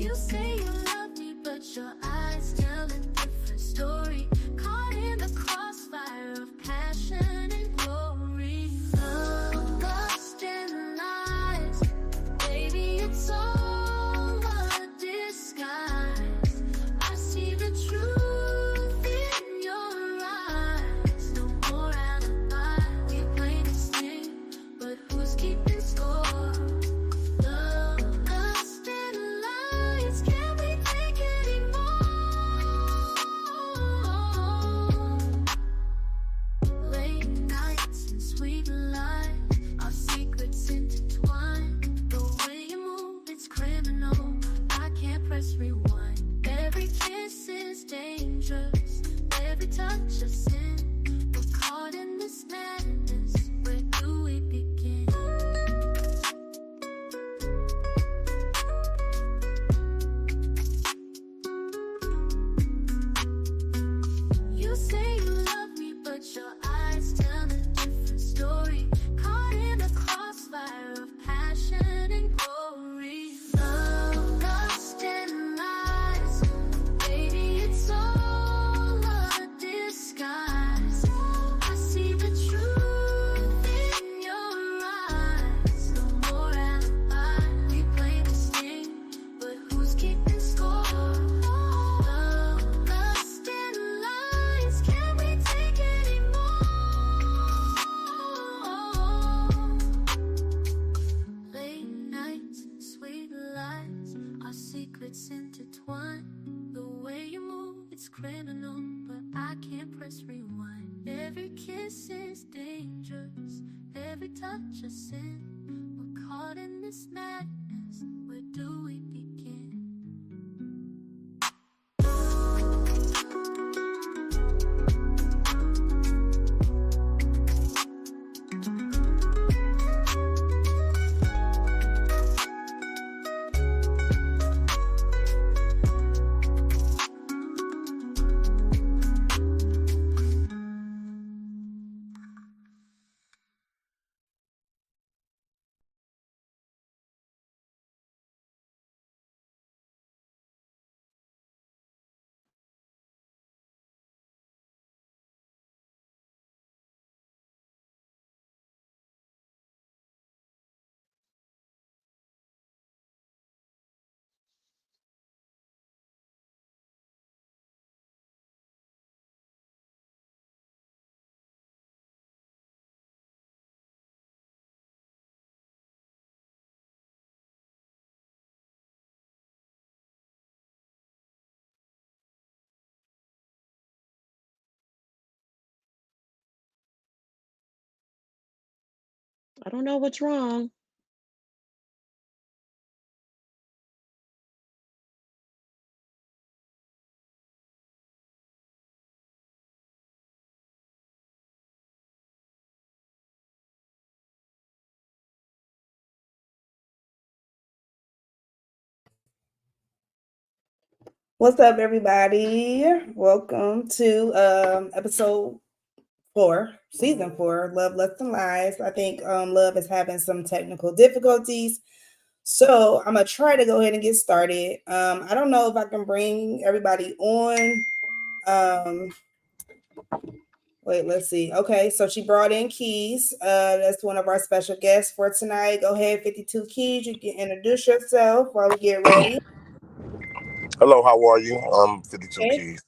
You say you love me, but your eyes tell a different story. Caught in the crossfire of passion and glory. Love, lust, and lies. Baby, it's all a disguise. I see the truth in your eyes. No more alibi. We play this game, but who's keeping score? Love, lust, and lies. Can we take anymore? Late nights and sweet lies, our secrets intertwined. The way you move, it's criminal. I can't press rewind. Every kiss is dangerous, every touch a sin. We're caught in this madness. Where do we begin? You say you love me, but your eyes tell a different story. Caught in the crossfire of passion and glory. Love, lust, and lies. Baby, it's all a disguise. I see the truth in your eyes. No more alibi. We play this game, but who's keeping score? Love, lust, and lies. Can we take anymore? Late nights, sweet lies, our secrets intertwine. The way you move, it's criminal, but I can't press rewind. Every kiss is dangerous, every touch a sin. We're caught in this madness. Where do we begin? I don't know what's wrong. What's up, everybody? Welcome to episode 4, season 4, Love, Lust, and Lies. I think Love is having some technical difficulties, so I'm gonna try to go ahead and get started. I don't know if I can bring everybody on. Wait, let's see. Okay, so she brought in Keys. That's one of our special guests for tonight. Go ahead, 52 Keys. You can introduce yourself while we get ready. Hello, how are you? I'm 52 Okay. Keys.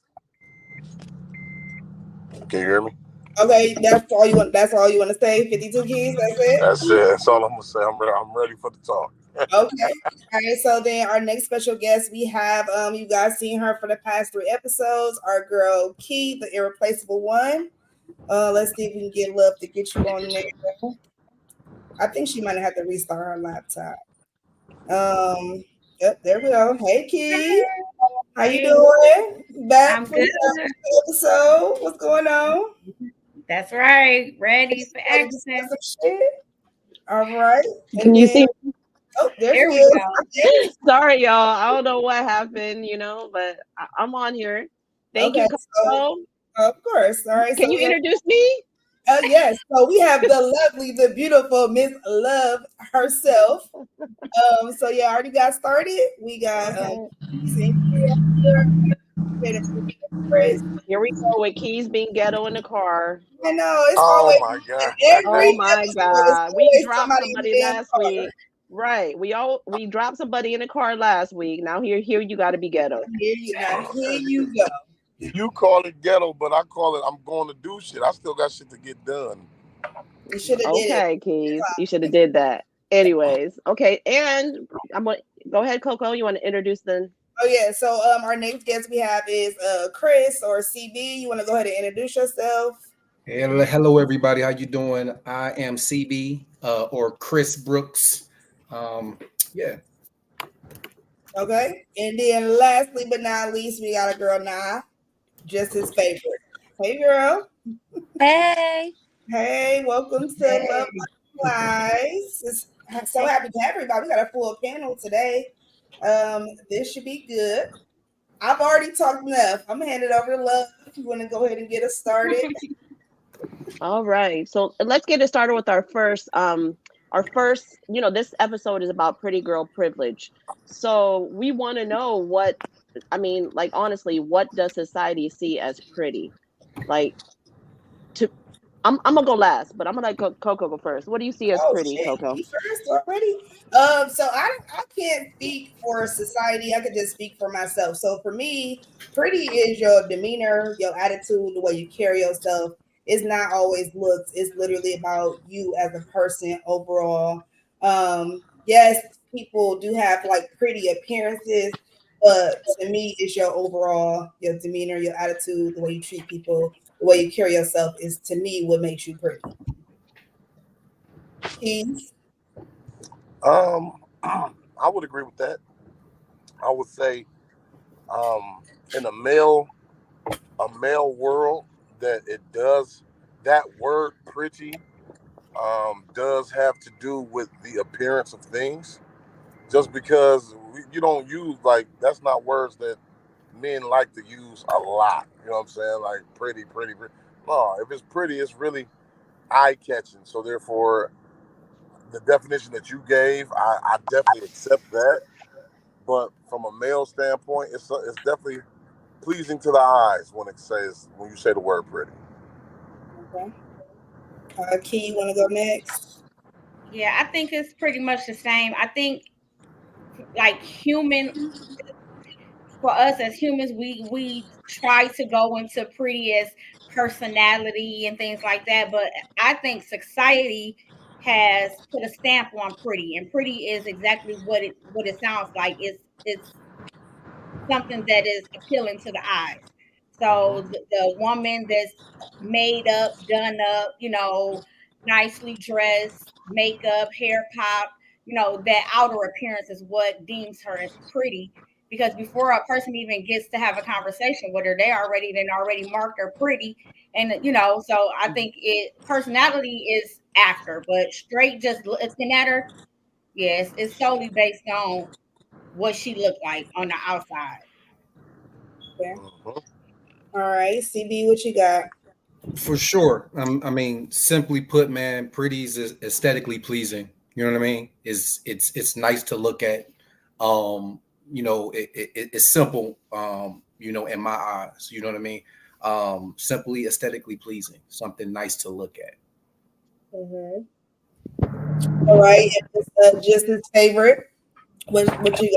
Can you hear me? Okay, that's all you want. That's all you want to say. 52 Keys. That's it. That's it. That's all I'm gonna say. I'm ready for the talk. Okay. All right. So then our next special guest, we have you guys seen her for the past 3 episodes. Our girl Key, the irreplaceable one. Let's see if we can get love to get you on there. I think she might have to restart her laptop. Yep, there we go. Hey Key. How you doing? Back I'm from good. the episode. What's going on? That's right. Ready for Ready to action. discuss some shit? All right. Can you see? Oh, there There she we is. go. Sorry, y'all. I don't know what happened, but I'm on here. Thank you, Okay, Carlo. so of course. All right. Can So you we have, introduce me? Yes, so we have the lovely, the beautiful Miss Love herself. So yeah, I already got started. We got Chris. Here we go with Keys being ghetto in the car. I know it's Oh always my God. Oh every my episode is God. We always dropped somebody in the somebody damn last car. week. Right. We dropped somebody in the car last week. Now here you gotta be ghetto. Here you go. You call it ghetto, but I call it I'm going to do shit. I still got shit to get done. You should have did it. Okay, Keys. You should have did that. Anyways, okay, and I'm gonna go ahead, Coco. You want to introduce the Oh yeah, so our next guest we have is Chris or CB. You want to go ahead and introduce yourself? Hello, everybody. How you doing? I am CB or Chris Brooks. Yeah. Okay, and then lastly but not least, we got a girl Nah, just his favorite. Hey, girl. Hey. Hey, welcome to Love Lies. So happy to have everybody. We got a full panel today. This should be good. I've already talked enough. I'm gonna hand it over to Love. If you want to go ahead and get us started. All right. So let's get it started with our first, this episode is about pretty girl privilege. So we want to know honestly, what does society see as pretty? Like, I'm gonna go last, but I'm gonna let Coco go first. What do you see as pretty, Shit. Coco? You first already. So I can't speak for society. I could just speak for myself. So for me, pretty is your demeanor, your attitude, the way you carry yourself. It's not always looks. It's literally about you as a person overall. Yes, people do have like pretty appearances, but to me, it's your demeanor, your attitude, the way you treat people, the way you carry yourself is to me what makes you pretty. Keys. I would agree with that. I would say, in a male world, that word pretty does have to do with the appearance of things. Just because you don't use that's not words that men like to use a lot. You know what I'm saying? Like pretty. No, if it's pretty, it's really eye catching. So therefore, the definition that you gave, I definitely accept that. But from a male standpoint, it's definitely pleasing to the eyes when you say the word pretty. Okay. Key, you want to go next? Yeah, I think it's pretty much the same. I think for us as humans, we try to go into pretty as personality and things like that. But I think society has put a stamp on pretty, and pretty is exactly what it sounds like. It's something that is appealing to the eyes. So the woman that's made up, done up, nicely dressed, makeup, hair pop, that outer appearance is what deems her as pretty. Because before a person even gets to have a conversation with her, they already marked her pretty. And so I think personality is after, but straight just looking at her, yes, it's solely based on what she looked like on the outside. Okay. All right, CB, what you got? For sure. I mean, simply put, man, pretty is aesthetically pleasing. You know what I mean? It's nice to look at. It's simple. In my eyes. You know what I mean? Simply aesthetically pleasing. Something nice to look at. Mm-hmm. All right, just his favorite. What you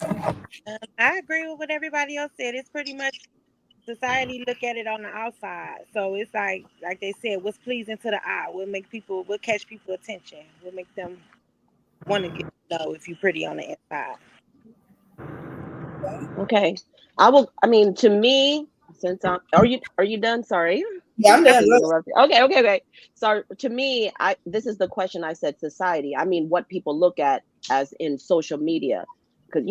got? I agree with what everybody else said. It's pretty much society look at it on the outside. So it's like they said, what's pleasing to the eye will catch people attention. Will make them want to get to know if you're pretty on the inside. Okay. To me, since are you done? Sorry. Yeah, I'm done. Okay. So to me, this is the question I said society. I mean, what people look at as in social media, because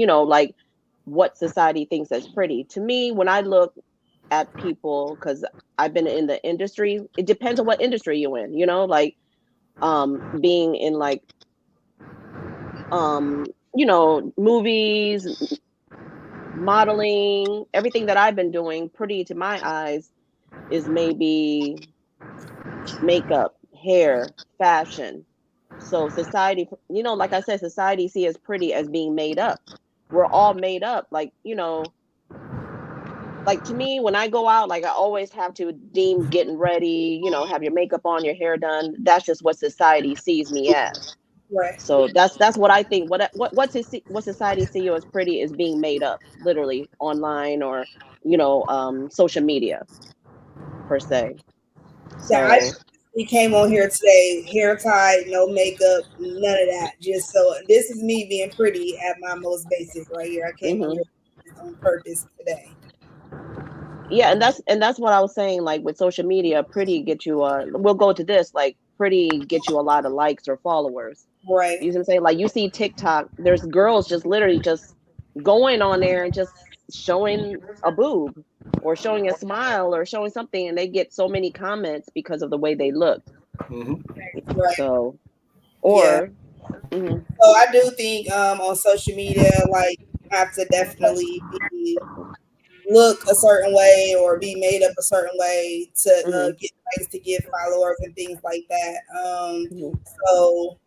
what society thinks as pretty. To me, when I look at people, because I've been in the industry, it depends on what industry you're in. Being in movies, modeling, everything that I've been doing, pretty to my eyes is maybe makeup, hair, fashion. So society, you know, like I said, society see as pretty as being made up. We're all made up. Like, you know, like to me, when I go out, like I always have to deem getting ready, you know, have your makeup on, your hair done. That's just what society sees me as. Right. So that's what I think. What society see you as pretty is being made up, literally online or, you know, social media per se. Yeah, I So we came on here today, hair tied, no makeup, none of that. Just so this is me being pretty at my most basic right here. I came on mhm. here on purpose today. Yeah, and that's what I was saying. Like with social media, pretty get you we'll go to this, like pretty get you a lot of likes or followers. Right. You know what I'm saying? Like you see TikTok, there's girls just literally just going on there and just showing a boob or showing a smile or showing something, and they get so many comments because of the way they look. Mhm. Right. So Yeah. or mhm, So I do think on social media, like you have to definitely be look a certain way or be made up a certain way to mhm, get likes, to get followers and things like that. mhm, So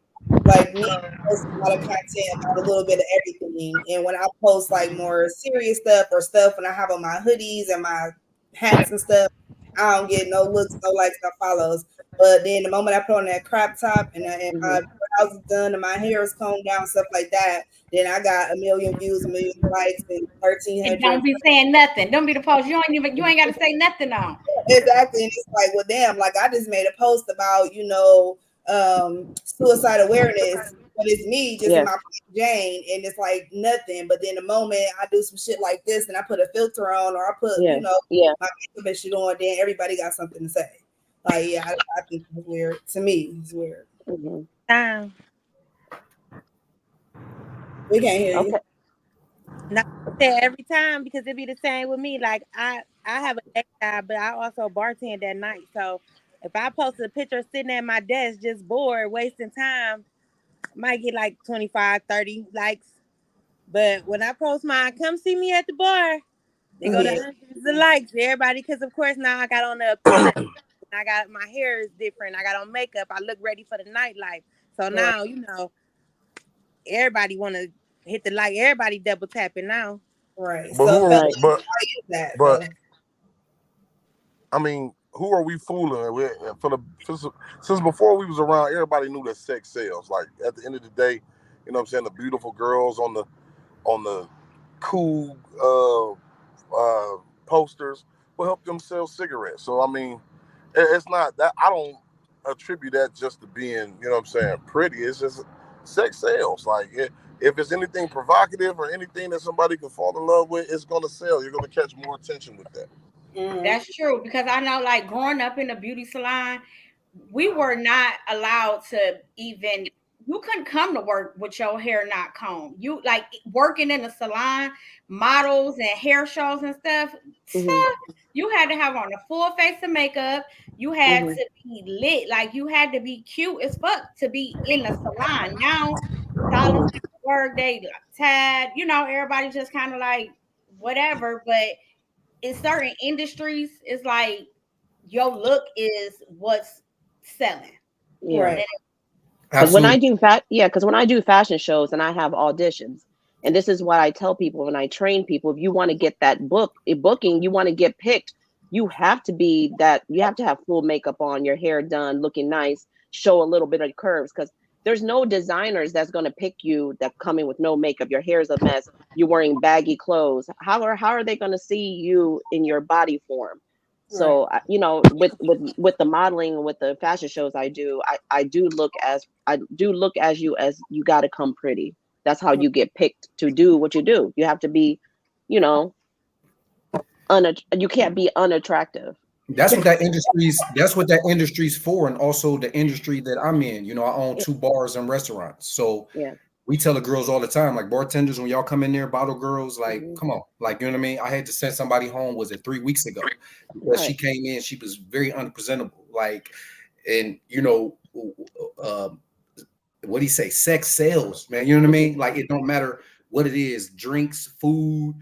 like me, I post a lot of content about a little bit of everything. And when I post like more serious stuff or stuff when I have on my hoodies and my hats and stuff, I don't get no looks, no likes, no follows. But then the moment I put on that crop top and my mhm. brows is done and my hair is combed down, stuff like that, then I got a million views, a million likes, and And 1,300. don't be saying nothing. Don't be the post. You ain't got to say nothing on. Exactly. And it's like, well, damn, like I just made a post about, suicide awareness, but it's me just in Yeah, my Jane, and it's like nothing. But then the moment I do some shit like this and I put a filter on or I put, yeah, yeah. my makeup and shit on, then everybody got something to say. Like, yeah, I think it's weird. To me, it's weird. Mhm. We can't hear you. Okay. Not that every time because it be the same with me. Like I have a day job, but I also bartend at night. So if I post a picture sitting at my desk just bored, wasting time, I might get like 25, 30 likes. But when I post mine, come see me at the bar, they go to Yeah. hundreds of likes. Everybody, because of course now I got on the appearance. I got my hair is different. I got on makeup. I look ready for the nightlife. So now, everybody want to hit the like. Everybody double tapping now. Right. But So who are Right. why is that but though? I mean, who are we fooling? Since before we was around, everybody knew that sex sells. Like at the end of the day, you know what I'm saying, the beautiful girls on the cool posters will help them sell cigarettes. So I mean, it's not that I don't attribute that just to being, you know what I'm saying, pretty. It's just sex sales. Like if it's anything provocative or anything that somebody can fall in love with, it's gonna sell. You're gonna catch more attention with that. That's true because I know, like growing up in a beauty salon, we were not allowed to even. You couldn't come to work with your hair not combed. You like working in a salon, models and hair shows and stuff. Mhm. You had to have on a full face of makeup. You had Mhm. to be lit, like you had to be cute as fuck to be in the salon. Now, stylists Mhm. work, they tad. Everybody just kind of like whatever, but in certain industries, it's like your look is what's selling. Yeah. Right. Because when I Absolutely. do because when I do fashion shows and I have auditions, and this is what I tell people when I train people: if you want to get that booking, you want to get picked, you have to be that. You have to have full makeup on, your hair done, looking nice, show a little bit of curves. Because there's no designers that's going to pick you that come in with no makeup. Your hair is a mess. You're wearing baggy clothes. How are they going to see you in your body form? Right. So with the modeling, with the fashion shows I do look as you got to come pretty. That's how you get picked to do what you do. You have to be, you know, you can't be unattractive. That's what that industry's for, and also the industry that I'm in. I own Yeah, 2 bars and restaurants. So yeah. we tell the girls all the time, like bartenders, when y'all come in there, bottle girls, like, Hmm. come on, like, you know what I mean? I had to send somebody home, was it 3 weeks ago? Because she Right. came in, she was very unpresentable. Like, and what do you say? Sex sells, man. You know what I Hmm. mean? Like, it don't matter what it is, drinks, food,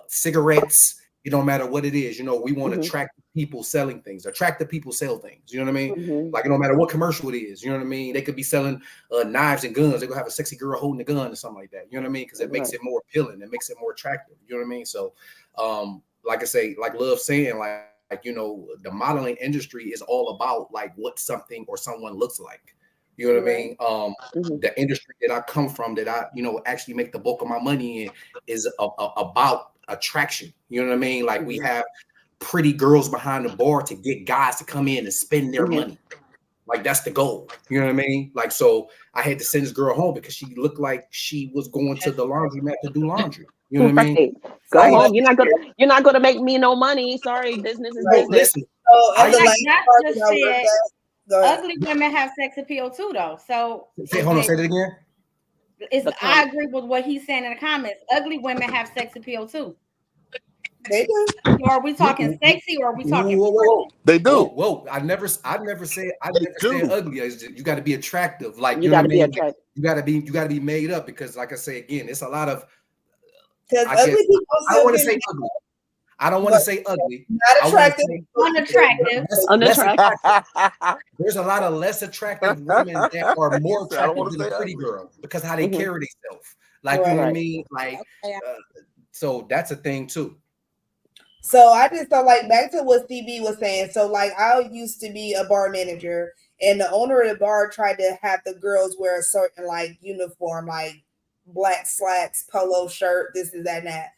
cigarettes, It don't matter what it is. You know, we want Mhm. attractive people selling things. Attractive people sell things. You know what I mean? Mhm. Like, it don't matter what commercial it is. You know what I mean? They could be selling knives and guns. They're gonna have a sexy girl holding a gun or something like that. You know what I mean? Because it makes Right. it more appealing. It makes it more attractive. You know what I mean? So, like I say, like Love saying, like you know, the modeling industry is all about like what something or someone looks like. You know what I mean? Mhm. The industry that I come from, that I, you know, actually make the bulk of my money in, is about attraction. You know what I mean? Like, we Mhm. have pretty girls behind the bar to get guys to come in and spend their Mhm. money. Like, that's the goal. You know what I mean? Like, so I had to send this girl home because she looked like she was going to the laundromat to do laundry. You know what I mean? Right. Go Right. home. You're not gonna make me no money. Sorry, business is Right. business. Listen, So I at the Like last Doc part just that I worked said, at, go ahead. ugly women have sex appeal too, though. So hold on, say that again. The I agree with what he's saying in the comments. Ugly women have sex appeal too. They do. So are we talking sexy or are we talking Whoa. They do. Whoa. I never said do. ugly. You got to be attractive. Like, You you know what gotta I be mean? attractive. You got to be made up, because like I say again, it's a lot of, Because I guess, ugly people I don't still want to get say ugly. I don't want but to say ugly. not I wanna attractive. say unattractive? less Unattractive. attractive. There's a lot of less attractive women that are more He said, I don't attractive wanna than a say pretty ugly. girl because how they Mhm. carry themselves. Like, you know what I Right. mean? Like, so that's a thing too. So I just thought, like, back to what CB was saying. So, like, I used to be a bar manager, and the owner of the bar tried to have the girls wear a certain like uniform, like black slacks, polo shirt, this is that and that.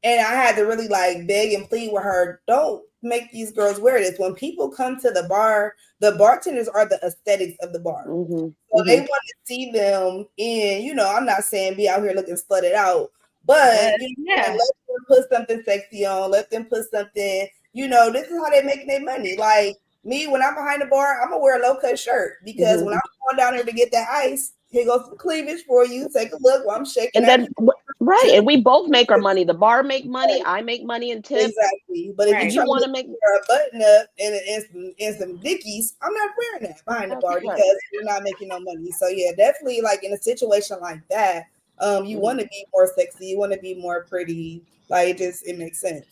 And I had to really like beg and plead with her, don't make these girls wear this. When people come to the bar, the bartenders are the aesthetics of the bar. Mhm. So they Mhm. want to see them in, you know, I'm not saying be out here looking slutted out, but you know, Yeah. let them put something sexy on, let them put something, you know, this is how they make their money. Like me, when I'm behind the bar, I'm gonna wear a low-cut shirt because Mhm. when I'm going down there to get that ice, here goes some cleavage for you. Take a look while I'm shaking And that. then right, and we both make our money. The bar make money. I make money and tip. Exactly. But if Right. you You try to want to make wear a button up and some Dickies, I'm not wearing that behind the bar right. because you're not making no money. So yeah, definitely like in a situation like that, you want to be more sexy, you want to be more pretty. Like it makes sense.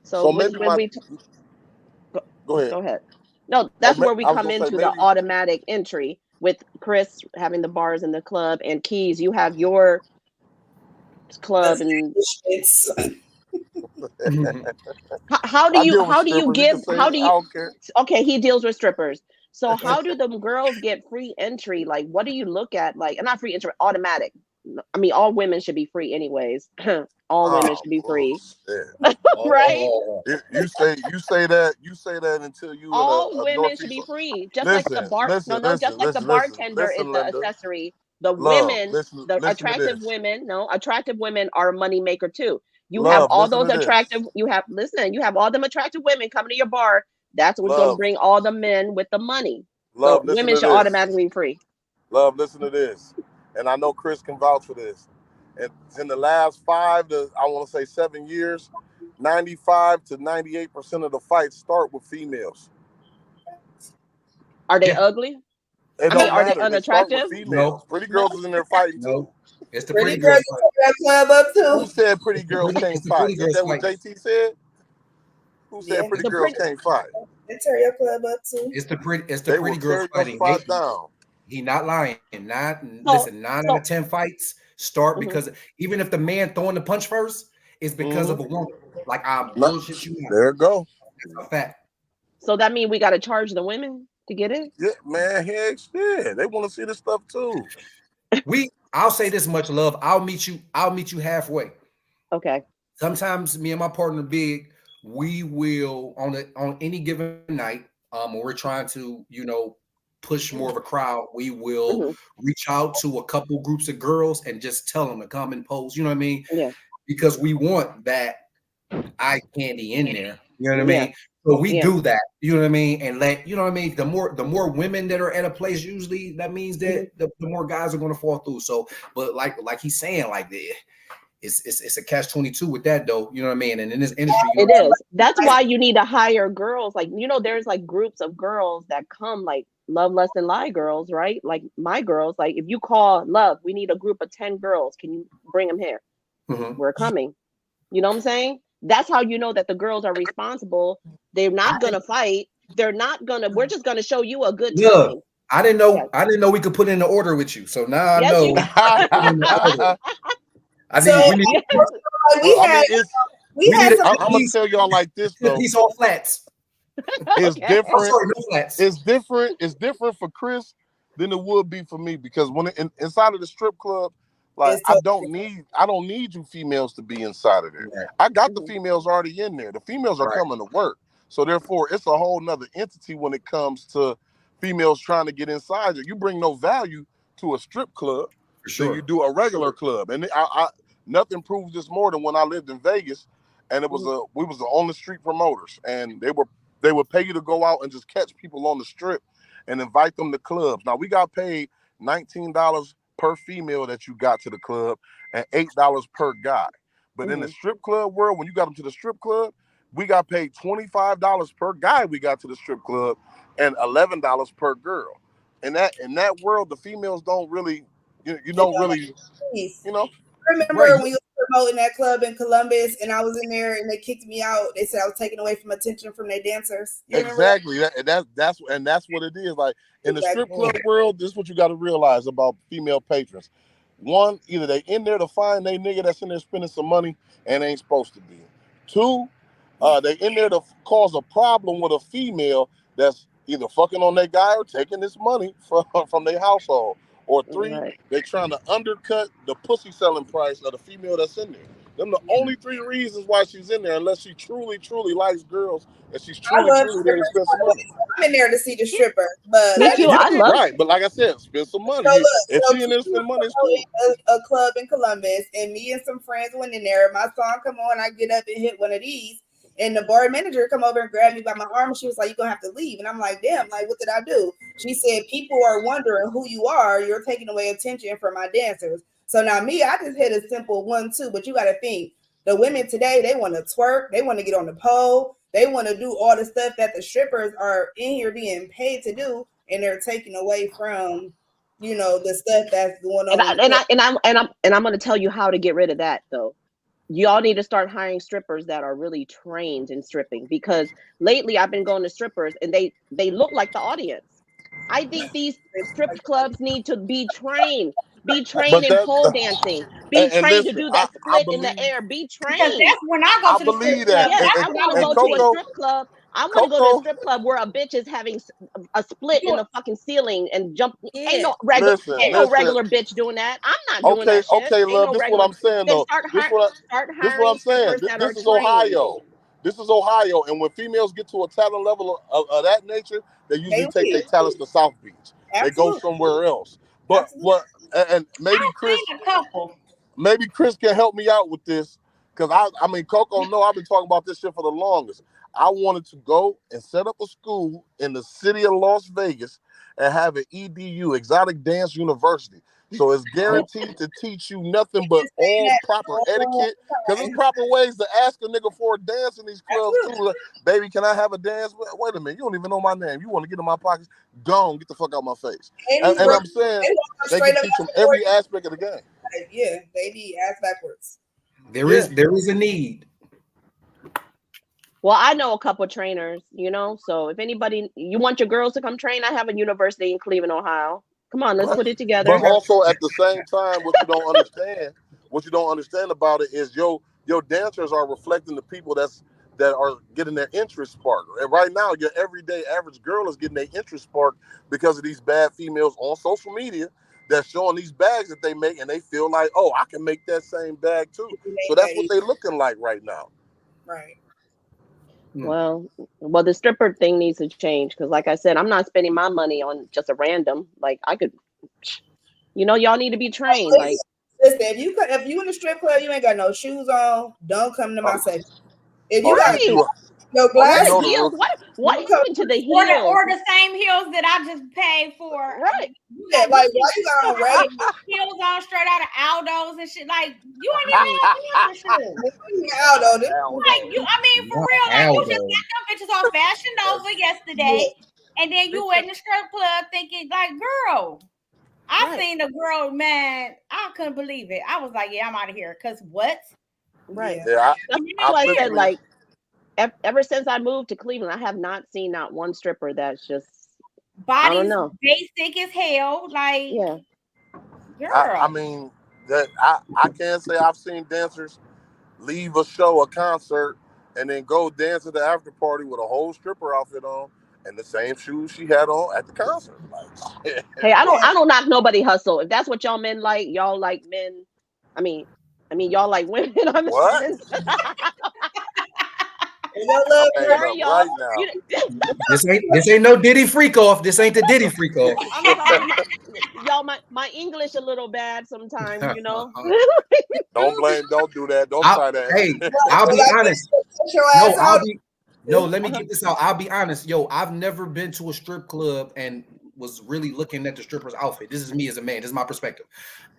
So So when maybe when we go ahead. go ahead. No, that's ma- where we I was come gonna say into the maybe automatic entry with Chris having the bars in the club and Keys. You have your club, and It's how do I you deal with strippers. You can say how do I you don't care. okay, he deals with strippers. So how do the girls get free entry? Like, what do you look at? Like, not free entry, automatic. I mean, all women should be free anyways. All women should be free, Shit. right? You say that until you in All a women should northeast. be free, just like the just like the Listen, bartender is listen, the Linda. accessory. The Love, women, listen the to attractive this. women, no, attractive women are a money maker too. You have Love, all listen those to this. attractive, you have all them attractive women coming to your bar. That's what's going to Love, bring all the men with the money. So love, listen women to should this. automatically be free. Love, listen to this. And I know Chris can vouch for this. And in the last 5 to, I want to say 7 years, 95 to 98% of the fights start with females. Are they Yeah. ugly? It I mean, don't are they matter. They start with unattractive? females. No. Pretty girls is in there fighting too. No. It's the pretty pretty girls girls you fight. take that club up Who too. said pretty girls can't It's the fight? pretty Is girls that what fight. JT said? Who said Yeah, pretty The girls pretty can't fight? they tear your club up too. It's the They will pretty girls tear your fighting. spot down. He not lying. so Listen, 9 out so of 10 fights start mhm. because even if the man throwing the punch first, it's because of a woman. Like, I No, bullshit you not. there it go. That's a fact. So that means we got to charge the women to get it. Yeah, man. Heck, yeah. They want to see this stuff too. I'll say this much, love. I'll meet you halfway. Okay. Sometimes me and my partner Big, we will on any given night, when we're trying to, push more of a crowd, we will Mhm. reach out to a couple groups of girls and just tell them to come and pose. You know what I mean? Yeah. Because we want that eye candy in there. You know what I Yeah. mean? So we Yeah. do that. You know what I mean? And you know what I mean? The more women that are at a place, usually that means that the more guys are going to fall through. So, but like he's saying, like it's a catch-22 with that though. You know what I mean? And in this industry, It is. That's why you need to hire girls. Like, there's like groups of girls that come, like Love, Lust, and Lie girls, right? Like my girls. Like, if you call Love, we need a group of 10 girls. Can you bring them here? Mhm. We're coming. You know what I'm saying? That's how you know that the girls are responsible. They're not gonna fight. They're not gonna. We're just gonna show you a good Look, time. I didn't know. Yes. I didn't know we could put in the order with you. So now I Yes, know. you- I So- need. We need. Yes. Like, Well, I mean, it's. we we had need some. a- I'm gonna tell y'all like this though. Piece on flats. It's Okay. I'm different. sorry, no flats. It's different. It's different for Chris than it would be for me because when inside of the strip club, like It's I totally don't need you females to be inside of there. Right. I got the Mhm. females already in there. The females are Right. coming to work, so therefore it's a whole nother entity when it comes to females trying to get inside you. You bring no value to a strip club For than sure. you do a regular club, and I nothing proves this more than when I lived in Vegas, and it was we was the only street promoters, and they would pay you to go out and just catch people on the strip and invite them to clubs. Now we got paid $19 per female that you got to the club and $8 per guy. But in the strip club world, when you got them to the strip club, we got paid $25 per guy we got to the strip club and $11 per girl. In that world, the females don't really you don't really, peace. you know. I remember Right. when you were promoting that club in Columbus, and I was in there, and they kicked me out. They said I was taking away from attention from their dancers. You remember that? Exactly. That's what it is. Like in the strip Exactly. club world, this is what you got to realize about female patrons. One, either they in there to find they nigga that's in there spending some money and ain't supposed to be. Two, they in there to cause a problem with a female that's either fucking on their guy or taking this money from their household. Or three, Right. they trying to undercut the pussy selling price of the female that's in there. Them the only three reasons why she's in there, unless she truly, truly likes girls and she's I truly, love truly there to spend some money. I'm in there to see the stripper, but Me let too. me I love Right, but like I said, spend some money. So look, If so she in there to spend money, it's cool. a club in Columbus, and me and some friends went in there. My song come on, I get up and hit one of these, and the bar manager come over and grabbed me by my arm, and she was like, "You're gonna have to leave." And I'm like, "Damn, like what did I do?" She said, "People are wondering who you are. You're taking away attention from my dancers." So now me, I just hit a simple 1-2, but you got to think the women today, they want to twerk, they want to get on the pole, they want to do all the stuff that the strippers are in here being paid to do, and they're taking away from, you know, the stuff that's going on. And I'm going to tell you how to get rid of that though. Y'all need to start hiring strippers that are really trained in stripping, because lately I've been going to strippers and they look like the audience. I think these strip clubs need to be trained in pole dancing, be and trained to listen, do that I split in the believe- air, be Because trained. that's when I go I to the believe strip club. that. Yes, That's I when want to I go go to a Coco- strip club. I want to go to Coco- a strip club where a bitch is having a split in the fucking ceiling and jump. Yeah. Ain't no regular, Listen. regular bitch doing that. I'm not doing Okay, that shit. okay, Ain't love. no This is regular. what I'm saying Then though. start This hiring what I'm saying. strippers that This are is trained. Ohio. This is Ohio, and when females get to a talent level of that nature, they usually They take their leave. talents to South Beach. They go Absolutely. somewhere else. But Absolutely. and maybe Chris, seen a couple. maybe Chris can help me out with this, because I mean Coco, no, I've been talking about this shit for the longest. I wanted to go and set up a school in the city of Las Vegas and have an EDU, Exotic Dance University. So it's guaranteed to teach you nothing but all proper etiquette. Because there's proper ways to ask a nigga for a dance in these clubs too. Like, baby, can I have a dance? Wait a minute, you don't even know my name. You want to get in my pockets? Go on, get the fuck out my face. And I'm saying they can teach them every aspect of the game. Yeah, they be ass backwards. There is a need. Well, I know a couple trainers, you know. So if anybody, you want your girls to come train, I have a university in Cleveland, Ohio. Come on, let's put it together. But also at the same time, what you don't understand about it is your dancers are reflecting the people that are getting their interest sparked. And right now, your everyday average girl is getting their interest sparked because of these bad females on social media that's showing these bags that they make, and they feel like, oh, I can make that same bag too. So that's what they're looking like right now. Right. Well, the stripper thing needs to change, because, like I said, I'm not spending my money on just a random. Like I could, you know, y'all need to be trained. Like, listen, if you in the strip club, you ain't got no shoes on, don't come to my section. If you got no glass heels, what happened to the heels? Or the same heels that I just paid for. Right. Yeah, like why you got on regular heels on straight out of Aldo's and shit? Like you ain't even have shoes. Aldo? Like you, I mean, for real, like you just got them bitches off Fashion Nova yesterday, and then you in the strip club thinking like, girl. I seen the girl, man. I couldn't believe it. I was like, yeah, I'm out of here. Cause what? Right. Yeah, That's I why I said, literally, like, ever since I moved to Cleveland, I have not seen not one stripper that's just, I don't Bodies know. basic as hell. Like, Yeah. girl. I mean that I can't say I've seen dancers leave a show, a concert, and then go dance at the after party with a whole stripper outfit on and the same shoes she had on at the concert. Like, Hey, I don't knock nobody hustle. If that's what y'all men like, y'all like men. I mean, y'all like women. I'm what? I'm hanging sorry, up y'all. right now. This ain't no Diddy freak off. This ain't the Diddy freak off. I'm sorry, y'all. My English a little bad sometimes, you know. Don't do that. Don't try that. Hey, I'll be honest. Let me get this out. I'll be honest. Yo, I've never been to a strip club and was really looking at the stripper's outfit. This is me as a man. This is my perspective.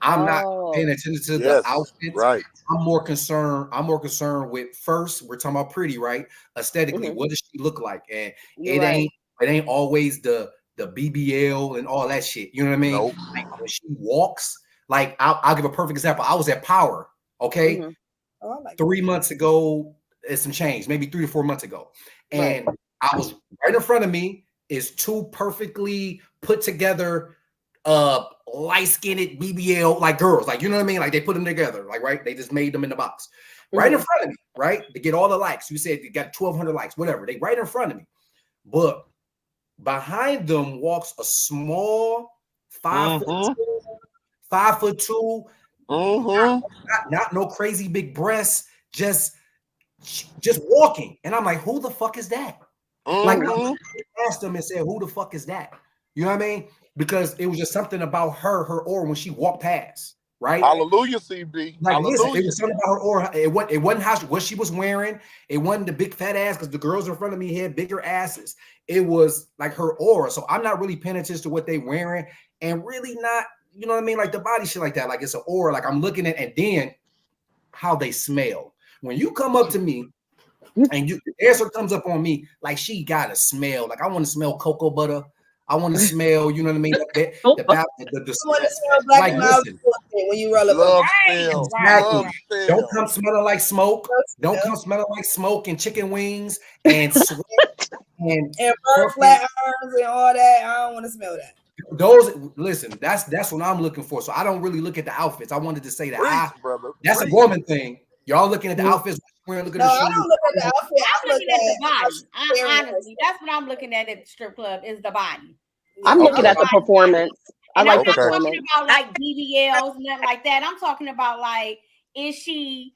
I'm not paying attention to the outfits. Right. I'm more concerned with, first, we're talking about pretty, right? Aesthetically, what does she look like? And it ain't always the BBL and all that shit. You know what I mean? Nope. Like when she walks, like I'll give a perfect example. I was at Power, okay? 3 months ago, it's some change, maybe 3 to 4 months ago. And I was right in front of me is two perfectly put together light-skinned BBL like girls, like, you know what I mean? Like they put them together, like, right? They just made them in the box. Right in front of me, right? They get all the likes. You said they got 1,200 likes, whatever. They right in front of me. But behind them walks a small 5'2", not no crazy big breasts, just walking. And I'm like, who the fuck is that? Like, I asked them and said, who the fuck is that? You know what I mean? Because it was just something about her aura when she walked past, right? Hallelujah, CB. Like, Hallelujah. listen, it was something about her aura. It wasn't what she was wearing. It wasn't the big fat ass, because the girls in front of me had bigger asses. It was like her aura. So I'm not really paying attention to what they wearing, and really not, you know what I mean? Like the body shit like that. Like it's an aura. Like I'm looking at, and then how they smell. When you come up to me and the answer comes up on me, like she got to smell. Like I want to smell cocoa butter. I want to smell, you know what I mean? I want to smell black and mild when you roll up. Exactly. Don't come smelling like smoke. Don't come smelling like smoke and chicken wings and sweat and bird flat arms and all that. I don't want to smell that. Listen, that's what I'm looking for. So I don't really look at the outfits. I wanted to say that that's a woman thing. Y'all looking at the outfits, looking at the shoes. I don't look at the outfit. I'm looking at the body. Honestly, that's what I'm looking at the strip club is the body. I'm looking at the performance. And I like I'm not performance. talking about like BBLs and nothing like that. I'm talking about like, do she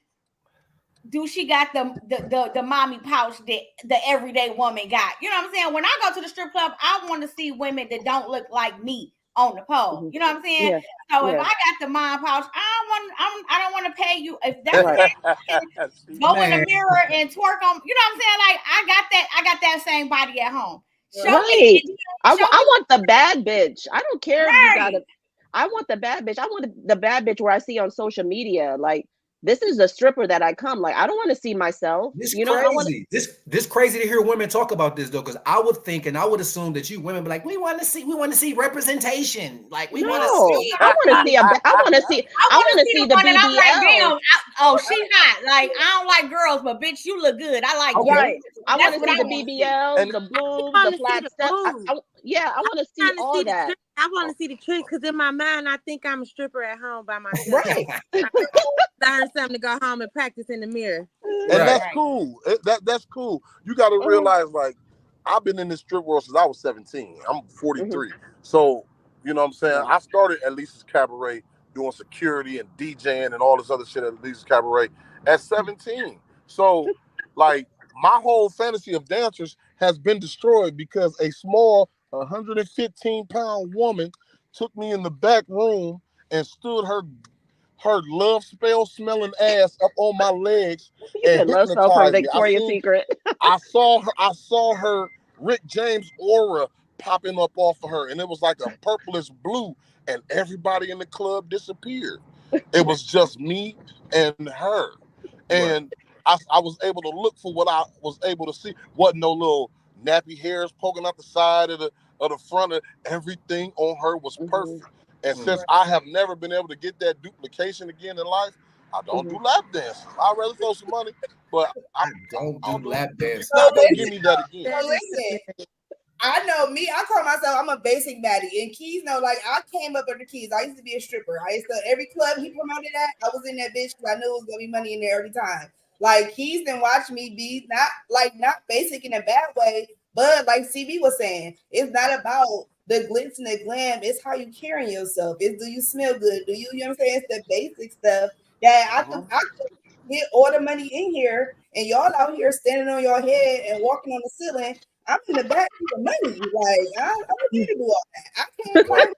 got the mommy pouch that the everyday woman got? You know what I'm saying? When I go to the strip club, I want to see women that don't look like me on the pole. You know what I'm saying? Yeah. So if I got the mom pouch, I don't want to pay you. If that's go in the mirror and twerk on. You know what I'm saying? Like I got that same body at home. I want the bad bitch. I don't care if you got it. I want the bad bitch. I want the bad bitch where I see on social media. Like, this is a stripper that I come. Like, I don't want to see myself. This crazy. This crazy to hear women talk about this though, because I would think and I would assume that you women be like, we want to see representation. Like we want to see. I want to see the BBL. I'm like, damn, she hot. Like I don't like girls, but bitch, you look good. I like right. I want to see the BBL, the boobs, the flat stuff. I want to see all that. I want to see the tricks because in my mind, I think I'm a stripper at home by myself. Right. Learn something to go home and practice in the mirror. And that's cool. That's cool. You got to realize, like, I've been in this strip world since I was 17. I'm 43. So, you know what I'm saying? I started at Lisa's Cabaret doing security and DJing and all this other shit at Lisa's Cabaret at 17. So, like, my whole fantasy of dancers has been destroyed because a small 115-pound woman took me in the back room and stood her love spell smelling ass up on my legs and hypnotized me. Victoria's Secret. I saw her Rick James aura popping up off of her, and it was like a purplish blue, and everybody in the club disappeared. It was just me and her, and I was able to look for what I was able to see. Wasn't no little nappy hairs poking out the side of the front of everything on her was perfect. And since I have never been able to get that duplication again in life, I don't do lap dances. I'd rather throw some money, but I don't do lap dances. You're not gonna give me that again. So listen, I know me. I call myself I'm a basic baddie, and Keys know. Like I came up under Keys. I used to be a stripper. I used to every club he promoted at. I was in that bitch because I knew it was gonna be money in there every time. Like Keys didn't watch me be not basic in a bad way, but like CB was saying, it's not about the glitz and the glam. It's how you carrying yourself. It's do you smell good? Do you know what I'm saying? It's the basic stuff that I could get all the money in here, and y'all out here standing on your head and walking on the ceiling. I'm in the back for money. Like I don't need to do all that. I can't claim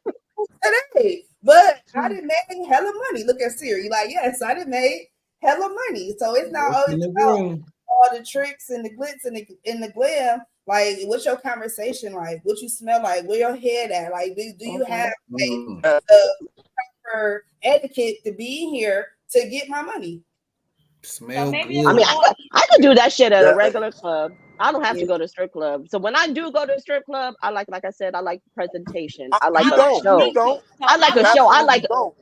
today, but I done made hella money. Look at Siri. Like yes, I done made hella money. So it's not always about all the tricks and the glitz and the glam. Like, what's your conversation like? What you smell like? Where your head at? Like, do you have the proper etiquette to be here to get my money? Smell good. I mean, I could do that shit at a regular club. I don't have to go to a strip club. So when I do go to a strip club, I like I said, I like presentation. I like a show. You don't. I like a show. I like. I don't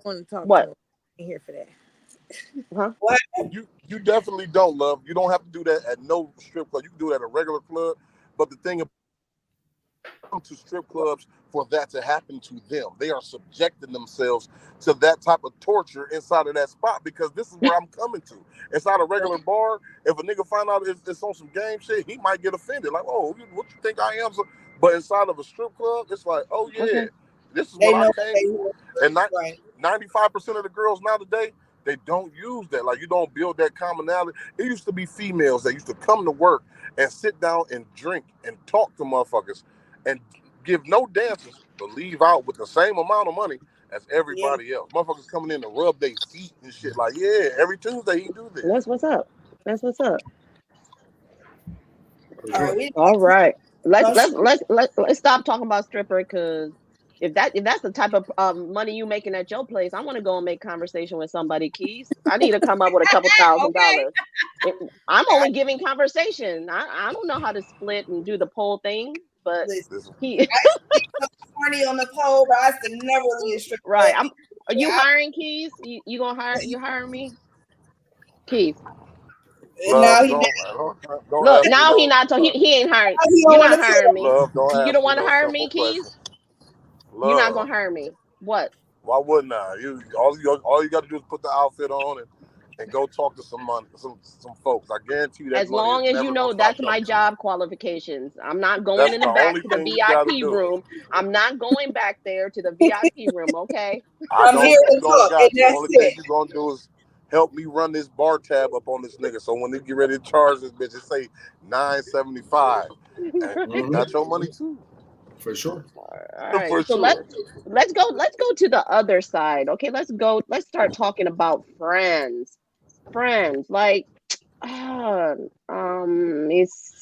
want to talk. What? To I'm here for that. Huh? What? You definitely don't, love. You don't have to do that at no strip club. You can do that at a regular club. But the thing about to strip clubs for that to happen to them, they are subjecting themselves to that type of torture inside of that spot because this is where I'm coming to. Inside a regular bar, if a nigga find out it's on some game shit, he might get offended. Like, oh, what you think I am? So, but inside of a strip club, it's like, oh yeah, this is what I came for. And 95% of the girls nowadays, they don't use that. Like, you don't build that commonality. It used to be females that used to come to work and sit down and drink and talk to motherfuckers and give no dances, but leave out with the same amount of money as everybody else. Motherfuckers coming in to rub their feet and shit. Like, yeah, every Tuesday he do this. That's what's up. That's what's up. All right. Let's stop talking about stripper because if that's the type of money you making at your place, I want to go and make conversation with somebody, Keys. I need to come up with a couple $1,000. I'm only giving conversation. I don't know how to split and do the pole thing, but I horny on the pole, but I still never leave a strip club. Right. Are you hiring, Keys? You gonna hire? You hiring me, Keys? Now he look. Now he not. He ain't hiring. You're not hiring me. You don't want to hire me, Keys? You're not gonna hire me. What? Why wouldn't I? All you got to do is put the outfit on and go talk to some folks. I guarantee you that. As long as you know that's my job qualifications. I'm not going in the back to the VIP room. I'm not going back there to the VIP room. Okay. I'm here to talk. The only thing you're gonna do is help me run this bar tab up on this nigga. So when they get ready to charge this bitch, it say $9.75. And got your money too. For sure. All right. So let's go to the other side. Okay, let's start talking about friends. Like let's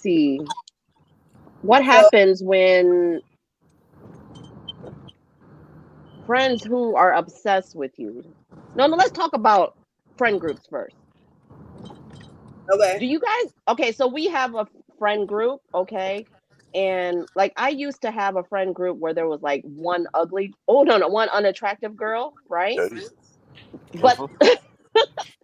see. What happens when friends who are obsessed with you? No, let's talk about friend groups first. Okay. Do you guys so we have a friend group, okay? And like I used to have a friend group where there was like one unattractive girl, right? But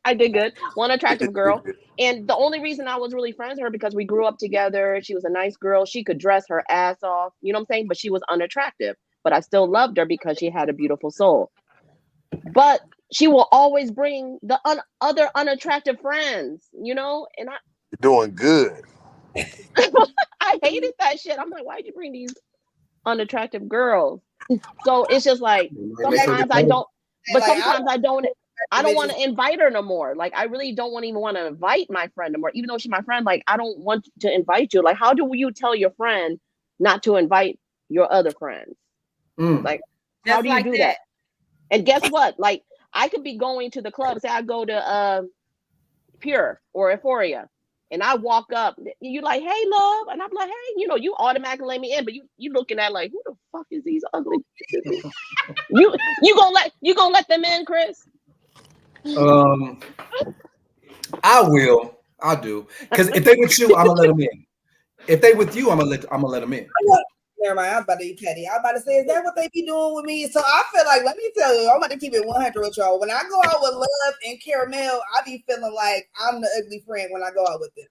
I did good. One attractive girl. And the only reason I was really friends with her because we grew up together. She was a nice girl. She could dress her ass off. You know what I'm saying? But she was unattractive. But I still loved her because she had a beautiful soul. But she will always bring the other unattractive friends, you know? And You're doing good. I hated that shit. I'm like, why'd you bring these unattractive girls? So it's just like sometimes I don't, but sometimes I don't want to invite her no more. Like I really don't even want to invite my friend no more, even though she's my friend. Like I don't want to invite you. Like how do you tell your friend not to invite your other friends? Like how do you do that? And guess what? Like I could be going to the club. Say I go to Pure or Euphoria. And I walk up, you like, hey, love. And I'm like, hey, you automatically let me in, but you looking at like, who the fuck is these ugly bitches? you gonna let them in, Chris? I will. I do. Because if they with you, I'm gonna let them in. If they with you, I'm gonna let them in. Never mind, I was about to be petty. I was about to say, is that what they be doing with me? So I feel like, let me tell you, I'm about to keep it 100 with y'all. When I go out with Love and Caramel, I be feeling like I'm the ugly friend when I go out with them.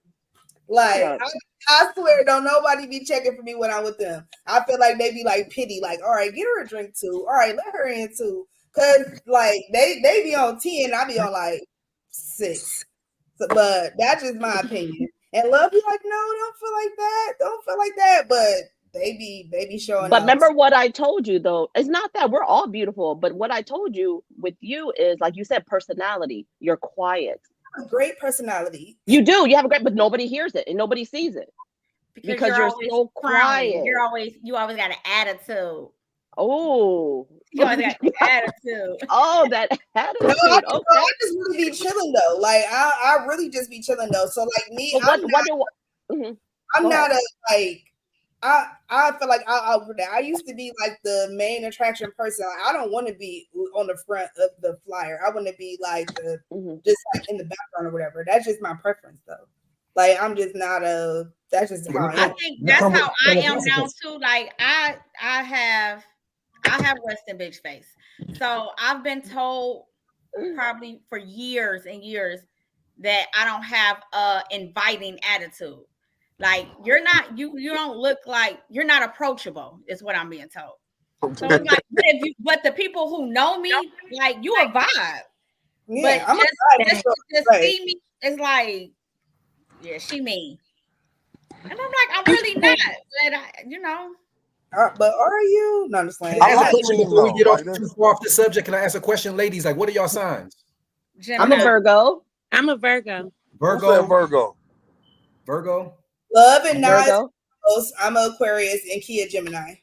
Like, I swear, don't nobody be checking for me when I'm with them. I feel like they be like pity, like, all right, get her a drink too. All right, let her in too. Cause like they be on 10, I be on like 6. So, but that's just my opinion. And Love be like, no, don't feel like that. Don't feel like that. But they be showing But up. remember what I told you though. It's not that we're all beautiful, but what I told you with you is, like you said, personality. You're quiet. A great personality. You do. You have a great, but nobody hears it and nobody sees it because you're always so frowning. quiet. You always got an attitude. Oh, You always got an attitude. Oh, that attitude. No, I Okay. just really be chilling though. Like I really just be chilling though. So like me, But I'm not a like. I feel like I used to be like the main attraction person. Like, I don't want to be on the front of the flyer. I want to be like the just like in the background or whatever. That's just my preference though. Like I'm just not a. That's just how I am. I think that's how I am now too. Like I have resting bitch face. So I've been told probably for years and years that I don't have a inviting attitude. Like you don't look like you're not approachable, is what I'm being told. So it's like, but the people who know me, like you a vibe. Yeah, but I'm just see me, it's like, yeah, she mean. And I'm like, I'm really not. But but are you? No, I'm just playing. Can I ask a question before we get too far off the subject? Can I ask a question, ladies? Like, what are y'all signs? I'm a Virgo. I'm a Virgo. Virgo. Love and Nas. I'm an Aquarius and Kia Gemini.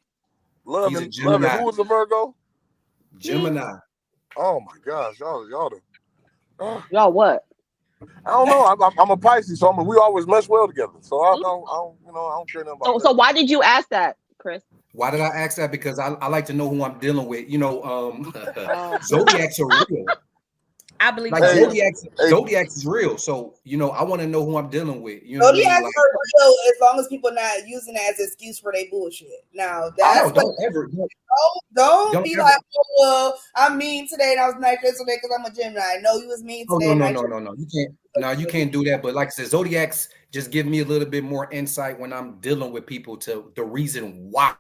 Love and who was a Virgo? Gemini. Oh my gosh, y'all y'all what? I don't know. I'm a Pisces, so we always mesh well together. So I don't care nothing about that. So why did you ask that, Chris? Why did I ask that? Because I like to know who I'm dealing with. Zodiacs are real. I believe like Zodiacs is real. So I want to know who I'm dealing with. You know Zodiacs are real as long as people not using it as an excuse for their bullshit. Now that's don't be ever. like, oh well, I'm mean today and I was nice yesterday because I'm a Gemini. No, you was mean today. No. You can't. No, you can't do that. But like I said, Zodiacs just give me a little bit more insight when I'm dealing with people to the reason why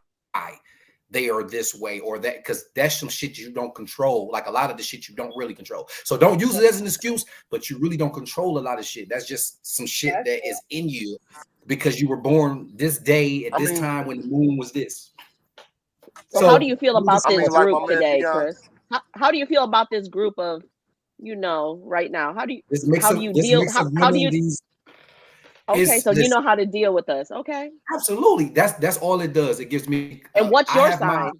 they are this way or that, because that's some shit you don't control. Like a lot of the shit you don't really control. So don't use it as an excuse, but you really don't control a lot of shit. That's just some shit that is in you because you were born this day at this time when the moon was this. So how do you feel about this group today, Chris? How do you feel about this group of, right now? How do you deal? Okay, so you know how to deal with us. Okay. Absolutely. That's all it does. It gives me. And what's your sign?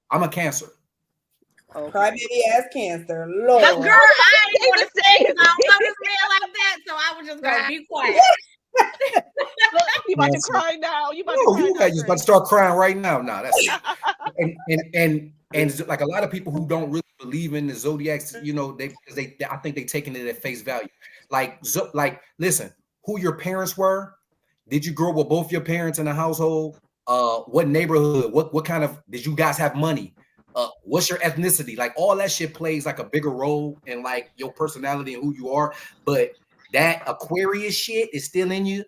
I'm a Cancer. Crybaby ass Cancer. Lord. Girl, I didn't want to say like that, so I was just gonna be quiet. You about to cry now? You about to start crying right now. Nah, that's and like a lot of people who don't really believe in the zodiacs, they I think they taking it at face value. Like listen. Who your parents were? Did you grow up with both your parents in the household? What neighborhood? What kind of did you guys have money? What's your ethnicity? Like all that shit plays like a bigger role in like your personality and who you are. But that Aquarius shit is still in you.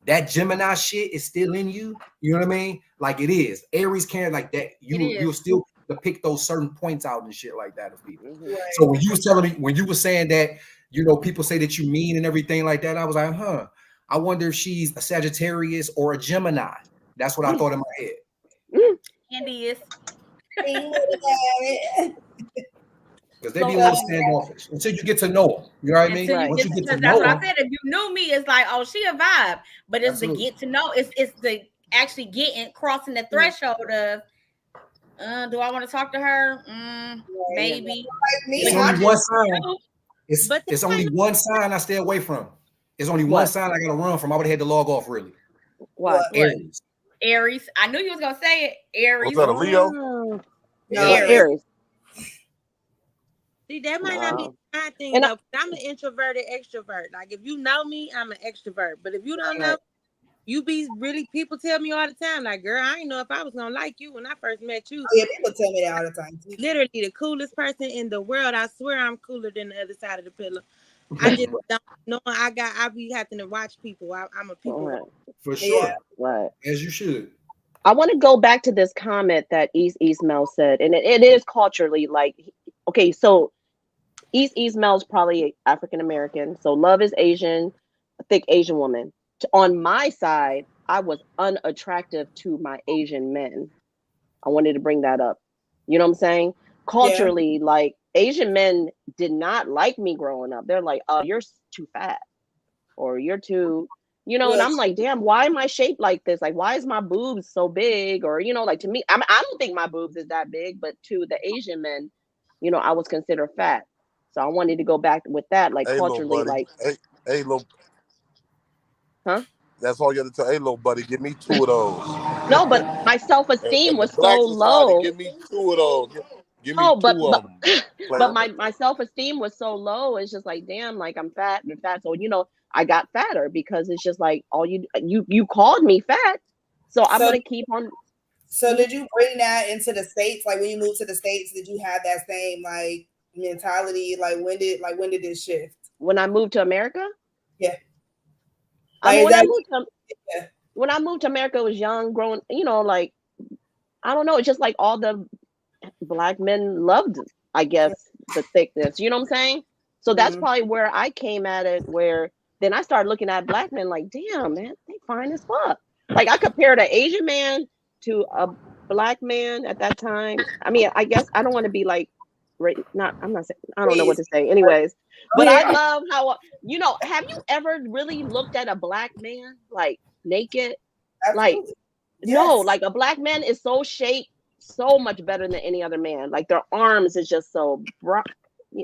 That Gemini shit is still in you. You know what I mean? Like it is. Aries can't like that. You'll still pick those certain points out and shit like that of people. Right. So when you was telling me, when you were saying that, people say that you mean and everything like that, I was like, I wonder if she's a Sagittarius or a Gemini. That's what I thought in my head. Andy is. Because they be a little standoffish until you get to know them. You know what I mean? Once you get to know them. I said, if you knew me, it's like, oh, she a vibe. But it's to get to know. It's the actually crossing the threshold of, do I want to talk to her? Maybe. It's only one sign. It's only one sign I stay away from. It's only one sign I gotta run from. I would have had to log off really. What? Aries. I knew you was gonna say it. Aries. Was that a Leo? No, Aries. See, that might not be my thing though. I'm an introverted extrovert. Like if you know me, I'm an extrovert. But if you don't know, You be really, people tell me all the time, like, girl, I didn't know if I was gonna like you when I first met you. Oh, yeah, people tell me that all the time. Too. Literally the coolest person in the world. I swear I'm cooler than the other side of the pillow. I just don't know. I be having to watch people. I'm a people. Right. For sure. Yeah. Right. As you should. I want to go back to this comment that East Mel said, and it is culturally like, okay, so East Mel's probably African American, so Love is Asian, a thick Asian woman. On my side, I was unattractive to my Asian men. I wanted to bring that up. You know what I'm saying? Culturally, like Asian men did not like me growing up. They're like, "Oh, you're too fat," or "You're too," you know. And I'm like, "Damn, why am I shaped like this? Like, why is my boobs so big?" Or you know, like to me, I don't think my boobs is that big, but to the Asian men, you know, I was considered fat. So I wanted to go back with that, like Hey, little culturally, buddy. like, Hey, little. huh? That's all you got to tell. Hey, little buddy, give me 2 of those. No, but my self-esteem And the was so Black Society, low. give me 2 of those. Give me Oh, 2 but of them. but my self-esteem was so low. It's just like, damn, like I'm fat and fat. So you know, I got fatter because it's just like all you called me fat, so I'm gonna keep on. So did you bring that into the States? Like when you moved to the States, did you have that same like mentality? Like when did it shift? When I moved to America? Yeah. I mean, when I moved to America, I was young, growing, you know, like I don't know, it's just like all the Black men loved, I guess, the thickness. You know what I'm saying? So that's probably where I came at it, where then I started looking at Black men like, damn, man, they fine as fuck. Like I compared an Asian man to a Black man at that time. I mean, I guess I don't want to be like, I'm not saying, I don't know what to say. Anyways, but I love how, you know, have you ever really looked at a Black man like naked? Absolutely. Like, no, like a Black man is so shaped so much better than any other man. Like their arms is just so broad,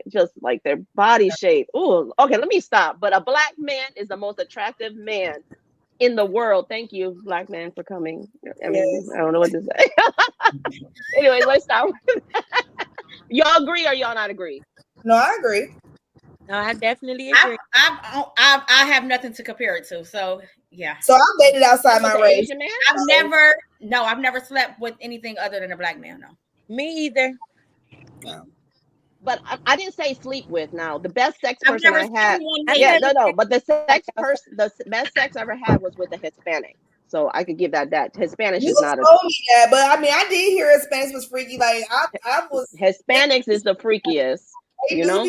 just like their body shape. Ooh, okay, let me stop. But a Black man is the most attractive man in the world. Thank you, Black man, for coming. I mean, I don't know what to say. Anyway, let's stop. Y'all agree or y'all not agree? No, I agree. No, I definitely agree. I have nothing to compare it to. So yeah. So I dated outside my race. I've never slept with anything other than a Black man. No. Me either. No. But I didn't say sleep with. Now the best sex person I had, but the best sex I ever had was with a Hispanic. So I could give that. Hispanics is not told me that, but I mean, I did hear Hispanics was freaky. Like I was. Hispanics is the freakiest. You know.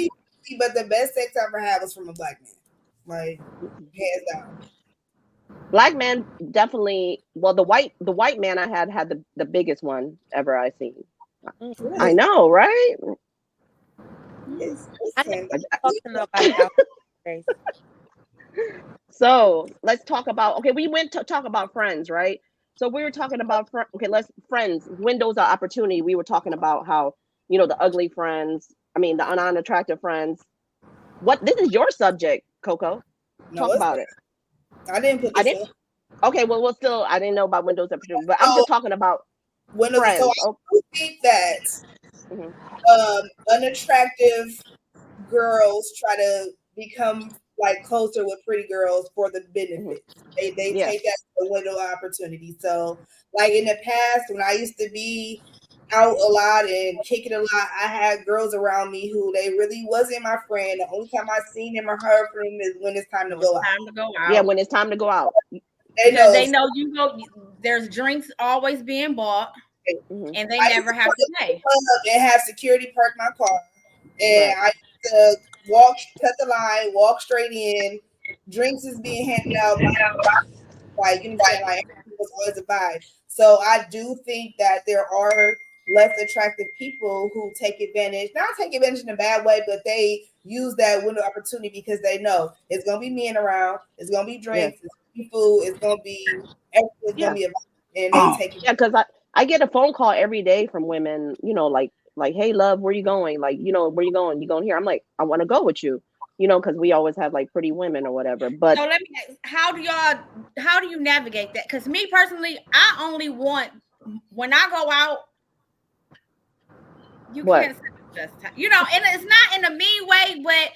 But the best sex I ever had was from a Black man. Like hands down. Black man definitely. Well, the white man I had the biggest one ever I seen. Really? I know, right? So let's talk about. Okay, we went to talk about friends, right? So we were talking about friends. Windows of opportunity. We were talking about how, you know, the ugly friends. I mean, the unattractive friends. This is your subject, Coco. Talk about it. I didn't put this in. Okay, well, still, I didn't know about windows of opportunity, but I'm just talking about windows. Friends. So I think that unattractive girls try to become like closer with pretty girls for the benefit. They take that as a window of opportunity. So, like in the past, when I used to be out a lot and kicking a lot, I had girls around me who they really wasn't my friend. The only time I seen them or heard from them is when it's time to go out. Yeah, when it's time to go out. They know you go. There's drinks always being bought, and they never have to pay. And have security park my car, and I used to cut the line, walk straight in. Drinks is being handed out, like you know, like it was always a vibe. So I do think that there are less attractive people who take advantage in a bad way, but they use that window opportunity because they know it's gonna be men around, it's gonna be drinks, it's gonna be food, it's gonna be everything's gonna be about, and they take it. Yeah, because I get a phone call every day from women, you know, like, hey love, where you going? Like, you know, where you going? You going here? I'm like, I want to go with you, you know, because we always have like pretty women or whatever. But so let me ask, how do you navigate that? Because me personally, I only want, when I go out, you can't just, you know, and it's not in a mean way, but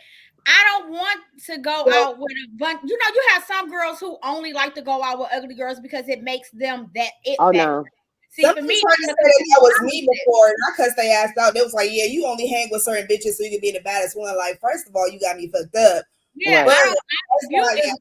I don't want to go out with a bunch. You know, you have some girls who only like to go out with ugly girls because it makes them that it. Oh factor. no. See, Somebody for me, tried to say that was me before, and I cussed their ass out. They was like, "Yeah, you only hang with certain bitches so you can be the baddest one." Like, first of all, you got me fucked up. yeah, Right.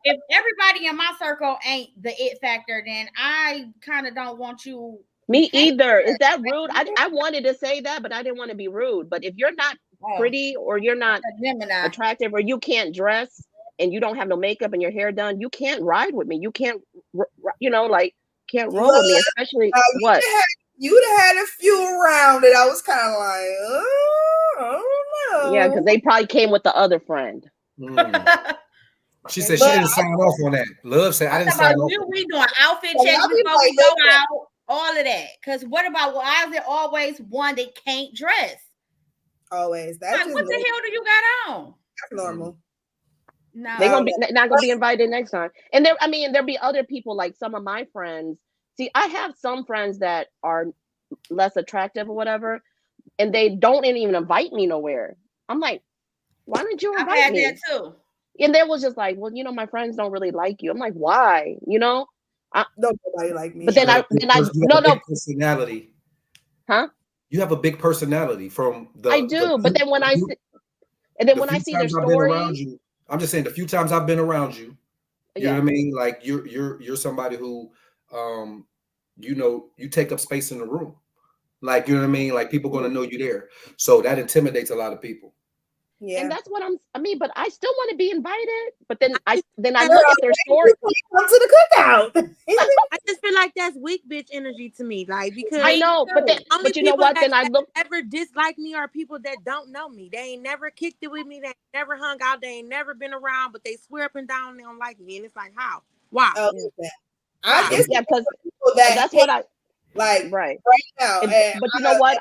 if everybody in my circle ain't the it factor, then I kind of don't want you. Me either. Is that rude? I wanted to say that, but I didn't want to be rude. But if you're not pretty or you're not Gemini. attractive or you can't dress and you don't have no makeup and your hair done, you can't ride with me. You can't, you know, like can't roll with me, especially what? You'd have had a few around it. I was kind of like, I don't know. Yeah, because they probably came with the other friend. She said she didn't sign off on that. Love said I didn't sign off. We doing outfit checks before we go out. All of that. Because what about why is there always one that can't dress? Always. That's like, what the hell do you got on? That's normal. No, they're gonna be not gonna be invited next time. And there'll be other people like some of my friends. See, I have some friends that are less attractive or whatever, and they don't even invite me nowhere. I'm like, why didn't you invite me? I've had that too. And they was just like, well, you know, my friends don't really like you. I'm like, why? You know, nobody like me. But then I personality. Huh? You have a big personality from the. I do, but then when I see their stories, I'm just saying the few times I've been around you, you know what I mean? Like you're somebody who, you know, you take up space in the room. Like, you know what I mean? Like people going to know you there. So that intimidates a lot of people. Yeah. And that's what I mean, but I still want to be invited. But then I look at their story. Come to the cookout. I just feel like that's weak bitch energy to me. Like, because I know, but you know what? Then I look. Ever dislike me are people that don't know me. They ain't never kicked it with me. They ain't never hung out. They ain't never been around. But they swear up and down they don't like me. And it's like, how? Why? Because that's what I like right now. But you know what?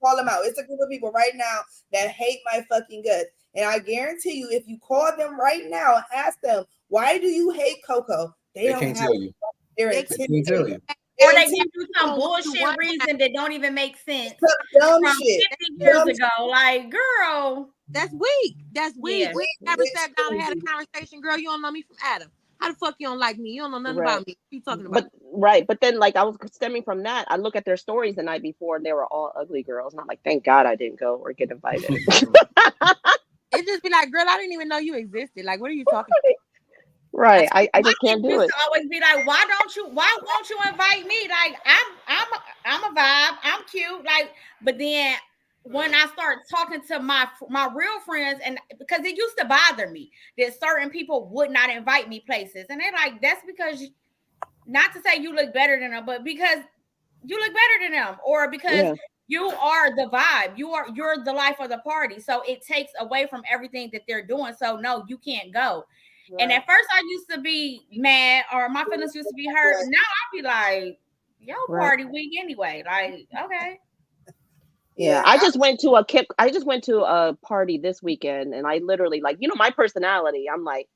Call them out. It's a group of people right now that hate my fucking guts. And I guarantee you, if you call them right now and ask them, why do you hate Coco? They can't tell you. They can't tell you. Or they give you some bullshit reason that don't even make sense. Dumb from shit. 50 years ago. Like, girl. That's weak. That's weak. Yeah. We never sat down and had a conversation. Girl, you don't know me from Adam. How the fuck you don't like me? You don't know nothing about me. What you talking about? But then like I was stemming from that. I look at their stories the night before and they were all ugly girls. And I'm like, thank God I didn't go or get invited. It just be like, girl, I didn't even know you existed. Like, what are you talking about? Right. I just can't do it. Always be like, why won't you invite me? Like, I'm a vibe, I'm cute. Like, but then when I start talking to my real friends, and because it used to bother me that certain people would not invite me places, and they're like, that's because not to say you look better than them, but because you look better than them, or because you are the vibe, you're the life of the party. So it takes away from everything that they're doing. So no, you can't go. Right. And at first I used to be mad, or my feelings used to be hurt. Now I be like, yo, party week anyway. Like, okay. Yeah, I just went to a party this weekend, and I literally, like, you know, my personality, I'm like,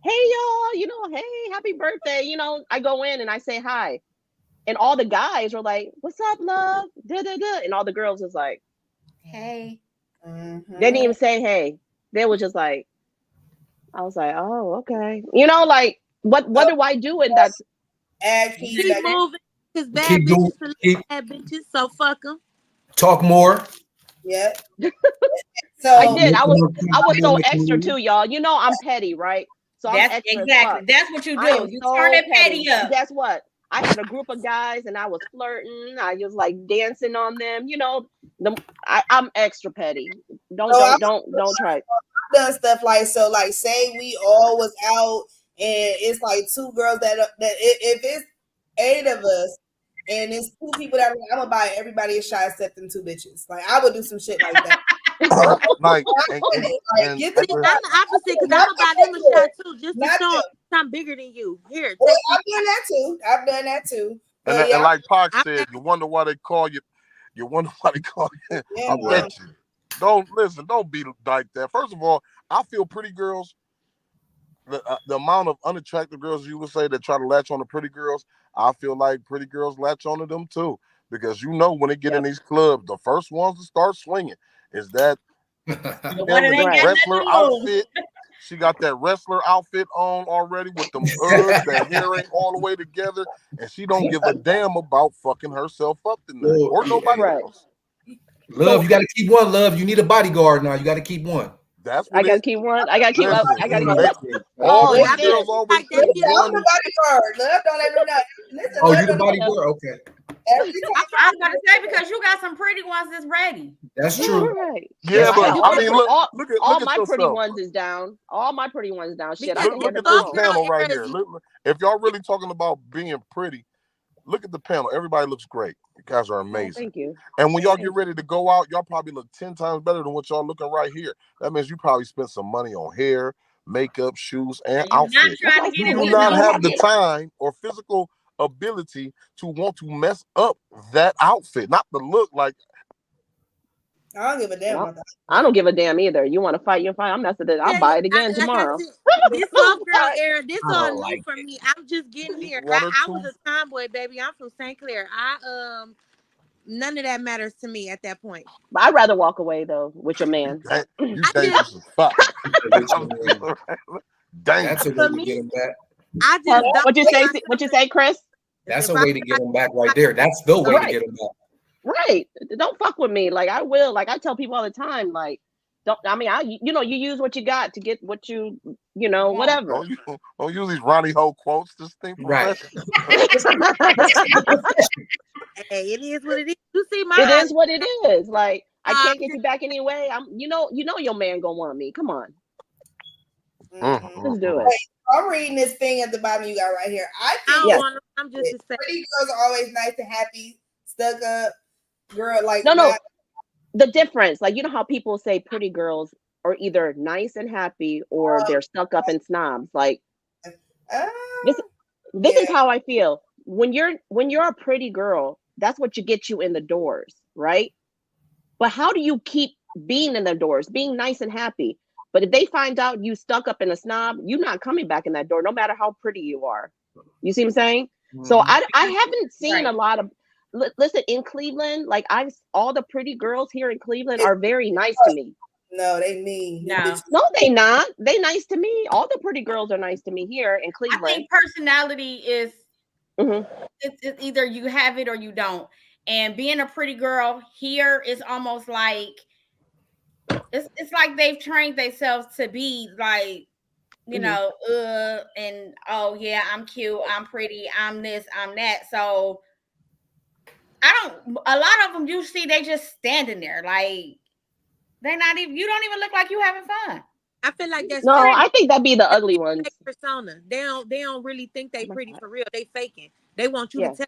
hey y'all, you know, hey, happy birthday, you know. I go in and I say hi, and all the guys were like, what's up, love, and all the girls was like, hey. They didn't even say hey. They were just like, I was like, oh, okay, you know, like what do I do in that? Keep moving, because bad bitches, so fuck them. Talk more. Yeah. So I did. I was so extra too, y'all. You know, I'm petty, right? So that's I'm extra. Exactly. That's what you do. You turn it petty up. And guess what? I had a group of guys, and I was flirting. I was like dancing on them. You know, I'm extra petty. Don't try. I've done stuff like so. Like, say we all was out, and it's like two girls that if it's 8 of us. And it's 2 people that I'm gonna buy everybody a shot except them 2 bitches. Like, I would do some shit like that. I'm the opposite, because I'm gonna buy them a shot too, just to show I'm bigger than you. Here, I've done that too. And like Pac said, you wonder why they call you. You wonder why they call you. I bet you. Don't be like that. First of all, I feel pretty girls. The amount of unattractive girls you would say that try to latch on to pretty girls, I feel like pretty girls latch onto them too, because you know when they get in these clubs, the first ones to start swinging is that She But down what it with ain't that got wrestler nothing to lose. outfit. She got that wrestler outfit on already with them Uggs. That hair ain't all the way together, and she don't give a damn about fucking herself up tonight Well, or nobody Right. else. Love, you got to keep one. Love, you need a bodyguard now. You got to keep one. That's I what gotta it. keep one. I gotta keep up. Listen, I gotta go. they, all Oh, these y'all girls did. always Like say that. I'm one. the bodyguard. Love don't let them know. Listen, Oh, Love you the don't bodyguard? Okay, every time. I was gonna say because you got some pretty ones that's ready. that's true. Right. Yeah, That's but true. I mean, look all at my pretty yourself. ones is down. All my pretty ones down. Shit, I Because can Look get at a this phone. panel right Girl here. Look, if y'all really talking about being pretty, look at the panel. Everybody looks great. You guys are Oh, amazing. thank you. And when y'all get ready to go out, y'all probably look 10 times better than what y'all looking right here. That means you probably spent some money on hair, makeup, shoes, and You're not outfits. trying to You get You it do with not no have the shit. time or physical ability to want to mess up that outfit. Not the look like. I don't give a damn No, about that. I don't give a damn either. You want to fight? You fight. I'm messing it. I'll buy it again like tomorrow. I said, this soft girl era, this I all don't new like for me. I'm just getting here. One or I two. was a tomboy, baby. I'm from St. Clair. None of that matters to me at that point. But I'd rather walk away though with your man. You I dangerous as fuck. That's a Dangerous. way to get him back. I just don't What you put say? myself What you in- say, Chris? That's if a I way to feel get like him back right there. That's the way to Right. get him back. Right. Don't fuck with me. Like I will. Like I tell people all the time. Like don't. I mean, you use what you got to get what you whatever. Don't use these Ronnie Ho quotes. Just think Right. professional. hey, it is what it is. You see my It eyes. is what it is. Like I can't get you back anyway. You know your man gonna want me. Come on, let's do it. I'm reading this thing at the bottom you got right here. I I think don't Yes. want to. I'm just a say. pretty girls are always nice and happy, stuck up girl. Like No. not- The difference, like you know how people say pretty girls are either nice and happy or they're stuck up and snobs. Like this is how I feel. When you're a pretty girl, that's what you get you in the doors, right? But how do you keep being in the doors, being nice and happy? But if they find out you stuck up in a snob, you're not coming back in that door, no matter how pretty you are. You see what I'm saying? So I haven't seen a lot of. Listen, in Cleveland, like all the pretty girls here in Cleveland are very nice to me. No, they mean. No. No, they not. They nice to me. All the pretty girls are nice to me here in I Cleveland. think personality is Mhm. it's either you have it or you don't. And being a pretty girl here is almost like it's like they've trained themselves to be like, you know, and oh yeah, I'm cute, I'm pretty, I'm this, I'm that. So a lot of them you see they just standing there like they're not even, you don't even look like you having fun. I feel like that's No, I think that'd be the ugly ones. persona. They don't really think they pretty for real. They faking. They want you Yeah. to tell.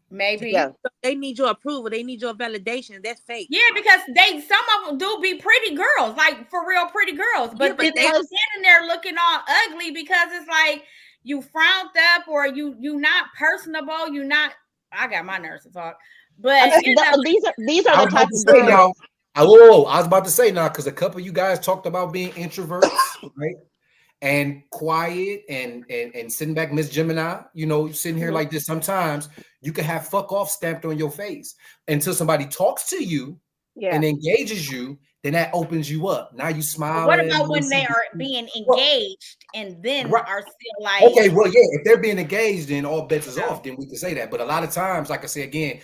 Maybe. Yeah. They need your approval. They need your validation. That's fake. Yeah, because some of them do be pretty girls, like for real pretty girls. But Yeah, they standing there looking all ugly because it's like you frowned up or you not personable. You not. I got my nerves to talk, but you know, these are the type of girls. Now, I was about to say now because a couple of you guys talked about being introverts, right? And quiet and sitting back, Miss Gemini, sitting here like this. Sometimes you can have fuck off stamped on your face until somebody talks to you and engages you. Then that opens you up. Now you smile. What about when they are being engaged and then are still like, okay, well, yeah, if they're being engaged, then all bets is off. Then we can say that. But a lot of times, like I say again,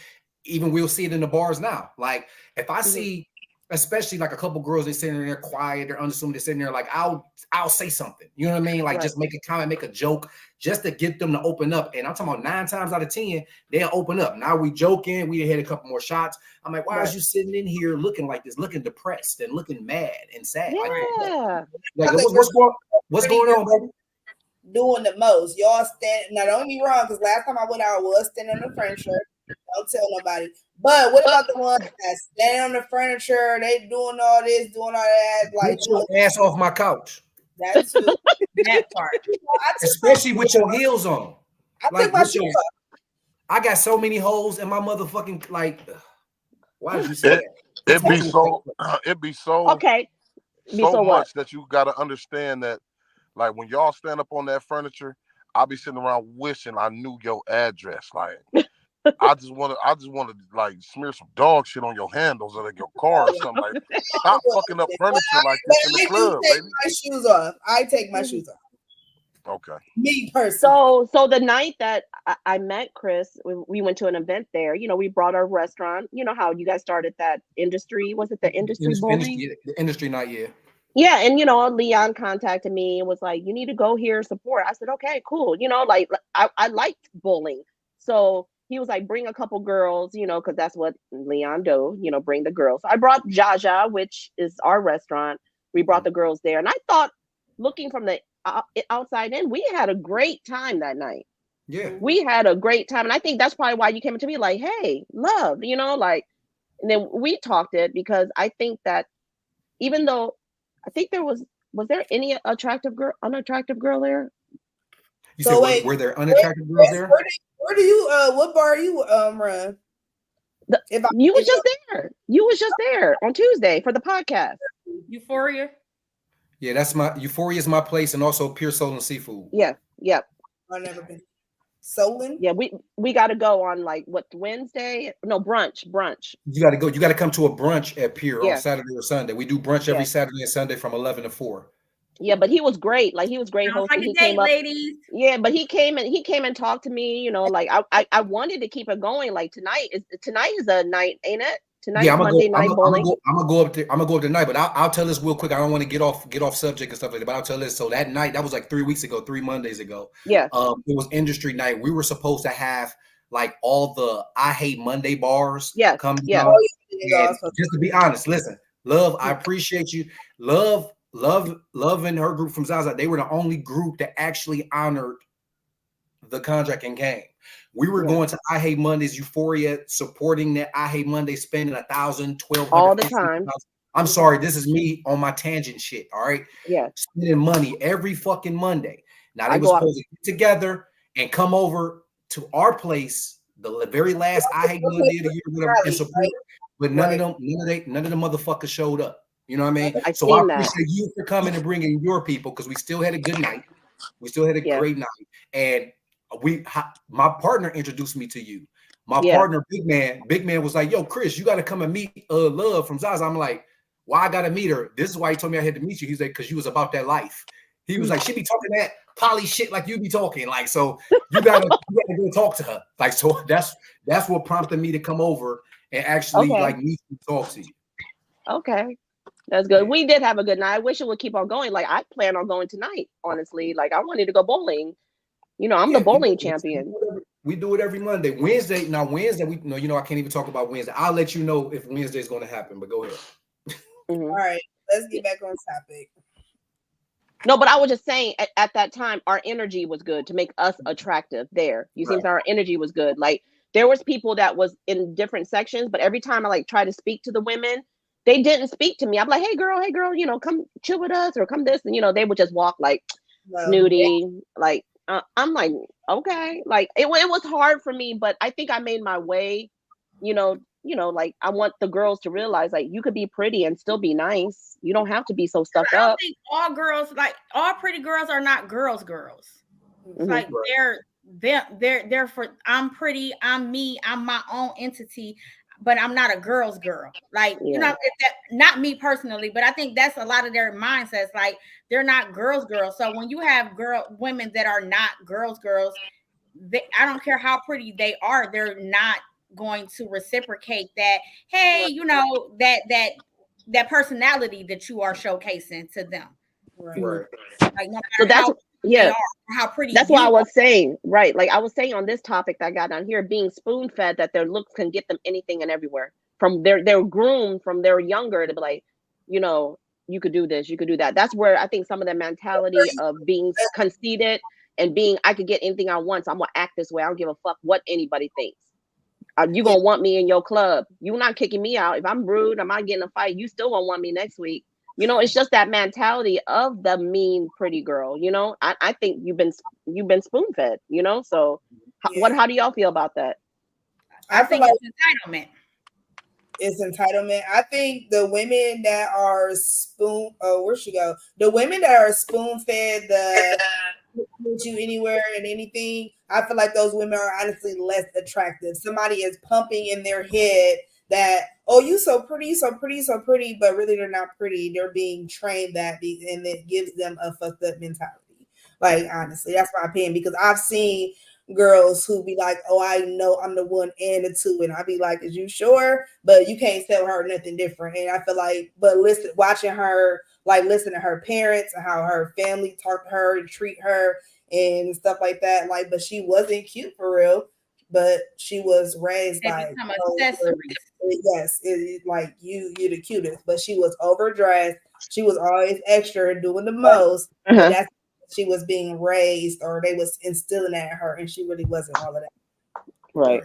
even we'll see it in the bars now. Like if I see, especially like a couple girls, they're sitting there quiet, they're unassuming, they're sitting there like I'll say something. You know what I mean? Like just make a comment, make a joke, just to get them to open up. And I'm talking about 9 times out of 10, they'll open up. Now we joking, we had a couple more shots. I'm like, why is you sitting in here looking like this, looking depressed and looking mad and sad? Yeah. Like what's going on, baby? Doing the most. Y'all stand. Now don't get me wrong, because last time I went out, I was standing on the furniture. Don't tell nobody. But what about the ones that stand on the furniture? They doing all this, doing all that. Like get your ass off my couch. That's that part. Especially with your heels on. I took my shoes off. I got so many holes in my motherfucking like. Why did you say that? It'd be so okay. So much that you got to understand that, like when y'all stand up on that furniture, I'll be sitting around wishing I knew your address. Like I just want to like smear some dog shit on your handles or like your car or something like that. Stop fucking up furniture like this in the club, take baby. my shoes off. I take my shoes off. Okay. Me personally. So the night that I met Chris, we went to an event there. You know, we brought our restaurant. You know how you guys started that industry? Was it the industry bowling? The industry night, yeah. Yeah, and you know, Leon contacted me and was like, "You need to go here, support." I said, "Okay, cool." You know, like I liked bowling, so he was like, "Bring a couple girls," you know, because that's what Leon do. You know, bring the girls. I brought Jaja, which is our restaurant. We brought the girls there, and I thought, looking from the outside in, we had a great time that night. Yeah. We had a great time, and I think that's probably why you came to me like, "Hey, love," you know, like, and then we talked it because I think that even though I think there was there any unattractive girl there? You So said wait, were there unattractive girls there? Where do you what bar you run? You was just there. You was just there on Tuesday for the podcast. Euphoria. Yeah, that's my Euphoria is my place, and also Pure Soul and Seafood. Yeah, yeah. I've never been. Solon? Yeah, we got to go on like what Wednesday? No, brunch. You got to go. You got to come to a brunch at Pure Yeah. on Saturday or Sunday. We do brunch every Saturday and Sunday from 11 to 4. Yeah, but he was great. Like he was great Sounds hosting. like a He date, came up. ladies. Yeah, but he came and talked to me. You know, like I wanted to keep it going. Like tonight is a night, ain't it? Tonight is Monday night bowling. I'm gonna go up there. I'm gonna go up tonight, but I'll tell this real quick. I don't want to get off subject and stuff like that. But I'll tell this. So that night, that was like 3 Mondays ago. Yeah. It was industry night. We were supposed to have like all the I Hate Monday bars. Yeah. Come Yeah. down. And just to be honest, listen, Love, I appreciate you. Love and her group from Zaza. They were the only group that actually honored the contract and came. We were going to I Hate Mondays, Euphoria, supporting that I Hate Monday, spending $1,000, $1,200 all the time. I'm sorry, this is me on my tangent shit. All right. Yeah. Spending money every fucking Monday. Now they were supposed to get together and come over to our place, the very last I Hate Monday of the year, whatever, and support. But none of the motherfuckers showed up. You know what I mean? So I appreciate you for coming and bringing your people because we still had a good night. We still had a great night. And my partner introduced me to you. My partner, Big Man was like, "Yo, Chris, you got to come and meet Love from Zaza." I'm like, "Why I got to meet her?" This is why he told me I had to meet you. He's like, "Because you was about that life." He was like, "She be talking that poly shit like you be talking." Like, so you gotta go talk to her. Like, so that's what prompted me to come over and actually like meet you, talk to you. Okay. That's good. We did have a good night. I wish it would keep on going. Like I plan on going tonight, honestly. Like I wanted to go bowling. You know, I'm the bowling champion. We do it every Monday. Wednesday, we you know, I can't even talk about Wednesday. I'll let you know if Wednesday is going to happen, but go ahead. All right, let's get back on topic. No, but I was just saying at that time, our energy was good to make us attractive there. You see, our energy was good. Like there was people that was in different sections, but every time I like try to speak to the women, they didn't speak to me. I'm like, hey girl, you know, come chill with us or come this. And, you know, they would just walk like snooty. Like, I'm like, okay. Like it was hard for me, but I think I made my way, you know, like I want the girls to realize like you could be pretty and still be nice. You don't have to be so stuck up. I don't think all girls, like all pretty girls are not girls. Mm-hmm. Like they're for, I'm pretty, I'm me, I'm my own entity, but I'm not a girl's girl. Like, you know, not me personally, but I think that's a lot of their mindsets. Like they're not girls. So when you have women that are not girls, I don't care how pretty they are, they're not going to reciprocate that. Hey, you know, that personality that you are showcasing to them. Right. Like no matter how pretty. That's what I was saying. Right. Like I was saying on this topic that I got on here, being spoon fed, that their looks can get them anything and everywhere. From they're groomed from they're younger to be like, you know, you could do this, you could do that. That's where I think some of the mentality of being conceited and being, I could get anything I want, so I'm gonna act this way. I don't give a fuck what anybody thinks. You gonna want me in your club. You're not kicking me out. If I'm rude, I'm not getting a fight, you still gonna want me next week. You know, it's just that mentality of the mean pretty girl. You know, I think you've been spoon fed. You know, so how do y'all feel about that? I think it's entitlement. It's entitlement. I think the women that are where'd she go? The women that are spoon fed, with you anywhere and anything, I feel like those women are honestly less attractive. Somebody is pumping in their head that, oh, you so pretty, so pretty, so pretty, but really they're not pretty. They're being trained and it gives them a fucked up mentality. Like, honestly, that's my opinion, because I've seen girls who be like, oh, I know I'm the one and the two, and I be like, is you sure? But you can't tell her nothing different. And I feel like, but watching her, like, listen to her parents and how her family talk to her and treat her and stuff like that, like, but she wasn't cute for real, but she was raised They by become accessories. yes, like you're the cutest, but she was overdressed. She was always extra and doing the most. And that's she was being raised, or they was instilling at her, and she really wasn't all of that. Right.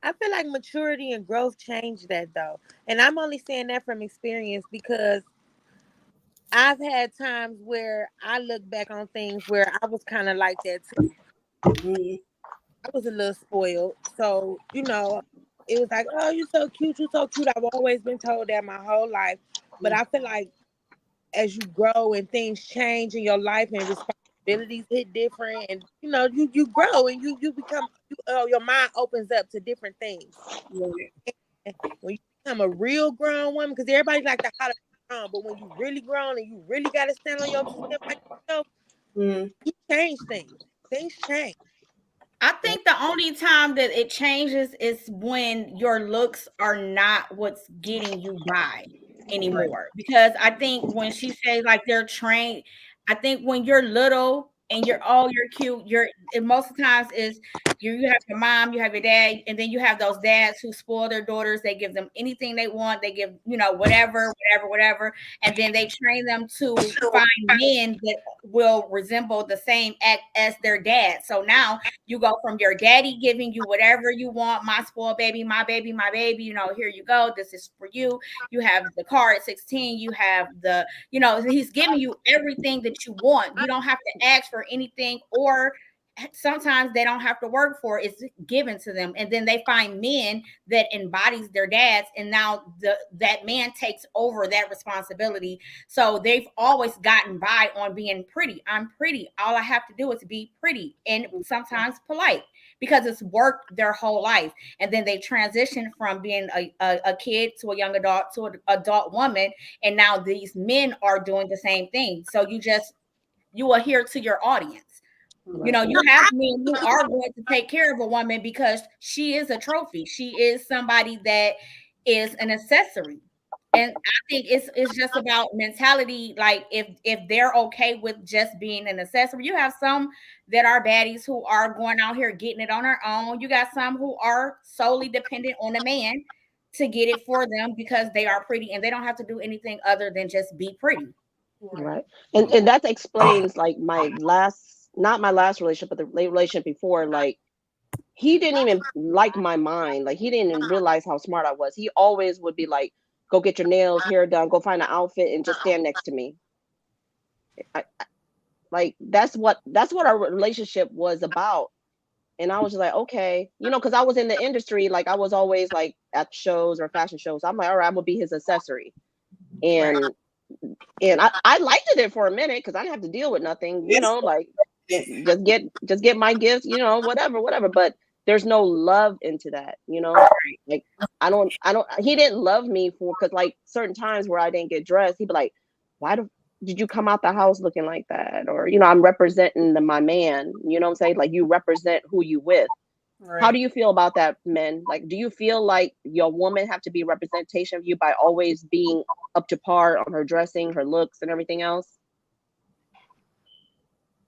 I feel like maturity and growth changed that though. And I'm only saying that from experience, because I've had times where I look back on things where I was kind of like that too. Mhm. I was a little spoiled. So, it was like, oh, you're so cute, you're so cute. I've always been told that my whole life. But I feel like as you grow and things change in your life and responsibilities hit different, and you grow and you become your mind opens up to different things. And when you become a real grown woman, because everybody like to holler grown, but when you really grown and you really got to stand on your two steps like yourself, you change things. Things change. I think the only time that it changes is when your looks are not what's getting you by anymore. Because I think when she says like they're trained, I think when you're little and you're cute, and most of the times is you have your mom, you have your dad, and then you have those dads who spoil their daughters. They give them anything they want. They give, whatever, and then they train them to find men that will resemble the same act as their dad. So now you go from your daddy giving you whatever you want, my spoiled baby, my baby, my baby, here you go. This is for you. You have the car at 16. You have the, he's giving you everything that you want. You don't have to ask for anything, or sometimes they don't have to work for it. It's given to them. And then they find men that embodies their dads. And now that man takes over that responsibility. So they've always gotten by on being pretty. I'm pretty. All I have to do is be pretty and sometimes polite, because it's worked their whole life. And then they transition from being a kid to a young adult to an adult woman. And now these men are doing the same thing. So you adhere to your audience. You have men who are going to take care of a woman because she is a trophy. She is somebody that is an accessory. And I think it's just about mentality. Like if they're okay with just being an accessory, you have some that are baddies who are going out here getting it on their own. You got some who are solely dependent on a man to get it for them because they are pretty and they don't have to do anything other than just be pretty. Right. And that explains like not my last relationship, but the relationship before, like he didn't even like my mind. Like he didn't even realize how smart I was. He always would be like, go get your nails, hair done, go find an outfit and just stand next to me. Like that's what our relationship was about. And I was just like, okay, because I was in the industry, like I was always like at shows or fashion shows. I'm like, all right, I'm gonna be his accessory. And I liked it for a minute because I didn't have to deal with nothing, like just get my gifts, whatever. But there's no love into that, like I don't he didn't love me because like certain times where I didn't get dressed, he'd be like, why did you come out the house looking like that? Or, I'm representing my man, what I'm saying? Like you represent who you with. Right. How do you feel about that, men? Like, do you feel like your woman have to be a representation of you by always being up to par on her dressing, her looks, and everything else?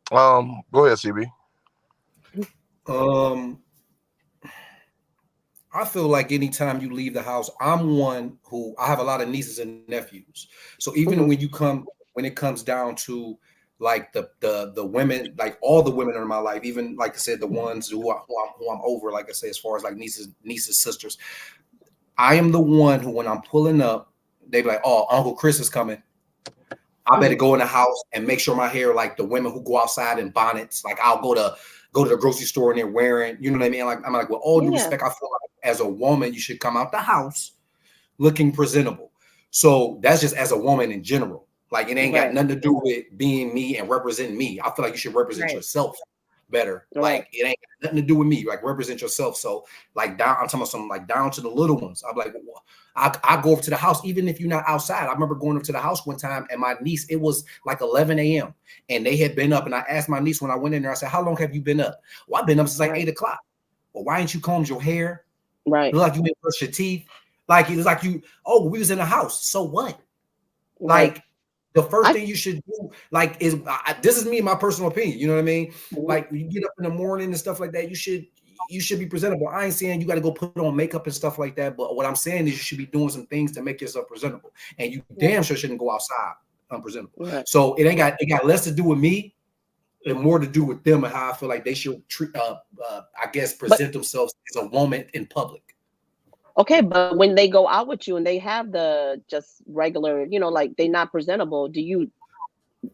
Go ahead, CB. I feel like anytime you leave the house, I'm one who I have a lot of nieces and nephews. So even when it comes down to like the women, like all the women in my life, even like I said, the ones who I'm over, like I say, as far as like nieces, sisters, I am the one who, when I'm pulling up, they be like, oh, Uncle Chris is coming. I better go in the house and make sure my hair, like the women who go outside in bonnets, like I'll go to the grocery store and they're wearing, you know what I mean? Like I'm like, with all due respect, I feel like as a woman, you should come out the house looking presentable. So that's just as a woman in general. Like it ain't got nothing to do with being me and representing me. I feel like you should represent yourself better. Like it ain't got nothing to do with me. Like represent yourself. So like down, I'm talking about something like down to the little ones. I'm like, I go over to the house, even if you're not outside. I remember going up to the house one time and my niece, it was like 11 a.m. and they had been up. And I asked my niece when I went in there, I said, how long have you been up? Well, I've been up since like 8 o'clock. Well, why ain't you combed your hair? Right. Look like you didn't brush your teeth. Like it was like we was in the house. So what? Like the first thing you should do, like, is this is me, my personal opinion. You know what I mean? Like when you get up in the morning and stuff like that, you should be presentable. I ain't saying you got to go put on makeup and stuff like that, but what I'm saying is you should be doing some things to make yourself presentable, and you damn sure shouldn't go outside unpresentable. Right. So it got less to do with me and more to do with them and how I feel like they should treat, I guess, present themselves as a woman in public. Okay, but when they go out with you and they have the just regular, you know, like they're not presentable, do you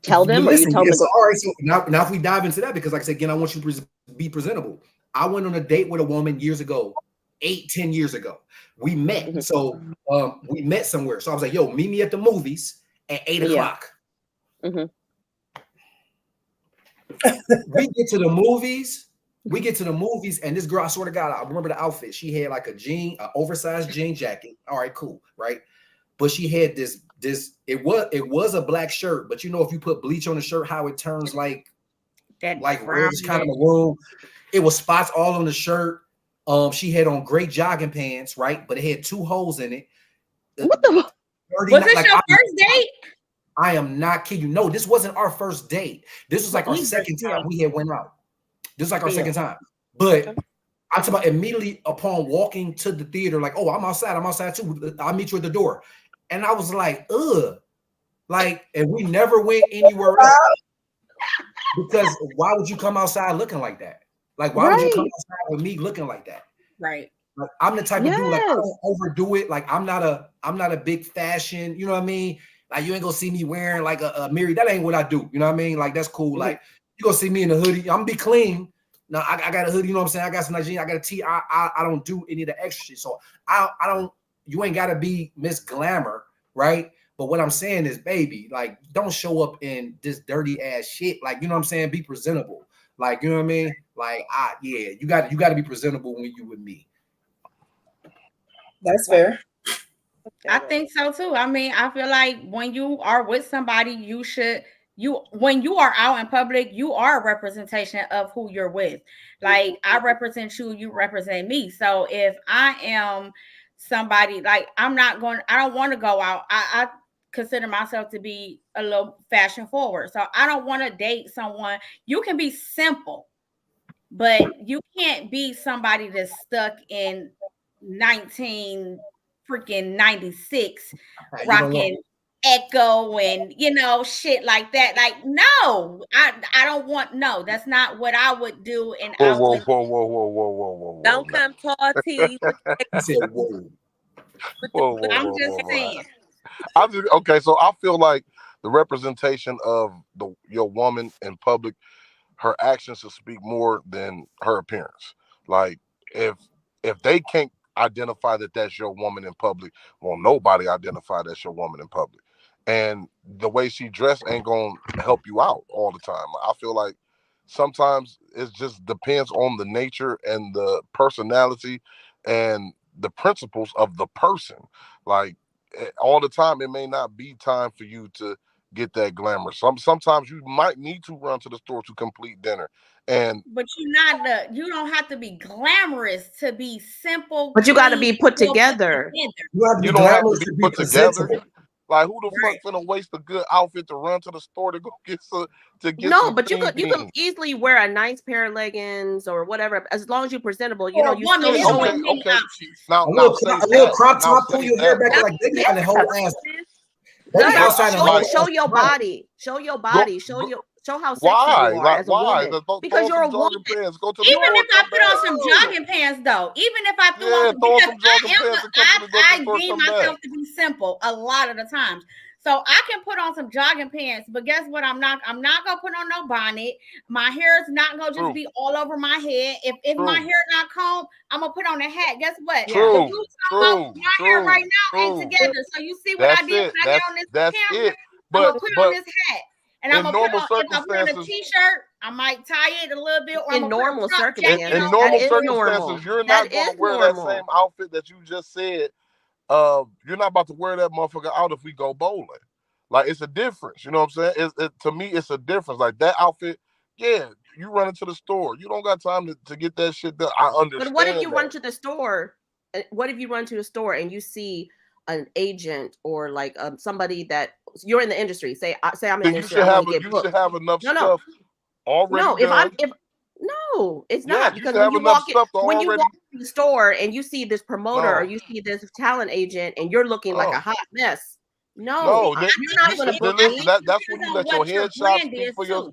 tell them or you tell them? All right, so now if we dive into that, because like I said, again, I want you to be presentable. I went on a date with a woman years ago, 8-10 years ago. We met. So we met somewhere. So I was like, yo, meet me at the movies at 8 o'clock. We get to the movies. And this girl, I swear to God, I remember the outfit. She had like an oversized jean jacket. All right, cool, right? But she had this. It was a black shirt, but you know, if you put bleach on the shirt, how it turns like that, like red kind of maroon. It was spots all on the shirt. She had on gray jogging pants, right? But it had 2 holes in it. What the? Was this your first date? I am not kidding you. No, this wasn't our first date. This was like our second time we had went out. This is like our second time. But I'm talking about immediately upon walking to the theater, like, oh, I'm outside too. I'll meet you at the door. And I was like, ugh. Like, and we never went anywhere else. Because why would you come outside looking like that? Like, why would you come outside with me looking like that? Right. Like, I'm the type of dude, like, I don't overdo it. Like, I'm not a big fashion, you know what I mean? Like, you ain't gonna see me wearing like a Miri. That ain't what I do. You know what I mean? Like, that's cool. Like, you gonna see me in a hoodie. I'm gonna be clean. Now I got a hoodie, you know what I'm saying? I got some jeans, I got a tee. I don't do any of the extra shit. So I don't, you ain't gotta be Miss Glamour, right? But what I'm saying is, baby, like, don't show up in this dirty ass shit. Like, you know what I'm saying? Be presentable. Like, you know what I mean? Like, you got to be presentable when you with me. That's fair. I think so too. I mean, I feel like when you are with somebody, when you are out in public, you are a representation of who you're with. Like, I represent you, you represent me. So if I am somebody, like, I don't want to go out. I consider myself to be a little fashion forward. So I don't want to date someone. You can be simple, but you can't be somebody that's stuck in 1996 rocking Echo and, you know, shit like that. Like, no, I don't want, no, that's not what I would do. And whoa. Don't come tall T. I'm just saying. Okay, so I feel like the representation of your woman in public, her actions should speak more than her appearance. Like, if they can't identify that that's your woman in public, well, nobody identify that's your woman in public. And the way she dressed ain't gonna help you out all the time. I feel like sometimes it just depends on the nature and the personality and the principles of the person. Like, all the time, it may not be time for you to get that glamour. Sometimes you might need to run to the store to complete dinner. But you don't have to be glamorous to be simple. But you got to be put together. You don't have to be put together. Like, who the fuck finna waste a good outfit to run to the store to go get No, but you can easily wear a nice pair of leggings or whatever, as long as you're presentable. You know, you still showing options. Now, a little crop top, pull your hair back like they got the whole ass. Show your body. Show your body. Show how sexy you are as a woman. Because you're a woman. Even if I put on some jogging pants, though, even if I throw on some jogging pants, I deem myself to be simple a lot of the times. So I can put on some jogging pants, but guess what? I'm not gonna put on no bonnet. My hair is not gonna just be all over my head. If my hair not combed, I'm gonna put on a hat. Guess what? My hair right now ain't together. So you see what I did when I get on this camera? I'm gonna But put but on this hat, and I'm in gonna put normal on. If I put on a circumstances, t-shirt, I might tie it a little bit, or I'm In gonna put a normal top circumstances, jacket in on. that normal is circumstances, normal. you're That not going is to wear that same normal. outfit that you just said. You're not about to wear that motherfucker out if we go bowling. Like, it's a difference. You know what I'm saying? To me, it's a difference. Like, that outfit, yeah, you run into the store. You don't got time to get that shit done. I understand. But what if you that. run to the store? What if you run to the store and you see an agent or like somebody that you're in the industry? Say I'm in Then the you industry. should I want have to get you booked. should have enough No, stuff already no. done. No, it's Yes, not, you because should when have you enough walk in, stuff to when you already. walk to the store and you see this promoter or No. you see this talent agent and you're looking like Oh. a hot mess. No, No, then, you're not going to book listen. me. That's when you let your headshot speak for your.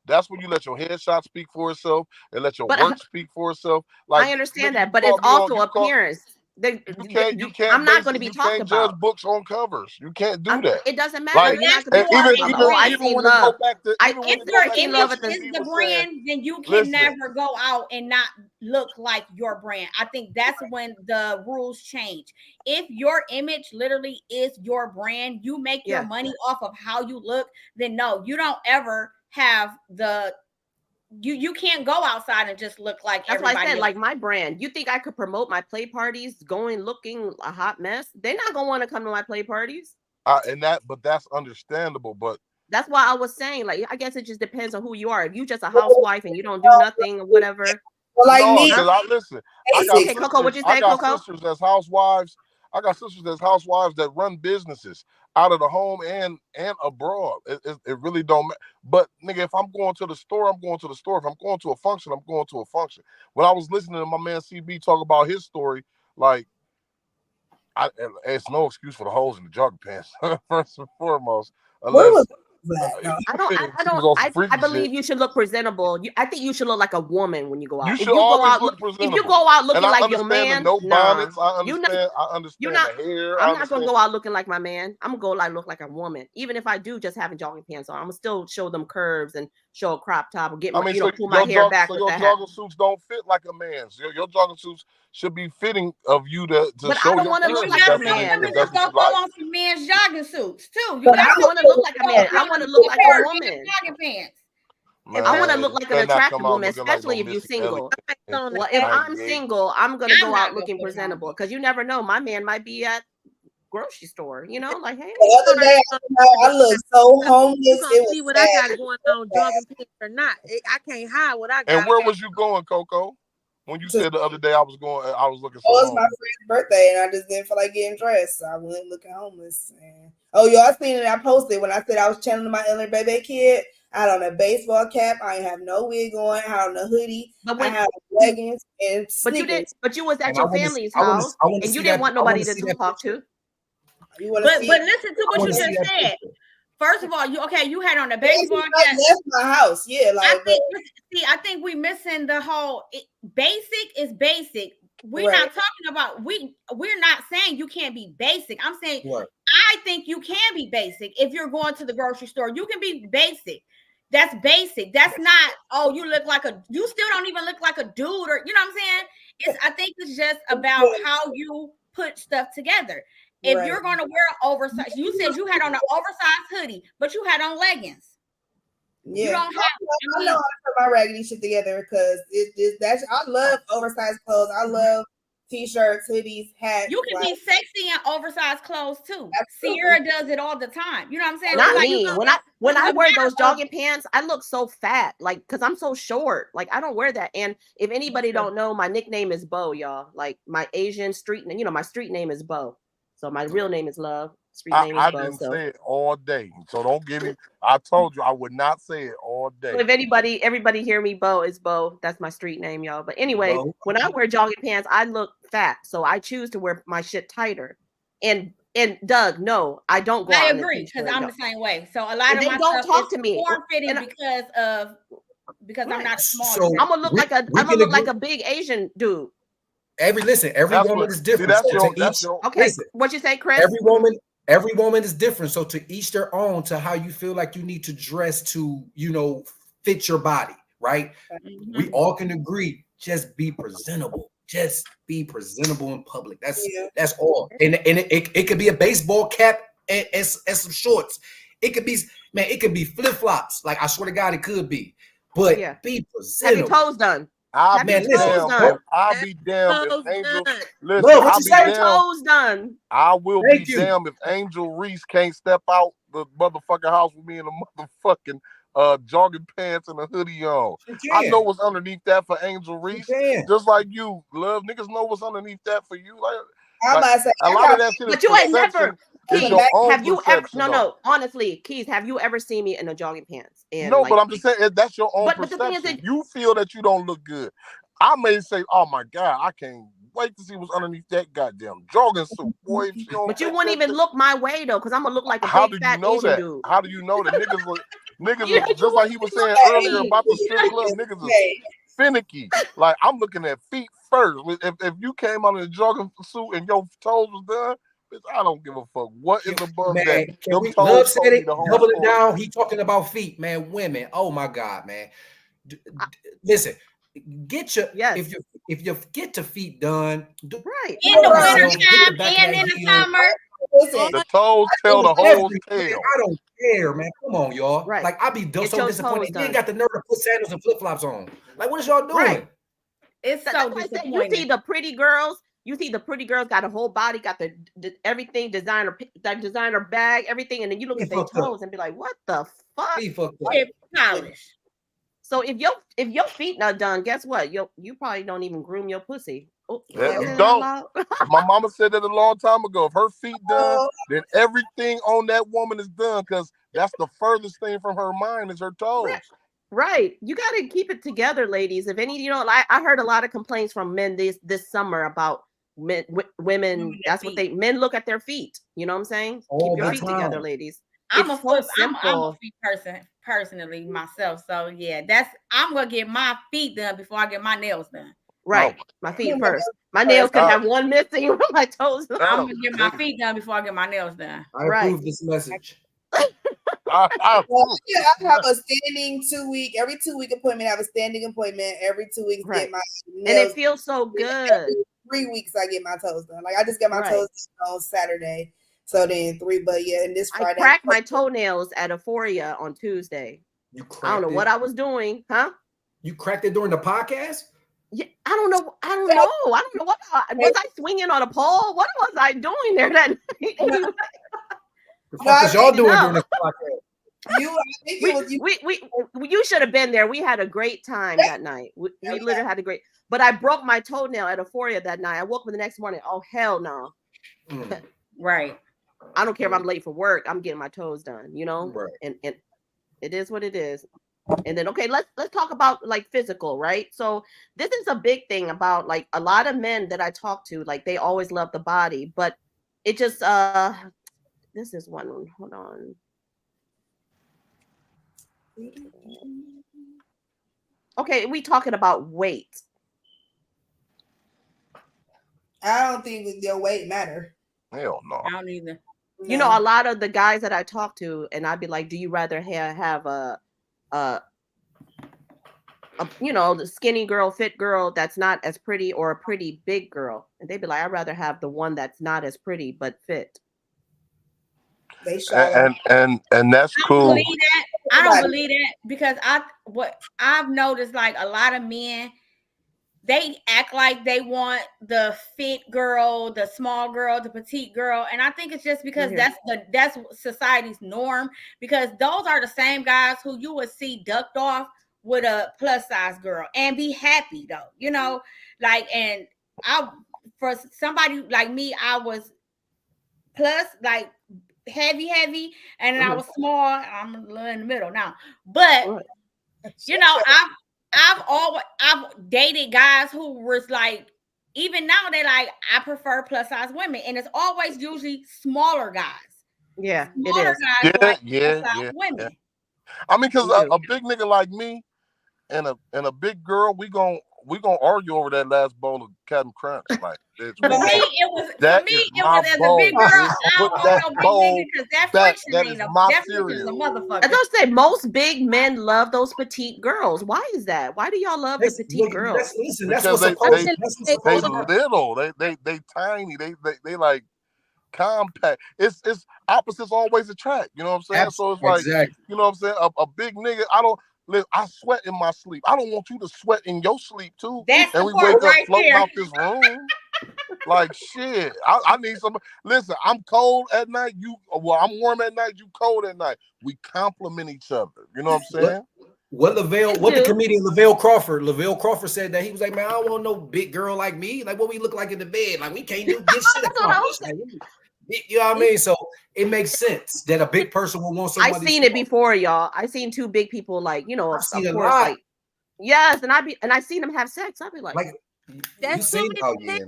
That's when you let your headshot speak for itself and let your But work speak for itself. Like, I understand nigga, that, you but call it's me on- also you call- appearance. You can't. I'm not going to be you talked can't judge about. books on covers. You can't do that. It doesn't matter. Like, You're not But going and to be that's talked your about. Oh, I image. see when it go love. back to I- even when If it go your back to seen love image at the- is Steve the was saying, brand, then you can listen. never go out and not look like your brand. I think that's when the rules change. If your image literally is your brand, you make your Yeah. money off of how you look, then no, you don't ever have the you can't go outside and just look like That's why everybody I said, else. like, my brand. You think I could promote my play parties going looking a hot mess? They're not going to want to come to my play parties. But that's understandable. But That's why I was saying, like, I guess it just depends on who you are. If you just a housewife and you don't do nothing or whatever. Well, like no, me, because I listen. I got Okay, Coco, what you say, I got Coco? sisters as housewives. I got sisters as housewives that run businesses out of the home and abroad. It really don't matter. But nigga, if I'm going to the store, I'm going to the store. If I'm going to a function, I'm going to a function. When I was listening to my man CB talk about his story, like, it's no excuse for the holes in the jogger pants. First and foremost, where unless was that? No. I believe you should look presentable. I think you should look like a woman when you go out. You should always look if presentable. you go out looking And I like your understand man, the no bonnets. I you're understand. not- I understand you're not- the hair. I'm not gonna go out looking like my man. I'm gonna go look like a woman. Even if I do just having jogging pants on, I'm gonna still show them curves and show a crop top or get my, pull my hair back with your that hat. jogging suits don't fit like a man's. Your jogging suits should be fitting of you to But show I don't your wanna curves. look You like got a some man. women If that's that's gonna what you pull like. on some men's jogging suits too. You But I don't want to look like a man. I want to look like a woman. jogging pants. I want to look like an better not attractive come out woman, looking like especially no if you're Missy single. Elliott. Well, if I'm 98. single, I'm gonna I'm go not out gonna looking put it on. presentable because you never know. My man might be at grocery store. You know, like, hey, The other day, I looked so homeless. You gonna It see was what I sad. got going on, jogging pants or not. I can't hide what I got. And where was you going, Coco? When you said the other day I was looking so Oh, it's my homeless. friend's birthday, and I just didn't feel like getting dressed, so I went looking homeless. And y'all seen it? I posted when I said I was channeling my Ellen Baby kid. I had on a baseball cap. I ain't have no wig on. I had on a hoodie. I had leggings and sneakers. But you was at And your family's house, and you didn't want nobody to talk to. But listen to what you just said. First of all, you had on a baseball cap. That's my house. Yeah, like I think we missing the whole basic is basic. We're Right. not talking about we're not saying you can't be basic. I'm saying Right. I think you can be basic if you're going to the grocery store. You can be basic. That's basic. That's not, you look like you still don't even look like a dude, or you know what I'm saying? I think it's just about how you put stuff together. If Right. you're going to wear oversized, you said you had on an oversized hoodie, but you had on leggings. Yeah, You don't have. I know how to put my raggedy shit together because I love oversized clothes. I love t-shirts, hoodies, hats. You can be sexy in oversized clothes too. Absolutely. Sierra does it all the time. You know what I'm saying? Not Like, me. When I wear those jogging pants, I look so fat, like, because I'm so short. Like, I don't wear that. And if anybody don't know, my nickname is Bo, y'all. Like, my Asian street name, my street name is Bo. So my real name is Love. Street name is I Bo. didn't So say it all day, so don't give me. I told you I would not say it all day. if everybody hear me, Bo is Bo. That's my street name, y'all. But anyway, when I wear jogging pants, I look fat, so I choose to wear my shit tighter. And Doug, no, I don't go. I out agree because I'm the same way. So a lot And of they my don't stuff talk is to me. form fitting And because I'm not small. So I'm gonna look we- like a we I'm can gonna look like agree- a big Asian dude. Every That's woman what- is see, different. that's So your- to that's each, your- Okay, listen, what you say, Chris? every woman is different. So to each their own, to how you feel like you need to dress to, fit your body, right? Mm-hmm. We all can agree, just be presentable. Just be presentable in public. That's all. And it could be a baseball cap and some shorts. It could be, man, it could be flip-flops. Like, I swear to God, it could be. But Yeah. be Have your presentable. toes done. I'll Have be your toes damned. done. I'll be damned Toes if Angel. done. Listen, Love, what I'll you be say? Have your damned. toes done. I will Thank be you. damned if Angel Reese can't step out the motherfucking house with me in a motherfucking jogging pants and a hoodie on. She I can. know what's underneath that for Angel She Reese. can. Just like you, love niggas know what's underneath that for you. Like I'm about to say, a lot of that shit is But you ain't never, perception. It's Keys, your own have you ever, perception. no, though. no, honestly, Keys, have you ever seen me in a jogging pants? And No, like, but I'm just saying that's your own But the thing is perception. that- You feel that you don't look good. I may say, "Oh my God, I can't wait to see what's underneath that goddamn jogging suit, boy." If she don't but you make wouldn't that even shit- look my way though, because I'm gonna look like a How big do you fat know Asian that? dude. How do you know that niggas Yeah, is just like he was saying earlier about the strip club? Niggas is finicky. Like I'm looking at feet first. If you came out in a jogging suit and your toes was done, bitch, I don't give a fuck what is above Man, that. can Them we, toes Love said told me it, the whole double it story. down. He talking about feet, man. Women, oh my God, man. Listen, get your Yes. if you get your feet done, Right. In the Right. winter Get the time back of and that in the heel. summer. Listen, The toes tell the whole tale. I don't care, man. Come on, y'all. Right. Like I be Get so your disappointed. toes You done. ain't got the nerve to put sandals and flip flops on. Like, what is y'all doing? Right. It's That's so why I said, you disappointing. see the pretty girls. You see the pretty girls got a whole body, got the everything designer, that designer bag, everything, and then you look Be at their fucked up. toes and be like, "What the fuck?" Be fucked up. Chip polish. So if your feet not done, guess what? You probably don't even groom your pussy. Oh, Yeah, did I you say that don't. out loud? My mama said that a long time ago. If her feet done, then everything on that woman is done because that's the furthest thing from her mind is her toes. Right. You got to keep it together, ladies. If any, I heard a lot of complaints from men this summer about women. That's what men look at their feet. You know what I'm saying? All Keep your the feet time. together, ladies. I'm It's a so foot, I'm a simple. feet person personally myself. So yeah, I'm gonna get my feet done before I get my nails done. Right. My feet first. My nails could have one missing. My toes. I'm gonna get my feet done before I get my nails done. I approve this message. Well, I have a standing 2 week, every 2 week appointment. I have a standing appointment every 2 weeks. Right. Get my And nails it feels so good. Every 3 weeks I get my toes done. Like I just got my toes done on Saturday. So then 3, but yeah, and this Friday I cracked my toenails at Euphoria on Tuesday. I don't know what I was doing, huh? You cracked it during the podcast? Yeah, I don't know. I don't know what was I swinging on a pole? What was I doing there that night? Anyway. The fuck is y'all doing during this podcast? You should have been there. We had a great time that night. We literally had a great. But I broke my toenail at Euphoria that night. I woke up the next morning. Oh hell no! Right. I don't care if I'm late for work. I'm getting my toes done. Right. And it is what it is. And then let's talk about like physical, right? So this is a big thing about like a lot of men that I talk to. Like they always love the body, but it just this is one. Hold on. Okay, we talking about weight. I don't think your weight matter. Hell no. I don't either. You know, a lot of the guys that I talk to, and I'd be like, "Do you rather have the skinny girl, fit girl that's not as pretty, or a pretty big girl?" And they'd be like, "I'd rather have the one that's not as pretty but fit." And that's cool. I don't believe that because I've noticed like a lot of men, they act like they want the fit girl, the small girl, the petite girl, and I think it's just because that's society's norm. Because those are the same guys who you would see ducked off with a plus size girl and be happy though, like. And for somebody like me, I was plus like heavy, and then I was small. I'm a little in the middle now, but I've dated guys who was like, even now they're like, I prefer plus size women, and it's always usually smaller guys. Yeah, smaller it is. guys like plus size women. Yeah. I mean, because a big nigga like me and a big girl, we gonna argue over that last bowl of Captain Crunch. Like, for me, it was as a big girl. I don't want no big nigga because that friction ain't that is a motherfucker. I don't say most big men love those petite girls. Why is that? Why do y'all love the petite girls? Because they little, they tiny, they like compact. It's opposites always attract. You know what I'm saying? So it's like, Exactly. you know what I'm saying? A big nigga, I sweat in my sleep. I don't want you to sweat in your sleep too. That's and the we part wake up right floating there. out this room. Like shit. I need some. Listen, I'm cold at night. I'm warm at night. You cold at night. We complement each other. You know what I'm saying? What the comedian Lavelle Crawford said that he was like, man, I don't want no big girl like me. Like what we look like in the bed. Like we can't do get shit accomplished. Like, you know what I mean? So it makes sense that a big person will want somebody. I've seen it before, y'all. I've seen two big people, like, you know, I've of seen a course, lot. like, yes, and I've seen them have sex. I'd be like you seen? Oh yeah,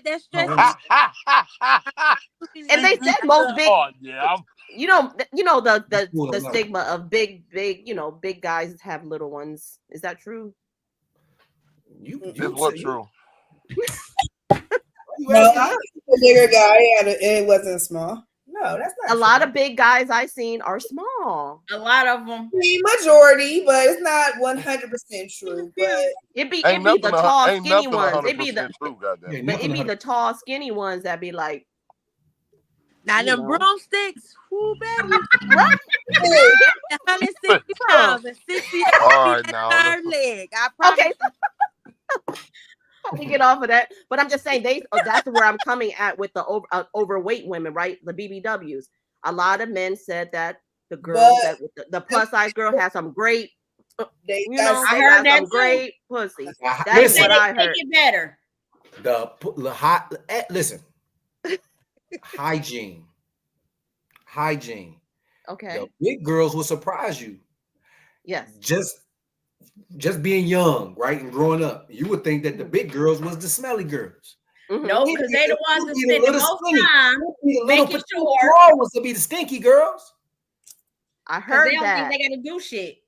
that's and they said most big. Oh yeah. You know the stigma of big, you know, big guys have little ones. Is that true? Is what true? No, a bigger guy, and it wasn't small. No, that's not a lot of big guys I've seen are small. A lot of them. Majority, but it's not 100% true. But it be the tall, skinny ones. It be the true, goddamn. But it be the tall, skinny ones that be like. Now them broomsticks, whoo baby, right? 160 pounds and 60 All right, now, third leg. I promise. Okay. To get off of that, but I'm just saying that's where I'm coming at with the overweight women, right? The BBWs. A lot of men said that the girls the plus size girl has some great, I heard that some great pussy. That's what I heard. Make it better. The hot. Listen, hygiene. Okay. The big girls will surprise you. Yes. Just being young, right, and growing up, you would think that the big girls was the smelly girls. Mm-hmm. No, because they the ones that spend the most time making sure was to be the stinky girls. I heard they don't that. think they gotta do shit.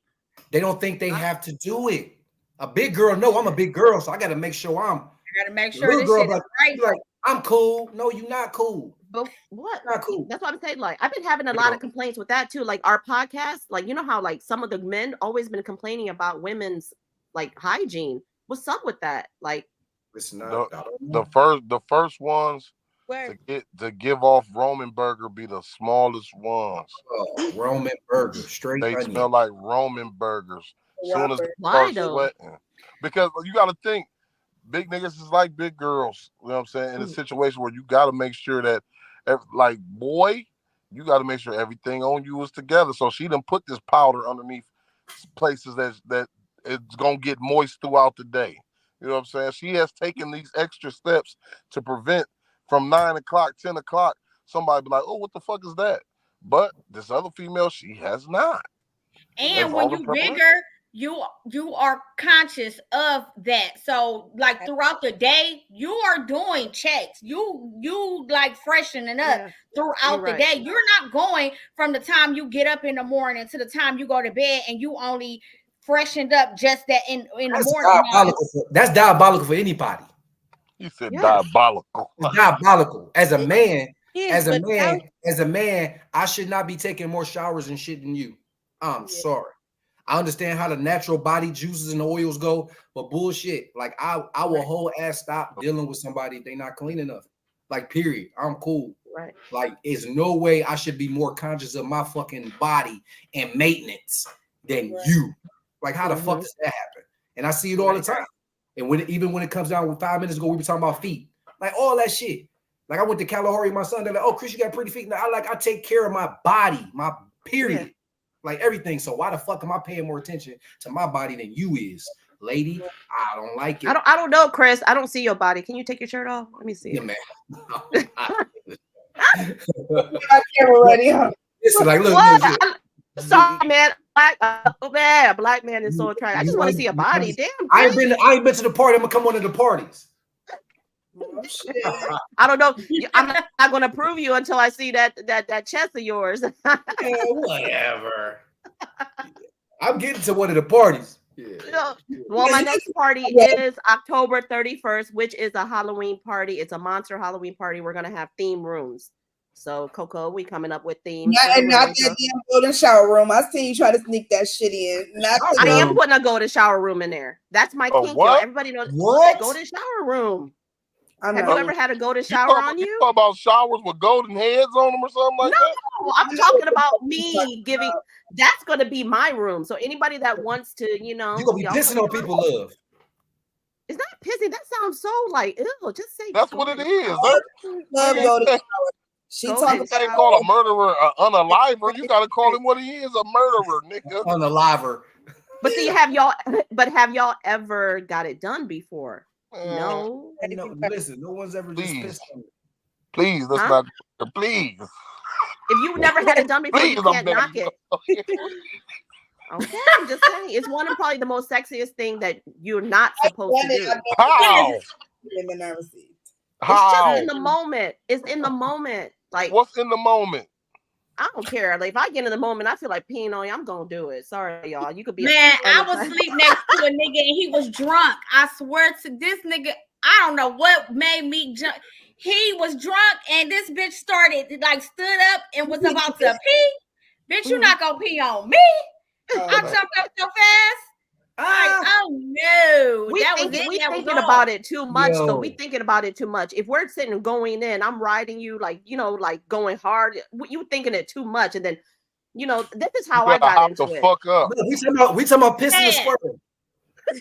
They don't think they have to do it. A big girl, no, I'm a big girl, so I gotta make sure I gotta make sure this shit is right. Like, I'm cool. No, you're not cool. But what? Not cool. That's what I'm saying. Like, I've been having a lot of complaints with that too. Like our podcast, like, you know how like some of the men always been complaining about women's like hygiene. What's up with that? Like, it's not the first ones to give off Roman burger be the smallest ones. Oh, Roman burger, straight. They onion. smell like Roman burgers. Soon as they why start though? Sweating. Because you got to think, big niggas is like big girls. You know what I'm saying? In a situation where you got to make sure that, like, boy, you got to make sure everything on you is together. So she done put this powder underneath places that it's gonna get moist throughout the day. You know what I'm saying? She has taken these extra steps to prevent from 9 o'clock, 10 o'clock, somebody be like, oh, what the fuck is that? But this other female, she has not. And when you bigger, you are conscious of that. So like throughout the day, you are doing checks. You like freshening up throughout the day. You're not going from the time you get up in the morning to the time you go to bed and you only freshened up just that in the morning. That's diabolical for anybody. You said diabolical. It's diabolical. As a man, I should not be taking more showers and shit than you. I'm sorry. I understand how the natural body juices and oils go, but bullshit. Like I will whole ass stop dealing with somebody if they not clean enough. Like, period. I'm cool. Right. Like, there's no way I should be more conscious of my fucking body and maintenance than you. Like, how the fuck does that happen? And I see it all the time. And even when it comes down with 5 minutes ago, we were talking about feet. Like, all that shit. Like, I went to Kalahari with my son. They're like, oh, Chris, you got pretty feet. Now, I take care of my body, my period. Yeah. Like everything. So why the fuck am I paying more attention to my body than you is, lady? I don't like it. I don't know, Chris. I don't see your body. Can you take your shirt off? Let me see. Yeah, man. Camera ready, huh? Listen, like, look. Sorry, man. Black man is so attractive. I just want to see a body. Damn. I ain't been to the party. I'm gonna come on to the parties. I don't know. I'm not going to prove you until I see that chest of yours. Yeah, whatever. I'm getting to one of the parties. Yeah. Well, my next party is October 31st, which is a Halloween party. It's a monster Halloween party. We're going to have theme rooms. So, Coco, we coming up with themes. And not that damn golden shower room. I seen you try to sneak that shit in. I am putting a golden shower room in there. That's my kink. Everybody knows what golden shower room. I Have you know. ever had a golden You shower talk, on you you? talk about showers with golden heads on them or something like that? No, I'm talking about me giving. That's going to be my room. So anybody that wants to, You gonna be y'all pissing on people, love. It's not pissing. That sounds so like ew. Just say That's what it golden is. shower. Love Yeah. golden shower. She Golden talking You can't about call a murderer an unaliver. You gotta call him what he is, a murderer, nigga. On the liver. But see, have y'all ever got it done before? No. No, listen, no one's ever just Please. pissed on me. Please, let's Huh? not. Please. If you never had it done before, Please, you I'm can't begging knock you. it. Okay, I'm just saying. It's one of probably the most sexiest thing that you're not supposed to do. How? women I received. It's How? just in the moment. It's in the moment. Like, What's in the moment? I don't care. Like, if I get in the moment, I feel like peeing on you, I'm gonna do it. Sorry, y'all. You could be Man, I was unattractive. sleep next to a nigga and he was drunk. I swear to this nigga, I don't know what made me jump. He was drunk and this bitch started like stood up and was about to pee. Bitch, you not gonna pee on me. I jumped up so fast. Like, oh no. We that was thinking, it. we That was thinking all. about it too much. So Yo. we thinking about it too much. If we're sitting going in, I'm riding you like, like going hard. You thinking it too much. And then, this is how I got into the it. fuck up. No, we talking about pissing and Man. squirting.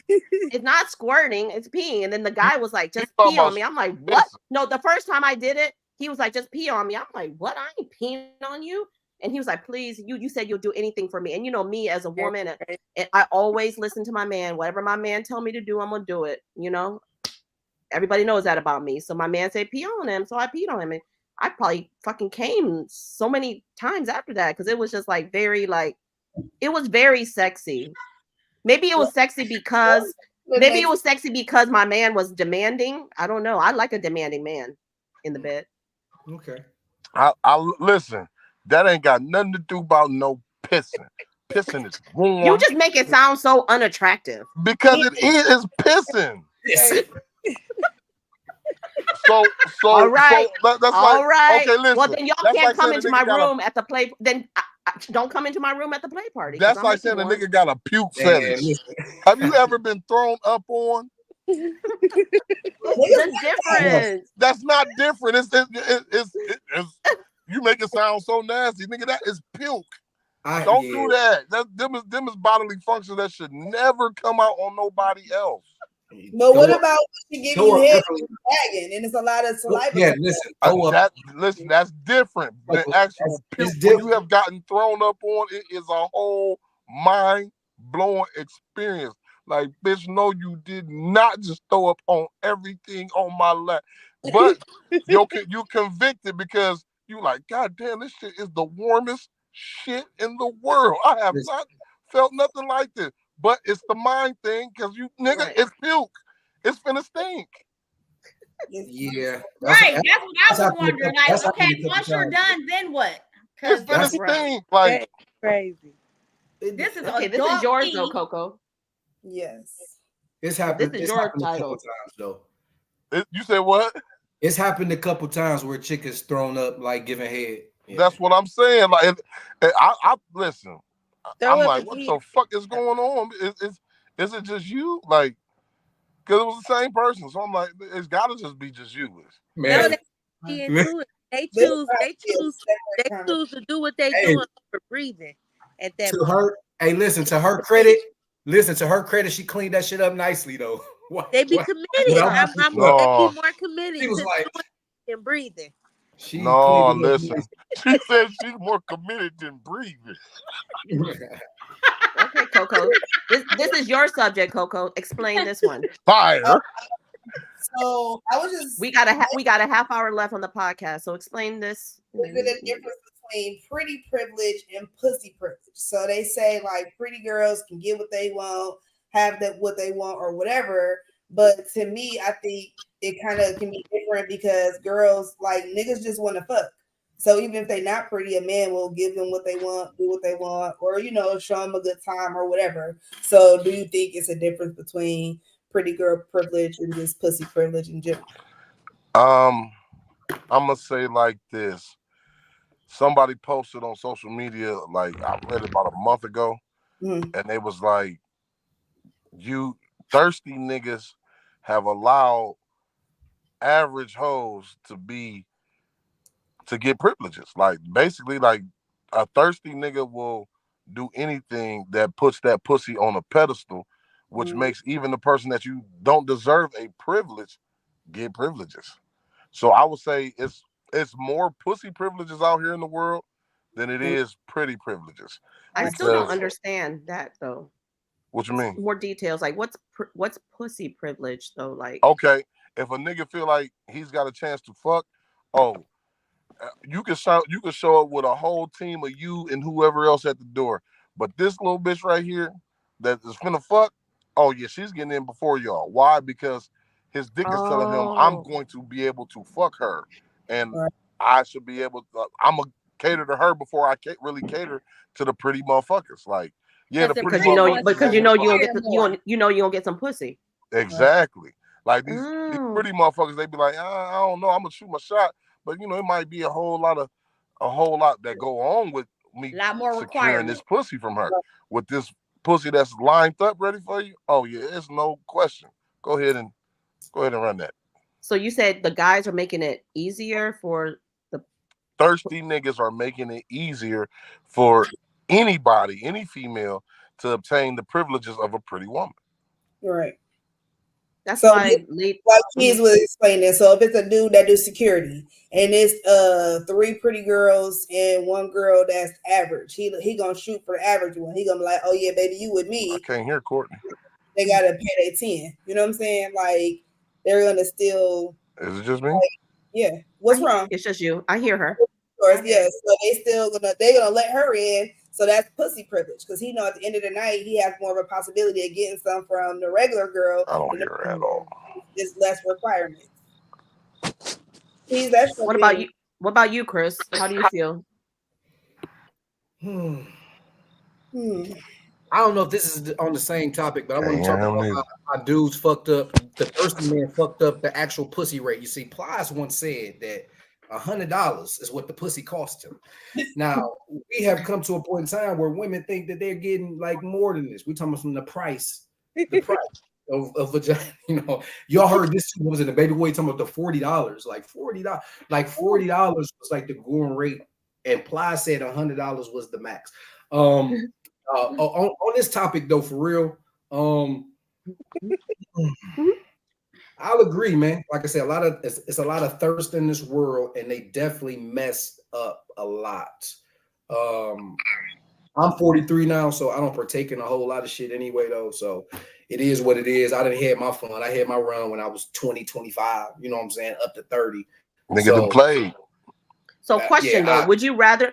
It's not squirting, it's peeing. And then the guy was like, just talking pee on about me. I'm like, what? pissing. No, the first time I did it, he was like, just pee on me. I'm like, what? I ain't peeing on you. And he was like, please, you said you'll do anything for me. And me as a woman, and I always listen to my man. Whatever my man tell me to do, I'm gonna do it. Everybody knows that about me. So my man said pee on him, so I peed on him. And I probably fucking came so many times after that because it was just like very it was very sexy. Maybe it was sexy because my man was demanding. I don't know. I like a demanding man in the bed. Okay. I listen. That ain't got nothing to do about no pissing. Pissing is warm. You just make it sound so unattractive. Because it is pissing. Yes. So All right. that's All like, right. okay, listen. Well, then y'all that's can't like come saying into a my nigga got room at the play. Then don't come into my room at the play party. That's like saying a nigga got a puke Man, fetish. listen. Have you ever been thrown up on? What's the difference? That's not different. It's you make it sound so nasty, nigga. That is puke. Don't do that. Them is bodily functions that should never come out on nobody else. But what about when she giving you head dragging and it's a lot of saliva? Yeah, listen. That's different than actual puke. When you have gotten thrown up on, it is a whole mind-blowing experience. Like, bitch, no, you did not just throw up on everything on my lap. But you convicted because you like, God damn, this shit is the warmest shit in the world. I have not felt nothing like this. But it's the mind thing, because nigga, it's puke. It's finna stink. Yeah. Right. That's what I was wondering. Like, okay, once you're done, then what? It's finna stink. Like, crazy. This is okay. This is yours, though, Coco. Yes. It's happened. This is it's your happened title. a couple times, though. You said what? It's happened a couple times where chick is thrown up, like giving head. Yeah. That's what I'm saying. Like, I listen. I'm like, what the fuck is going on? Is it just you? Like, because it was the same person. So I'm like, it's got to just be just you. Man. They choose to do what they doing for breathing at that moment. To her credit, she cleaned that shit up nicely though. They be committed. They be more committed she was to like, doing and breathing. No, listen. She said she's more committed than breathing. Okay, Coco. This is your subject, Coco. Explain this one. Fire. So I was just we got a half hour left on the podcast. So explain this. Is it a difference between pretty privilege and pussy privilege? So they say like pretty girls can get what they want, have that what they want or whatever. But to me, I think it kind of can be different because girls like niggas just want to fuck. So even if they're not pretty, a man will give them what they want, do what they want, or show them a good time or whatever. So do you think it's a difference between pretty girl privilege and just pussy privilege in general? I'm gonna say like this. Somebody posted on social media, like I read it about a month ago, and they was like, you thirsty niggas have allowed average hoes to get privileges. Like basically, like a thirsty nigga will do anything that puts that pussy on a pedestal, which makes even the person that you don't deserve a privilege get privileges. So I would say it's more pussy privileges out here in the world than it is pretty privileges. I still don't Because- understand that though. What you mean? More details, like what's pussy privilege though? Like, Okay, if a nigga feel like he's got a chance to fuck, you can show up with a whole team of you and whoever else at the door, but this little bitch right here that is finna fuck, oh yeah, she's getting in before y'all. Why? Because his dick is telling him, I'm going to be able to fuck her, and I should be able to. I'm gonna cater to her before I really cater to the pretty motherfuckers. Like, yeah, the pretty because you know motherfuckers you gonna don't fuck. get you don't get some pussy. Exactly. Like these pretty motherfuckers, they be like, I don't know, I'm gonna shoot my shot, but you know, it might be a whole lot that go on with me lot more securing this pussy from her. With this pussy that's lined up ready for you, oh yeah, it's no question. Go ahead and run that. So you said the guys are making it easier for the thirsty niggas are making it easier for anybody, any female, to obtain the privileges of a pretty woman. Right. That's So why like Keys was explaining. So if it's a dude that do security and it's 3 pretty girls and 1 girl that's average, he gonna shoot for the average one. He gonna be like, oh yeah, baby, you with me. I can't hear Courtney. They gotta pay their 10. You know what I'm saying? Like they're gonna still. Is it just me? Yeah. What's wrong? It's just you. I hear her. Of course, yeah. So they're gonna let her in. So that's pussy privilege because he know at the end of the night he has more of a possibility of getting some from the regular girl. I don't hear her at all. There's less requirements. That's What about you? What about you, Chris? How do you feel? I don't know if this is on the same topic, but I want to talk about how dudes fucked up. The thirsty man fucked up the actual pussy rate. You see, Plies once said that $100 is what the pussy cost him. Now we have come to a point in time where women think that they're getting like more than this. We're talking about from the price of vagina. You know, y'all heard this. What was it? The baby boy talking about the $40, like $40, like $40 was like the going rate, and Ply said $100 was the max. On this topic though, for real, I'll agree, man. Like I said, it's a lot of thirst in this world, and they definitely messed up a lot. I'm 43 now, so I don't partake in a whole lot of shit anyway, though. So it is what it is. I done had my fun. I had my run when I was 20, 25, you know what I'm saying, up to 30. Nigga done played. So question though, would you rather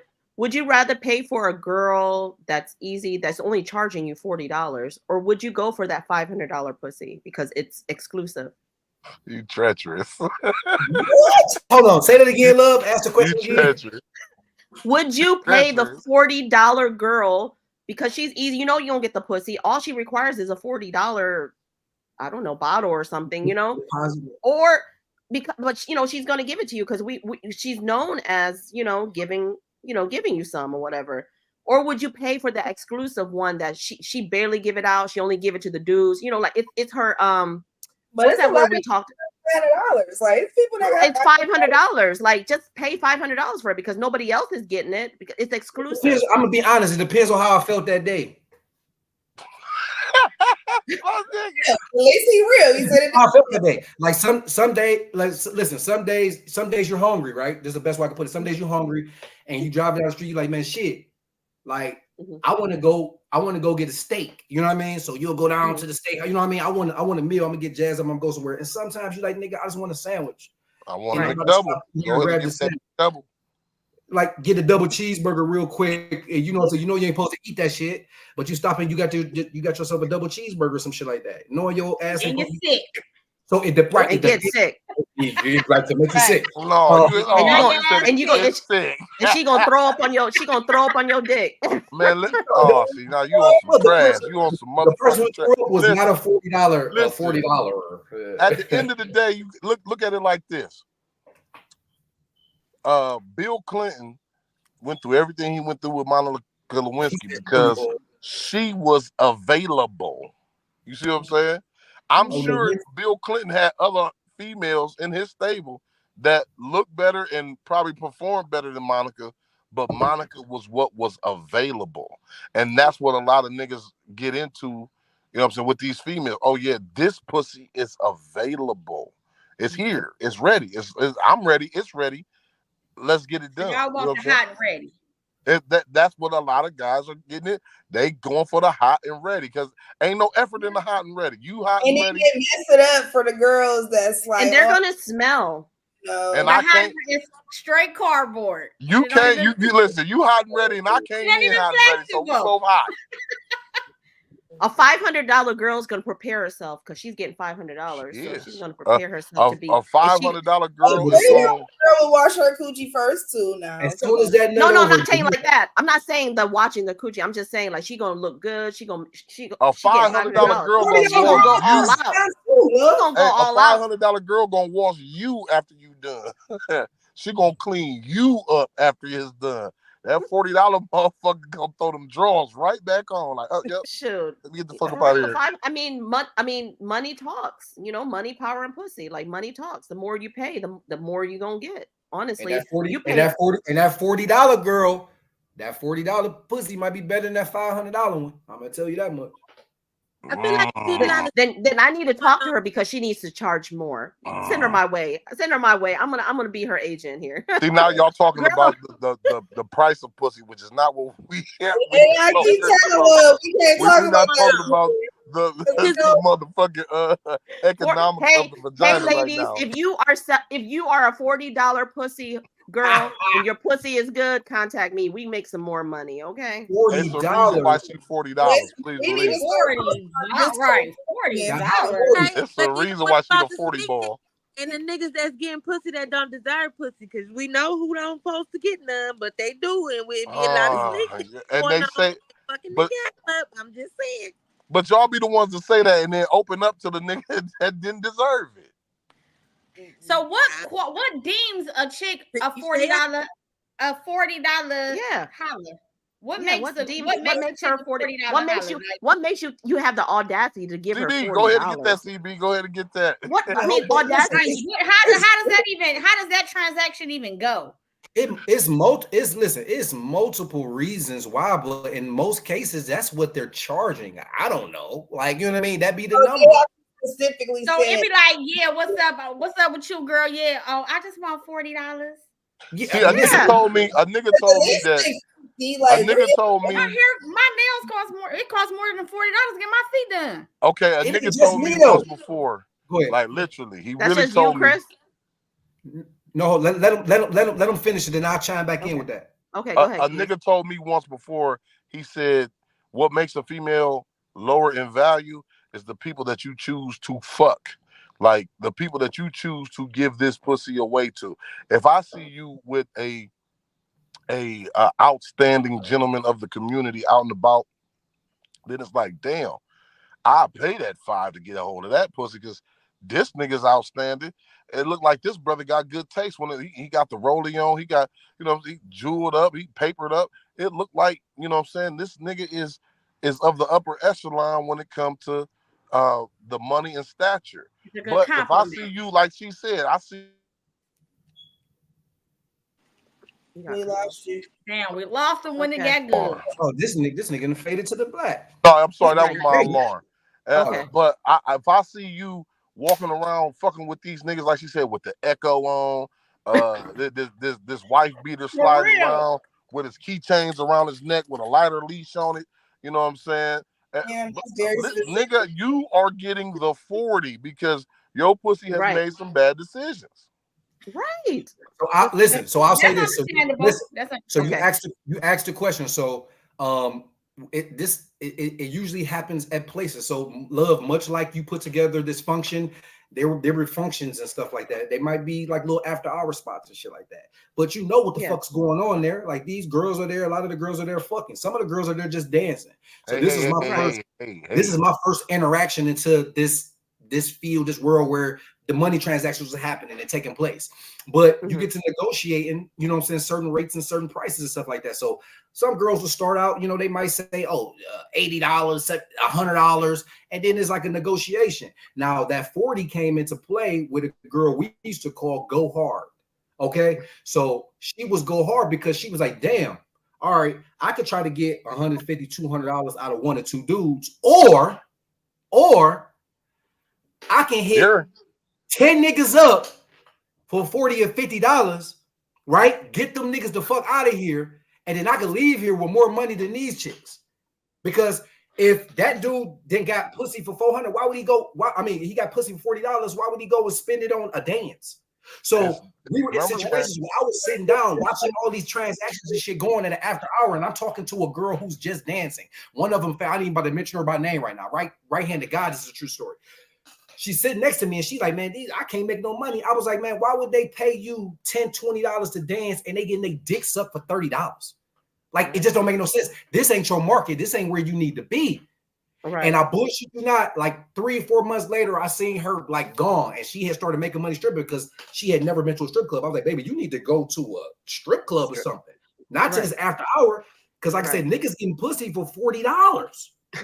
pay for a girl that's easy, that's only charging you $40, or would you go for that $500 pussy because it's exclusive? You treacherous. What? Hold on, say that again, love. Ask the question You again. treacherous. Would you pay the $40 girl because she's easy? You know you don't get the pussy. All she requires is a $40, I don't know, bottle or something, you know? Or because, but you know, she's gonna give it to you because she's known as, you know, giving you some or whatever. Or would you pay for the exclusive one that she barely give it out? She only give it to the dudes, you know, like it's her but what's that word we talked $500. Like it's people that it's $500. Like just pay $500 for it because nobody else is getting it because it's exclusive. I'm gonna be honest, it depends on how I felt that day. At least he real. He said it. How I felt that day. Like some day, like listen, some days you're hungry, right? This is the best way I can put it. Some days you're hungry and you drive down the street, you're like, man, shit. Like I want to go get a steak. You know what I mean? So you'll go down to the steak. You know what I mean? I want a meal. I'm gonna get jazzed up. I'm gonna go somewhere. And sometimes you're like, nigga, I just want a sandwich. I want a double. Go ahead and get that double. Like get a double cheeseburger real quick. And you know, so you ain't supposed to eat that shit, but you stop and you got yourself a double cheeseburger, some shit like that. Knowing your ass and you're sick. So it gets sick. Like to make you sick. No, and she gonna throw up on your dick. Man, see now you on some trash. You on some motherfucking trash. The person who threw up was not a $40. At the end of the day, you look at it like this. Bill Clinton went through everything he went through with Monica Lewinsky because she was available. You see what I'm saying? I'm sure if Bill Clinton had other females in his stable that look better and probably perform better than Monica, but Monica was what was available. And that's what a lot of niggas get into, you know what I'm saying, with these females. Oh yeah, this pussy is available. It's here. It's ready. I'm ready. It's ready. Let's get it done. Y'all want the hot and ready. That's what a lot of guys are getting it. They going for the hot and ready because ain't no effort in the hot and ready. You hot and ready. And mess it up for the girls that's like, and they're gonna smell. No. And the I hot can't. is straight cardboard. You can't. You listen. You hot and ready, and I came in hot and ready, so we both hot. A $500 girl is going to prepare herself because she's getting $500. So she's going to prepare herself to be a $500 girl. Girl will wash her coochie first too. Now, as soon as that no, I'm not saying like that. I'm not saying the watching the coochie. I'm just saying like she gonna look good. A $500 girl gonna go all out. A $500 girl gonna wash you after you done. She gonna clean you up after it's done. That $40 motherfucker gonna throw them drawers right back on. Like, oh, yep. Shoot. Let me get the fuck up out of here. I mean, money talks. You know, money, power, and pussy. Like money talks. The more you pay, the more you gonna get. Honestly, and that $40 girl, that $40 pussy might be better than that $500 one. I'm gonna tell you that much. I feel like then I need to talk to her because she needs to charge more. Send her my way. Send her my way. I'm gonna be her agent here. See, now y'all talking about the price of pussy, which is not what we have. I keep telling we're not talking about the motherfucking economics of the vagina. Hey ladies, right now. if you are a $40 pussy girl and your pussy is good, contact me. We make some more money, okay? $40. Why she $40? Please believe. Right, $40. It's the reason why she a 40 ball. And the niggas that's getting pussy that don't deserve pussy, because we know who don't supposed to get none, but they do, and we be a lot of niggas. And they say, but I'm just saying. But y'all be the ones to say that and then open up to the nigga that didn't deserve it. So what deems a chick a $40 holler? What makes her $40? What makes you have the audacity to give her $40? Go ahead and get that, CB. Go ahead and get that. What I mean, audacity. How does that transaction even go? It's multiple reasons why, but in most cases, that's what they're charging. I don't know, like, you know what I mean? That'd be the number. Specifically, so it'd be like, yeah, what's up with you, girl? Yeah, oh, I just want $40. Yeah, see, a nigga told me that. A nigga told me my nails cost more. It costs more than $40 to get my feet done. Okay, a nigga told me once before. Go ahead. Like literally, he That's really told you, Chris? me. No, let him finish it, then I'll chime back in with that. Okay, go ahead. A nigga told me once before. He said, "What makes a female lower in value is the people that you choose to fuck, like the people that you choose to give this pussy away to. If I see you with a outstanding gentleman of the community out and about, then it's like, damn, I'll pay that $5 to get a hold of that pussy because this nigga's outstanding. It looked like this brother got good taste when he got the rollie on. He got, he jeweled up, he papered up. It looked like, this nigga is of the upper echelon when it comes to the money and stature. But if I see you, like she said, I see. We lost you. Damn, we lost him when it got good. Oh, this nigga faded to the black. No, I'm sorry, that was my alarm. Okay. But if I see you walking around fucking with these niggas, like she said, with the Echo on, this wife beater sliding around with his keychains around his neck with a lighter leash on it, you know what I'm saying? Yeah, nigga, you are getting the 40 because your pussy has made some bad decisions. Right. So I'll say this. So okay. you asked the question. So it usually happens at places. So love, much like you put together this function, there were functions and stuff like that. They might be like little after hour spots and shit like that. But you know what the fuck's going on there. Like these girls are there. A lot of the girls are there fucking. Some of the girls are there just dancing. So this is my first interaction into this field, this world where the money transactions are happening and taking place. But you get to negotiating, you know what I'm saying, certain rates and certain prices and stuff like that. So some girls will start out, you know, they might say, oh, $80, $100, and then it's like a negotiation. Now that 40 came into play with a girl we used to call Go Hard. Okay, so she was Go Hard because she was like, damn, all right, I could try to get $150, $200 out of 1 or 2 dudes, or I can hit 10 niggas up for $40 or $50, right? Get them niggas the fuck out of here, and then I can leave here with more money than these chicks. Because if that dude then got pussy for $400, why would he go? He got pussy for $40. Why would he go and spend it on a dance? So we were in situations where I was sitting down watching all these transactions and shit going in the after hour, and I'm talking to a girl who's just dancing. One of them, I didn't even about to mention her by name right now. Right-handed guy, this is a true story. She's sitting next to me and she's like, man, I can't make no money. I was like, man, why would they pay you $10, $20 to dance and they getting their dicks up for $30? Like, it just don't make no sense. This ain't your market. This ain't where you need to be. Right. And I bullshit you not, like 3 or 4 months later, I seen her like gone and she had started making money stripping because she had never been to a strip club. I was like, baby, you need to go to a strip club or something, not to this after hour. Because like I said, niggas getting pussy for $40.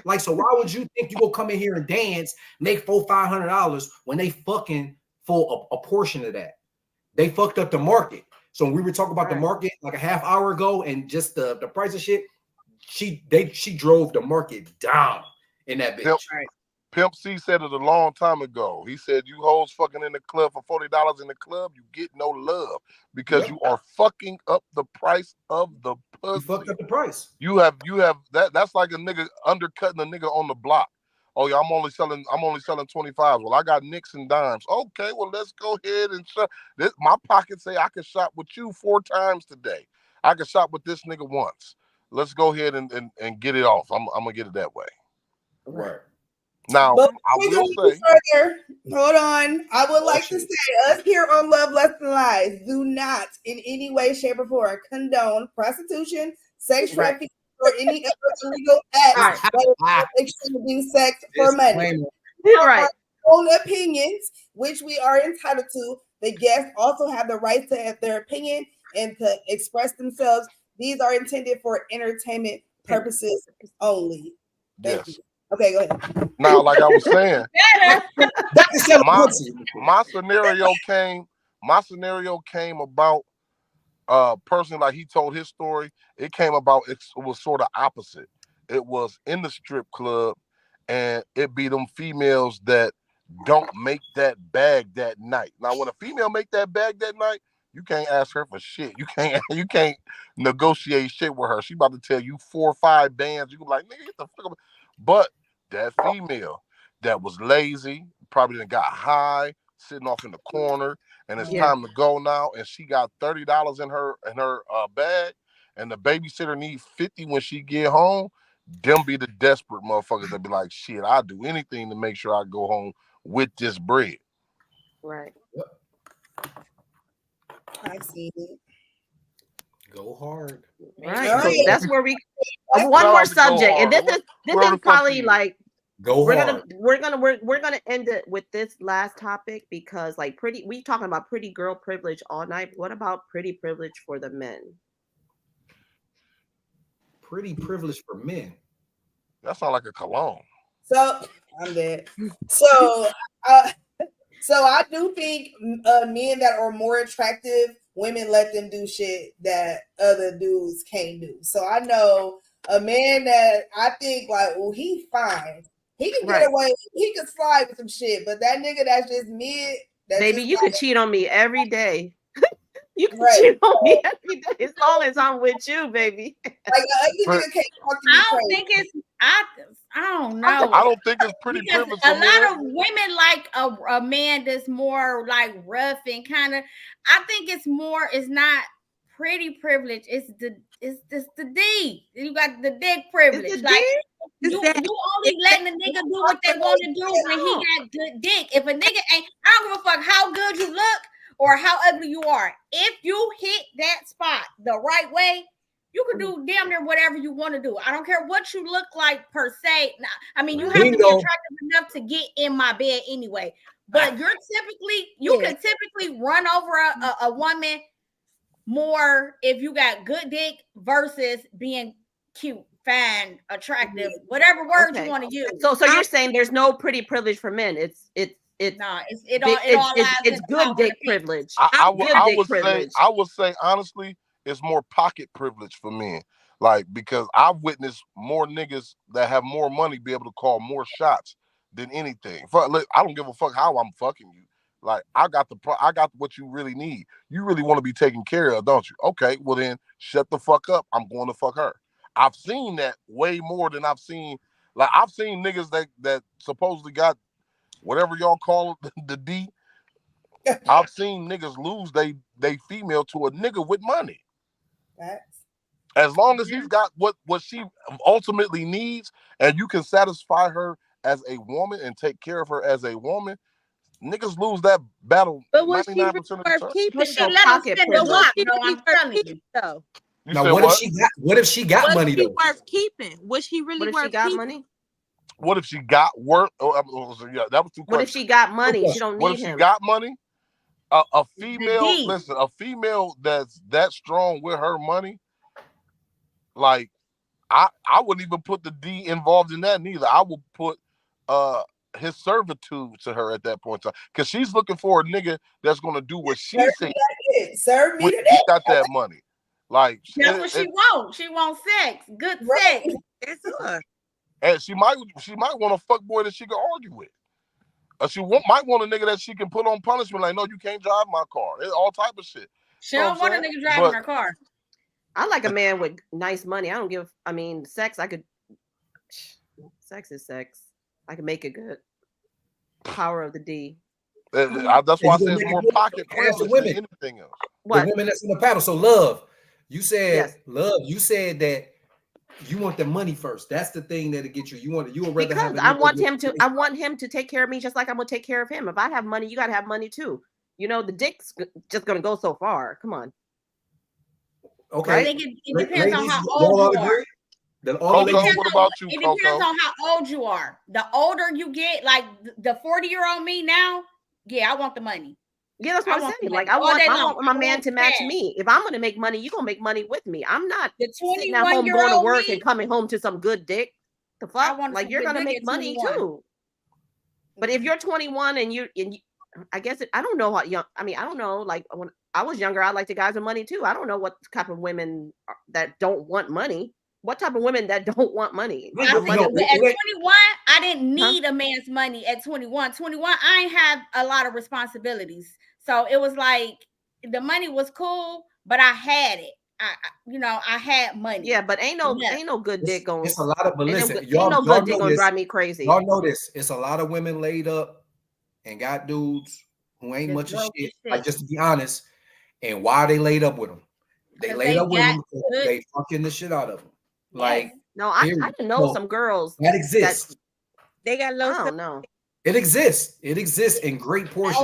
Like, so why would you think you go come in here and dance, make $400-$500 when they fucking for a portion of that? They fucked up the market. So when we were talking about the market like a half hour ago and just the price of shit, she drove the market down in that bitch. Pimp C said it a long time ago. He said, you hoes fucking in the club for $40 in the club, you get no love because you are fucking up the price of the pussy. You fucked up the price. You have that. That's like a nigga undercutting a nigga on the block. Oh yeah, I'm only selling 25. Well, I got nicks and dimes. Okay, well let's go ahead and shop. My pocket say I can shop with you 4 times today. I can shop with this nigga once. Let's go ahead and get it off. I'm gonna get it that way. Right. Now, but I will say, further, hold on. I would like to say, us here on Love Less Than Lies do not in any way, shape, or form condone prostitution, sex trafficking, or any other illegal acts that exchanging sex for money. Our own opinions, which we are entitled to. The guests also have the right to have their opinion and to express themselves. These are intended for entertainment purposes only. Thank you. Okay, go ahead. Now, like I was saying, my scenario came about personally, like he told his story. It came about, it was sort of opposite. It was in the strip club, and it be them females that don't make that bag that night. Now, when a female make that bag that night, you can't ask her for shit. You can't negotiate shit with her. She about to tell you 4 or 5 bands. You can be like, nigga, get the fuck up. But that female that was lazy, probably done got high, sitting off in the corner, and it's time to go now, and she got $30 in her bag, and the babysitter needs 50 when she get home. Them be the desperate motherfuckers that be like, shit, I'll do anything to make sure I go home with this bread. Right. I see it. Go hard. Right. So that's where we one more subject. And this is probably like we're gonna end it with this last topic because like we talking about pretty girl privilege all night. What about pretty privilege for the men? Pretty privilege for men. That sounds like a cologne. So I'm dead. So I do think men that are more attractive, women let them do shit that other dudes can't do. So I know a man that I think like, oh, he fine. He can get away. He can slide with some shit. But that nigga that's just mid. Baby, you could cheat on me every day. You can cheat on me every day as long as I'm with you, baby. I don't think it's. I don't know. I don't think it's pretty privilege. A lot of women like a man that's more like rough and kind of. I think it's more. It's not pretty privilege. It's the D. You got the dick privilege. Like you only letting a nigga do what they want to do when he got good dick. If a nigga ain't, I don't give a fuck how good you look or how ugly you are. If you hit that spot the right way, You could do damn near whatever you want to do. I don't care what you look like per se. Nah, I mean, you have to be attractive enough to get in my bed anyway. But you can typically run over a woman more if you got good dick versus being cute, fine, attractive, whatever word you want to use. So you're saying there's no pretty privilege for men? It's good dick privilege. I would say honestly, it's more pocket privilege for men. Like, because I've witnessed more niggas that have more money be able to call more shots than anything. I don't give a fuck how I'm fucking you. Like, I got what you really need. You really want to be taken care of, don't you? Okay, well then shut the fuck up. I'm going to fuck her. I've seen that way more than I've seen. Like, I've seen niggas that supposedly got whatever y'all call it, the D. I've seen niggas lose they female to a nigga with money. As long as he's got what she ultimately needs, and you can satisfy her as a woman and take care of her as a woman, niggas lose that battle. But was she really worth keeping? But she let him spend the block. I'm telling you. Now, what if she got money though? Worth keeping? Was she really worth keeping? Money? What if she got worth? Yeah, that was too. What if she got money? She don't need him. What if she got money? A female that's that strong with her money, like I wouldn't even put the D involved in that neither. I would put his servitude to her at that point in time, because she's looking for a nigga that's gonna do what she says. Serve me when he got that money. Like, that's what she wants. She wants sex, good sex. It's her. And she might want a fuck boy that she can argue with. She might want a nigga that she can put on punishment. Like, no, you can't drive my car. It's all type of shit. She don't want a nigga driving her car. I like a man with nice money. Sex. Sex is sex. I can make it good. Power of the D. That's why I say it's more pocket privilege than anything else. The women that's in the paddle. So Love, you said you said that you want the money first. That's the thing that'll get you. You would rather because have. I want him to take care of me just like I'm gonna take care of him. If I have money, you gotta have money too. You know, the dick's just gonna go so far. Come on. Okay. I think it depends on how old you are. What about you, It depends on how old you are. The older you get, like the 40-year-old me now, yeah, I want the money. Yeah, that's what I'm saying. Like, I want my man to match me. If I'm gonna make money, you're gonna make money with me. I'm not sitting at home going to work and coming home to some good dick. The fuck? Like, you're gonna make money too. But if you're 21 and you I guess I don't know what young. I mean, I don't know. Like, when I was younger, I liked the guys with money too. I don't know what type of women that don't want money. What type of women that don't want money? At 21, I didn't need a man's money. At 21, I ain't have a lot of responsibilities. So it was like the money was cool, but I had it. I had money. Yeah, but ain't no good dick going. It's a lot of, but listen, ain't no good dick gonna drive me crazy. Y'all know this. It's a lot of women laid up and got dudes who ain't much of shit. Like, just to be honest, and why they laid up with them? They laid up with them because they fucking the shit out of them. Like, no, I know some girls that exist. They got low. I don't know. It exists. It exists in great portions.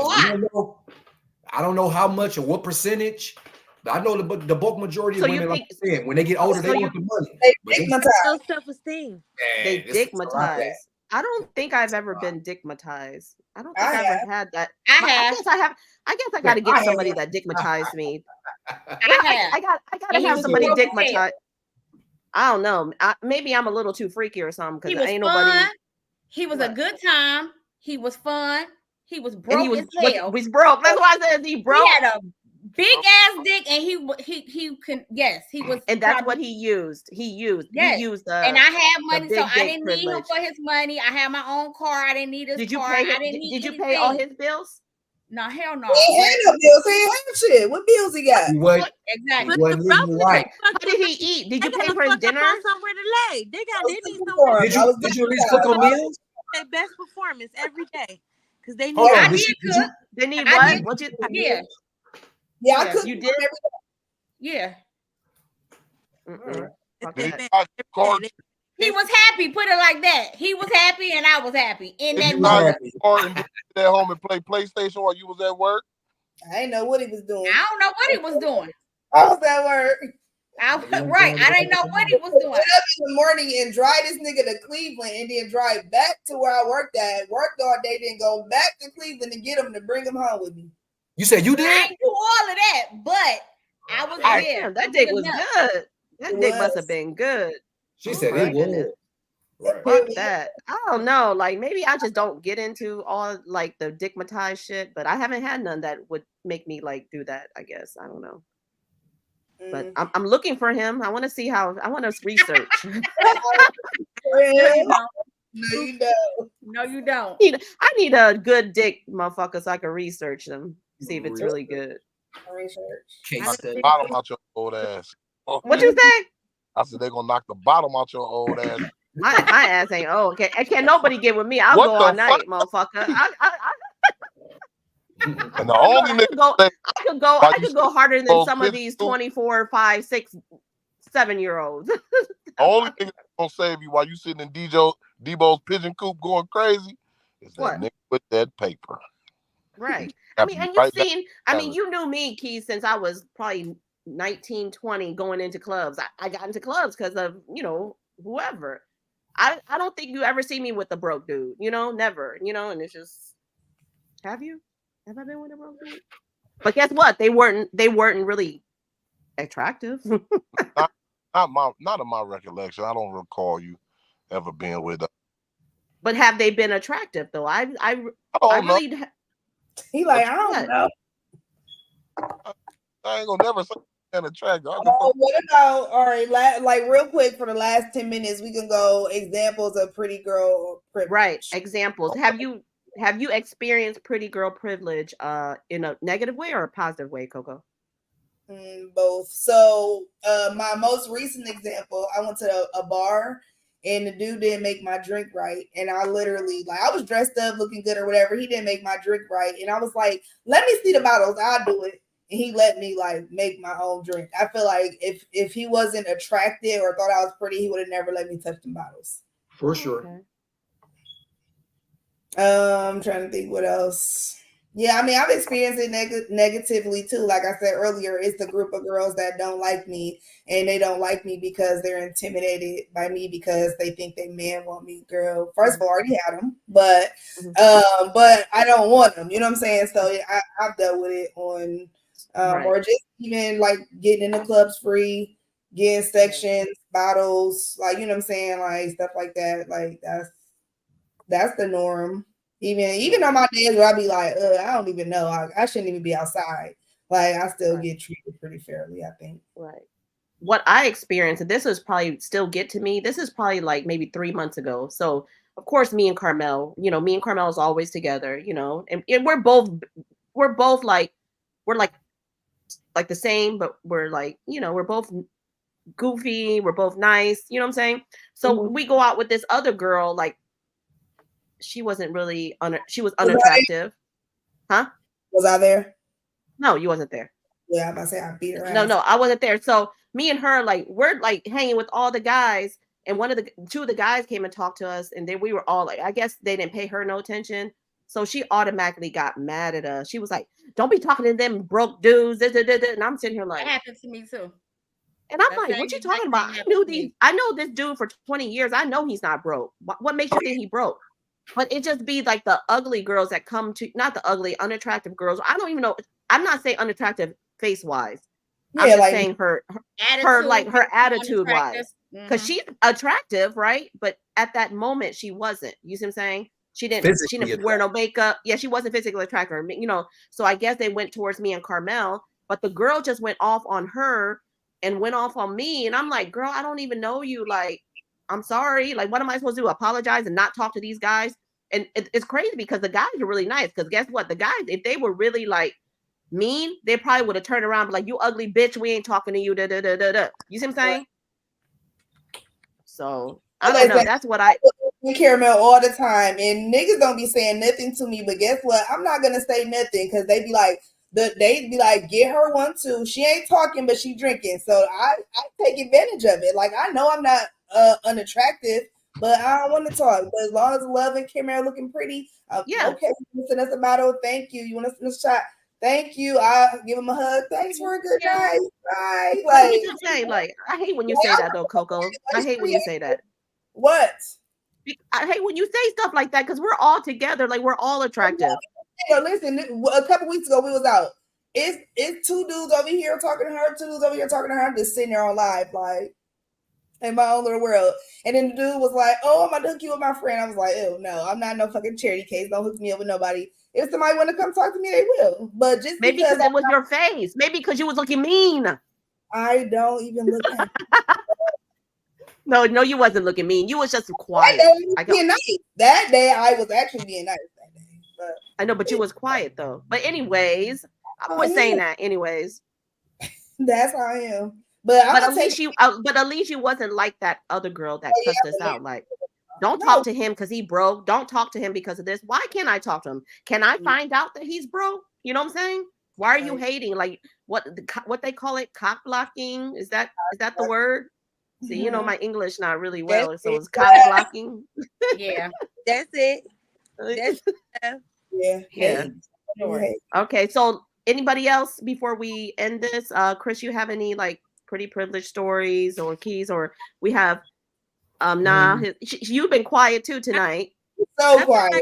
I don't know how much or what percentage. But I know the bulk majority of women, like you said, when they get older, they want the money. They low self-esteem. They digmatize. I don't think I've ever been digmatized. I don't think I've ever had that. I guess I got to get somebody that digmatized me. I got to have somebody digmatized. I don't know. Maybe I'm a little too freaky or something because ain't nobody. He was a good time. He was fun. He was broke as hell. He's broke. That's why I said he broke. He had a big ass dick, and he can. Yes, he was. And that's what he used. He used. And I had money, so I didn't need him for his money. I had my own car. I didn't need his car. Did you pay all his bills? No, hell no. He had no bills. He ain't have shit. What bills he got? Exactly. How did he eat? Did you pay for his dinner? Somewhere to lay. They need somewhere. Did you at least cook on meals? Their best performance every day because they need. I did cook. They need what? Yeah, I cooked. You did. Yeah. He was happy. Put it like that. He was happy, and I was happy. In that moment, at home and play PlayStation while you was at work. I didn't know what he was doing. I don't know what he was doing. I was at work. Right. I didn't know what he was doing. Get up in the morning and drive this nigga to Cleveland and then drive back to where I worked at. Worked all day, then go back to Cleveland and get him to bring him home with me. You said you did? I didn't do all of that, but I was there. Damn, that dick was good. That dick must have been good. She said it was. Right. Fuck that. I don't know. Like maybe I just don't get into all like the dickmatized shit, but I haven't had none that would make me like do that. I guess I don't know. But I'm looking for him. I want to see how. I want to research. No, you don't. No, you don't. I need a good dick, motherfucker, so I can research them, see if it's really good. Research. Bottom out your old ass. What you say? I said they're gonna knock the bottom out your old ass. My ass ain't old. Okay, can't nobody get with me. I'll What go the all night, fuck? motherfucker. And the only I nigga could go harder than some of these 24, 5, 6, 7-year-olds. The only thing that's gonna save you while you sitting in Debo's pigeon coop going crazy is that nigga with that paper. Right. I mean, and you've seen, I mean, you knew me, Keith, since I was probably 19, 20 going into clubs. I got into clubs because of, you know, whoever. I don't think you ever see me with a broke dude, you know, never, you know, and it's just, have you? Have I been with a broke dude? But guess what? They weren't really attractive. not in my recollection. I don't recall you ever being with them. But have they been attractive though? I really. He like, I don't know. I ain't gonna never say an attractive. What about, all right, like real quick for the last 10 minutes, we can go examples of pretty girl privilege. Right, examples. Have you experienced pretty girl privilege in a negative way or a positive way, Coco? Both. So my most recent example, I went to a bar and the dude didn't make my drink right. And I literally, like, I was dressed up looking good or whatever. He didn't make my drink right. And I was like, let me see the bottles. I'll do it. And he let me like make my own drink. I feel like if he wasn't attractive or thought I was pretty, he would have never let me touch them bottles. For sure. Okay. I'm trying to think what else. Yeah, I mean, I've experienced it negatively too. Like I said earlier, it's the group of girls that don't like me, and they don't like me because they're intimidated by me because they think they men want me. Girl, first of all, I already had them, but I don't want them. You know what I'm saying? So yeah, I've dealt with it on, or just even like getting in the clubs free, getting sections, bottles, like, you know what I'm saying, like stuff like that. Like that's the norm. Even on my days where I be like, I don't even know. I shouldn't even be outside. Like, I still get treated pretty fairly, I think. Right. What I experienced, and this is probably still get to me. This is probably like maybe 3 months ago. So, of course, me and Carmel is always together, you know, and we're both like, we're like the same, but we're like, you know, we're both goofy. We're both nice. You know what I'm saying? So we go out with this other girl, like, she wasn't really she was unattractive. Huh? Was I there? No, you wasn't there. Yeah, I'm about to say I beat her ass. No, I wasn't there. So me and her, like, we're like hanging with all the guys, and two of the guys came and talked to us, and then we were all like, I guess they didn't pay her no attention. So she automatically got mad at us. She was like, don't be talking to them broke dudes. And I'm sitting here like, that happened to me too. And I'm like, what you talking about? I know this dude for 20 years. I know he's not broke. What makes you think he broke? But it just be like the ugly girls that come to, not the ugly, unattractive girls. I don't even know. I'm not saying unattractive face wise. I'm just saying her attitude wise. Because she's attractive, right? But at that moment, she wasn't. You see what I'm saying? She didn't wear no makeup. Yeah, she wasn't physically attractive. You know, so I guess they went towards me and Carmel. But the girl just went off on her and went off on me. And I'm like, girl, I don't even know you. Like, I'm sorry. Like, what am I supposed to do? Apologize and not talk to these guys? And it's crazy because the guys are really nice. Because guess what? The guys, if they were really like mean, they probably would have turned around and be like, you ugly bitch, we ain't talking to you. You see what I'm saying? So I don't know. That's what I Caramel all the time. And niggas don't be saying nothing to me. But guess what? I'm not gonna say nothing because they be like, get her one too. She ain't talking, but she drinking. So I take advantage of it. Like, I know I'm not unattractive, but I don't want to talk. But as long as Love and Kim are looking pretty, okay, send us a bottle. Thank you. You want to send us a shot? Thank you. I give him a hug. Thanks for a good night. Bye. Let me Like, just say, like, I hate when you say that though, Coco. I hate when you say that. what? I hate when you say stuff like that because we're all together, like we're all attractive. Listen, a couple weeks ago we was out. It's two dudes over here talking to her, two dudes over here talking to her. I'm just sitting there on live, like in my own little world. And then the dude was like, "Oh, I'm gonna hook you with my friend." I was like, "Oh no, I'm not no fucking charity case. Don't hook me up with nobody. If somebody want to come talk to me, they will. But just maybe because it was your face, maybe because you was looking mean. I don't even look at No, you wasn't looking mean. You was just quiet. That day I was actually being nice that day. But I know, but you was quiet though. But anyways, I was saying that anyways. That's how I am. But at least you wasn't like that other girl that cussed us out. Like, don't talk to him because he broke. Don't talk to him because of this. Why can't I talk to him? Can I find out that he's broke? You know what I'm saying? Why are you hating? Like what they call it? Cock blocking? Is that the word? See, you know my English not really well, so it's cock blocking. Yeah, that's it. Yeah. Okay, so anybody else before we end this? Chris, you have any like pretty privileged stories or keys? Or we have you've been quiet too tonight. So quiet.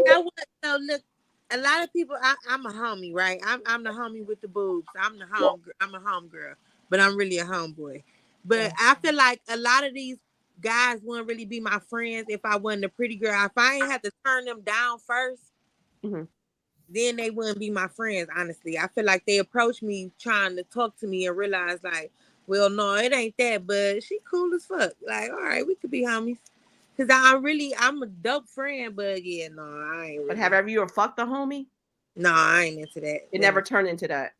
So look, a lot of people. I'm a homie, right? I'm the homie with the boobs. I'm a home girl, but I'm really a homeboy. But I feel like a lot of these guys wouldn't really be my friends if I wasn't a pretty girl. If I ain't have to turn them down first, then they wouldn't be my friends, honestly. I feel like they approach me trying to talk to me and realize like, well, no, it ain't that, but she cool as fuck. Like, all right, we could be homies. Because I'm a dope friend, but yeah, no, I ain't really. But have you ever fucked a homie? No, I ain't into that. It never turned into that.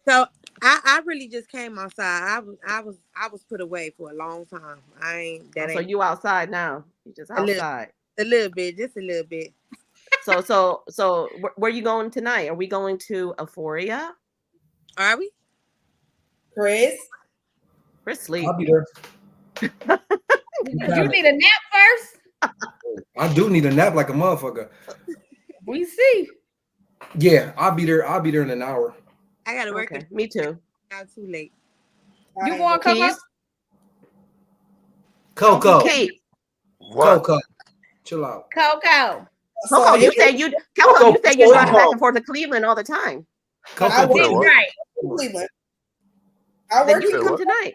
So I really just came outside. I was put away for a long time. So you outside now? You just outside? A little bit, just a little bit. So where are you going tonight? Are we going to Euphoria? Are we? Chris sleep. I'll be there. You need a nap first? I do need a nap like a motherfucker. We see. Yeah, I'll be there. I'll be there in an hour. I gotta work. Okay, me too. Not too late. You going, Coco? Coco. What? Chill out. Coco. Coco, you said you drive back and forth to Cleveland all the time. Coco, right. Cleveland. Then you can come tonight.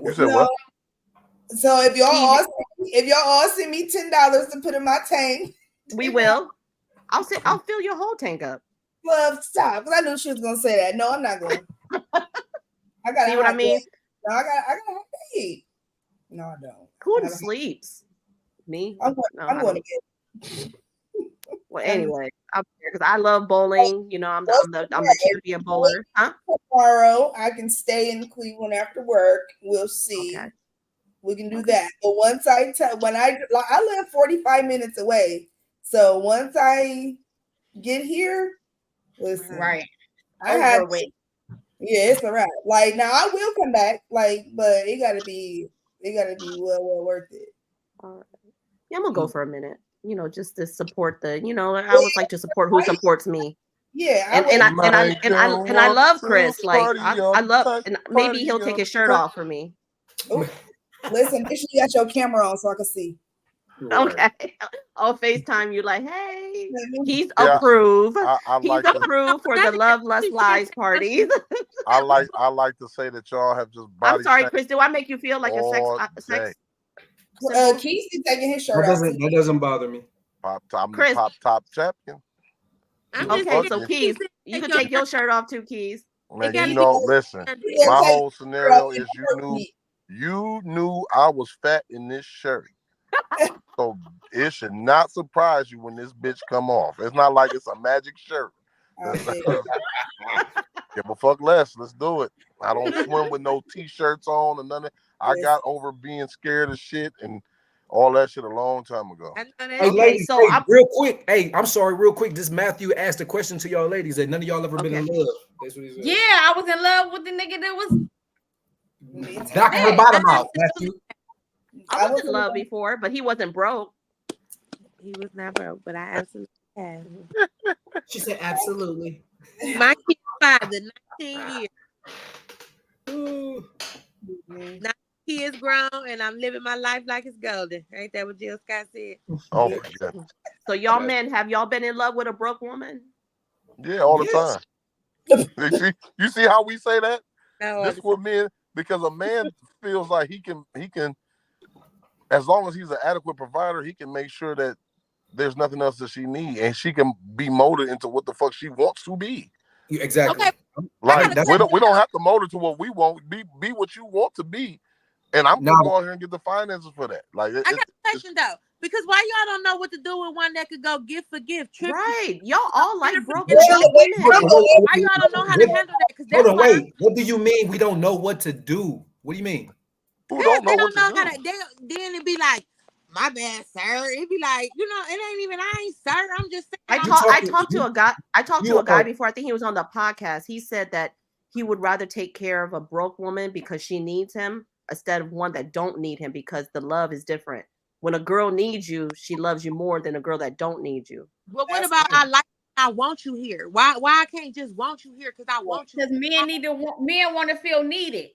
You said what? So if y'all all send me $10 to put in my tank, we will. I'll fill your whole tank up. Love, stop. Because I knew she was gonna say that. No, I'm not going. I got. See what I mean? No, I got a date. No, I don't. Who sleeps? Me? I'm going to get. Well, anyway, I'm there because I love bowling. You know, I'm the champion bowler. Huh? Tomorrow, I can stay in Cleveland after work. We'll see. Okay. We can do that. But once I live 45 minutes away, so once I get here, listen. Right. I have to wait. Yeah, it's all right. Like now, I will come back. Like, but it gotta be well worth it. All right. Yeah, I'm gonna go for a minute. You know, just to support I always like to support who supports me. Yeah, and I love Chris. Like I love, and maybe he'll take his shirt off for me. Ooh. Listen, make sure you got your camera on so I can see. Okay. I'll FaceTime you like, hey, he's approved. He's approved for the Love, Lust, Lies parties. I like to say that y'all have just body. I'm sorry, Chris. Do I make you feel like a sex? Keith is taking his shirt off. That doesn't bother me. I'm Chris. The top champion. Okay, so Keith, you can take your shirt off too, Keith. Man, listen. My whole scenario is you knew I was fat in this shirt. So it should not surprise you when this bitch come off. It's not like it's a magic shirt. Give a fuck less. Let's do it. I don't swim with no t-shirts on or nothing. I got over being scared of shit and all that shit a long time ago. Hey, ladies, real quick. Hey, I'm sorry, real quick. This Matthew asked a question to y'all ladies that none of y'all ever been in love. That's what he said. Yeah, I was in love with the nigga that was knocking her bottom out, Matthew. I was in love before, but he wasn't broke. He was not broke, but I absolutely. She said, absolutely. My kid's father, 19 years. Ooh. Now he is grown, and I'm living my life like it's golden. Ain't that what Jill Scott said? Oh my God. So y'all men, have y'all been in love with a broke woman? Yeah, all the time. You see how we say that? No, This what men, because a man feels like he can, as long as he's an adequate provider, he can make sure that there's nothing else that she needs, and she can be molded into what the fuck she wants to be. Exactly. Okay. Like we don't have to mold her to what we want. Be what you want to be, and I'm gonna go out here and get the finances for that. Like I got a question though, because why y'all don't know what to do with one that could go gift for gift, trip? Right, y'all all like broke women. Why y'all don't know how to handle that? Because that's why. Wait. What do you mean we don't know what to do? What do you mean? Who don't know they what don't know to how do? to. Then it be like, my bad, sir. It be like, it ain't even. I ain't sir. I'm just saying. I talked to a guy. I talked to a guy before. I think he was on the podcast. He said that he would rather take care of a broke woman because she needs him instead of one that don't need him, because the love is different. When a girl needs you, she loves you more than a girl that don't need you. But what about I want you here? Why I can't just want you here because I want you? Because men want to feel needed.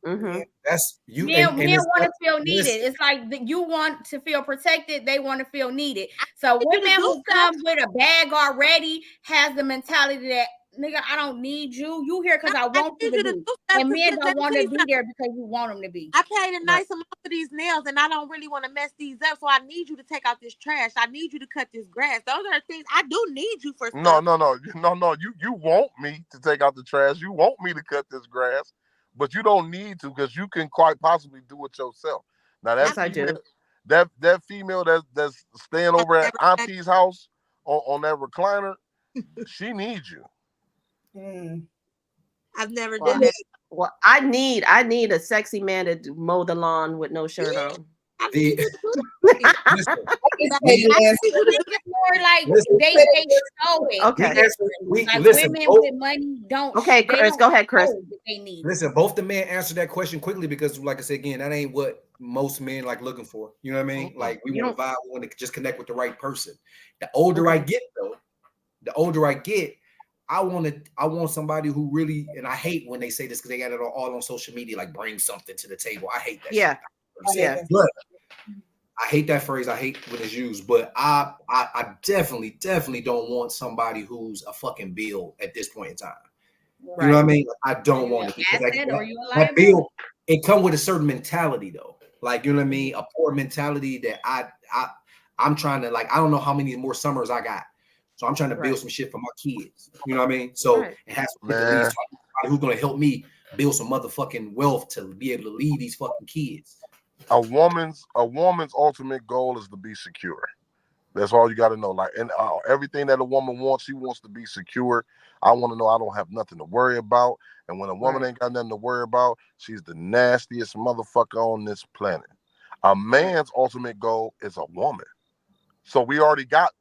Mm-hmm. That's you. Men want to feel needed. It's like you want to feel protected. They want to feel needed. So women who come with a bag already has the mentality that, nigga, I don't need you. You here because I want you to be. And men don't want to be there because you want them to be. I paid a nice amount for these nails, and I don't really want to mess these up. So I need you to take out this trash. I need you to cut this grass. Those are the things I do need you for. No. You want me to take out the trash. You want me to cut this grass, but you don't need to, because you can quite possibly do it yourself. Now that's I do. That female that's staying over at Auntie's house on that recliner, she needs you. I've never done that. Well, I need a sexy man to mow the lawn with no shirt on. It's more like they show it. Okay. Women with money don't. Okay, Chris, go ahead, Chris. They need. Listen, both the men answered that question quickly because, like I said again, that ain't what most men like looking for. You know what I mean? Like we want to vibe, we want to just connect with the right person. The older I get, though, I want somebody who really, and I hate when they say this because they got it all on social media, like bring something to the table. I hate that. Yeah. Yeah. But I hate that phrase. I hate when it's used, but I definitely don't want somebody who's a fucking bill at this point in time. Right. You know what I mean? I don't want it. That bill, it comes with a certain mentality though. Like, you know what I mean? A poor mentality that I'm trying to, like, I don't know how many more summers I got. So I'm trying to build some shit for my kids. You know what I mean? So it has to be somebody who's going to help me build some motherfucking wealth to be able to lead these fucking kids. A woman's ultimate goal is to be secure. That's all you got to know. Like, and everything that a woman wants, she wants to be secure. I want to know I don't have nothing to worry about. And when a woman ain't got nothing to worry about, she's the nastiest motherfucker on this planet. A man's ultimate goal is a woman. So we already got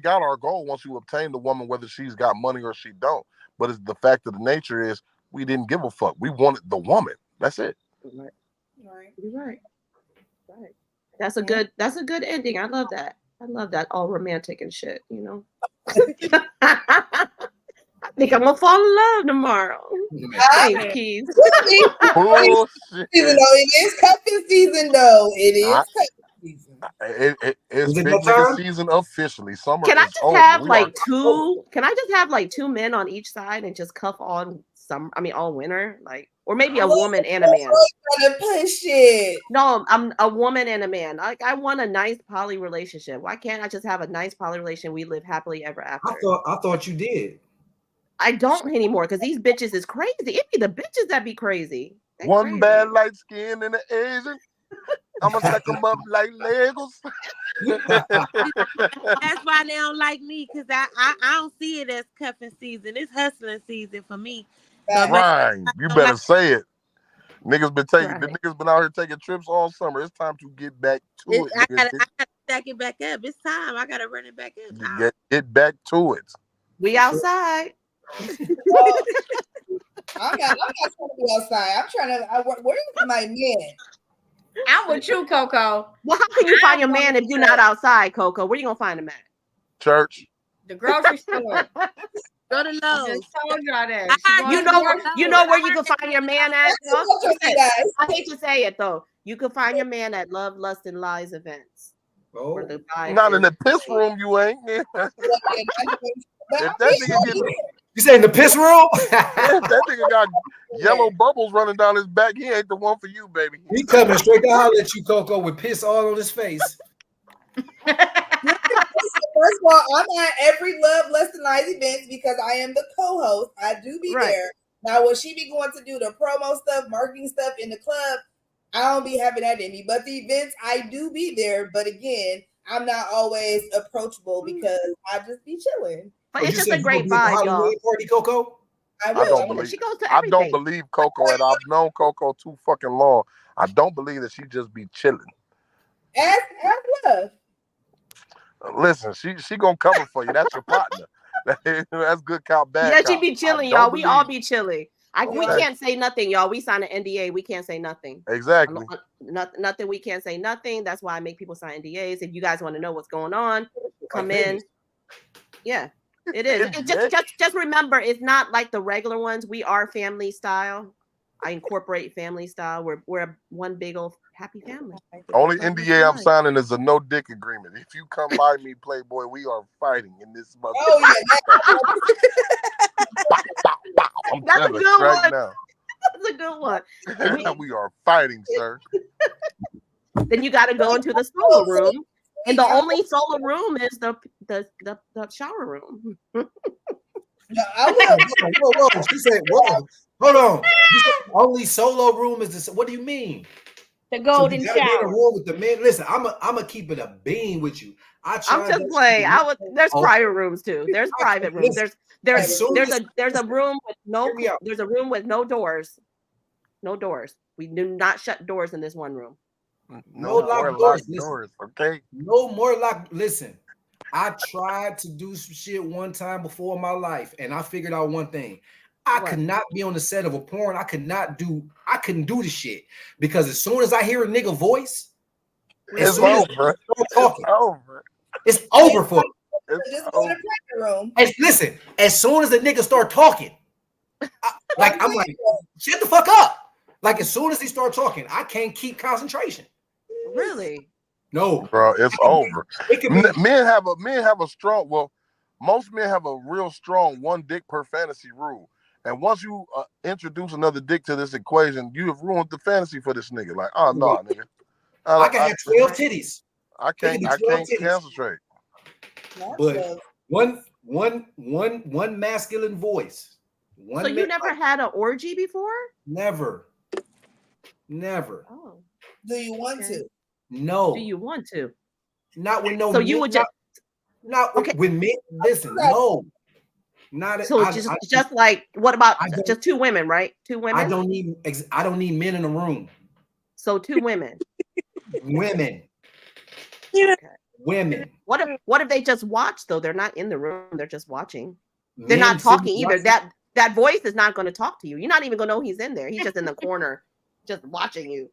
our goal once you obtain the woman, whether she's got money or she don't. But it's the fact of the nature is we didn't give a fuck. We wanted the woman. That's it. Right. You're right. Right. That's a good ending. I love that. All romantic and shit, you know. I think I'm gonna fall in love tomorrow. Thanks, Keys. Even though it is cuffing season, though it is cuffing season. It's big nigga season officially. Summer. Can I just have like two? Can I just have like two men on each side and just cuff all winter, like, or maybe a woman and a man. Push it. No, I'm a woman and a man. Like, I want a nice poly relationship. Why can't I just have a nice poly relationship? We live happily ever after. I thought you did. I don't anymore because these bitches is crazy. It be the bitches that be crazy. They're one crazy. Bad light skin and an Asian. I'm gonna stack them up like Legos. That's why they don't like me, because I don't see it as cuffing season. It's hustling season for me. Right, you better say it. Niggas been taking the niggas been out here taking trips all summer. It's time to get back to it. I gotta stack it back up. It's time. I gotta run it back up. Get back to it. We outside. I'm not trying to be outside. I'm trying to. Where's my man? I'm with you, Coco. Well, how can you find your man if you're not outside, Coco? Where you gonna find him at? Church. The grocery store. Go to I Lowe's. just told y'all that. You know where you can find your man at. Though? Guys. I hate to say it though. You can find your man at Love, Lust, and Lies events. Oh. Where the vibe Not in is- the piss room, you ain't. If that nigga get, You say in the piss room? if that nigga got yellow bubbles running down his back, he ain't the one for you, baby. He coming straight to holler at you, Coco, with piss all on his face. First of all, I'm at every Love, Lust, and Lies events because I am the co-host. I do be Right. there. Now, when she be going to do the promo stuff, marketing stuff in the club, I don't be having that in me. But the events, I do be there. But again, I'm not always approachable because I just be chilling. But Oh, it's you just said a you great gonna be at the vibe, y'all. Halloween party, Coco? I I will. don't I'm believe. She goes to I everything. don't believe Coco, and I've known Coco too fucking long. I don't believe that she just be chilling. Ask Love. Listen, she gonna cover for you. That's your partner. That's good cop, bad Yeah, cop. she be chilling, I don't y'all. We all believe- be chilling. We Okay. can't say nothing, y'all. We signed an NDA. We can't say nothing. Exactly. Nothing. We can't say nothing. That's why I make people sign NDAs. If you guys want to know what's going on, come Like in. Vegas. Yeah, it is. Just remember, it's not like the regular ones. We are family style. I incorporate family style. We're one big old happy family. Only Love, NDA I'm Lust, signing is a no dick agreement. If you come by me, Playboy, we are fighting in this mother. Oh, yeah. I'm That's a telling you good right one. now. That's a good one. We are fighting, sir. Then you got to go into the solo room, and the only solo room is the shower room. No, I will. Whoa. She said, whoa. Hold on. You said only solo room is this. What do you mean? The So golden you gotta be in a shower. room with the men. Listen, I'm a keep it a bean with you. I'm just playing. There's private rooms too. There's private rooms. Listen, There's as a room with Hear me out. there's a room with no doors. No doors. We do not shut doors in this one room. No more locked locked doors. doors, okay? No more locked. Listen, I tried to do some shit one time before in my life, and I figured out one thing. I could not be on the set of a porn. I couldn't do the shit because as soon as I hear a nigga voice, It's over. It's over for me. Just go to the private room. Listen, as soon as the nigga start talking, I'm like, shut the fuck up. Like as soon as he start talking, I can't keep concentration. Really? No, bro, it's over. It can be, Men have a strong. Well, most men have a real strong one dick per fantasy rule. And once you introduce another dick to this equation, you have ruined the fantasy for this nigga. Like, oh no, nigga. I can have 12 titties. I can't concentrate. But one masculine voice. So you never had an orgy before? Never. Oh. Do you want to? No. Do you want to? Not with no. So you would just not with me. Listen, no. Not so just like what about just two women, right? Two women. I don't need men in the room. So two women. Women. Women. What if they just watch though? They're not in the room. They're just watching. They're not talking either. That voice is not going to talk to you. You're not even going to know he's in there. He's just in the corner, just watching you.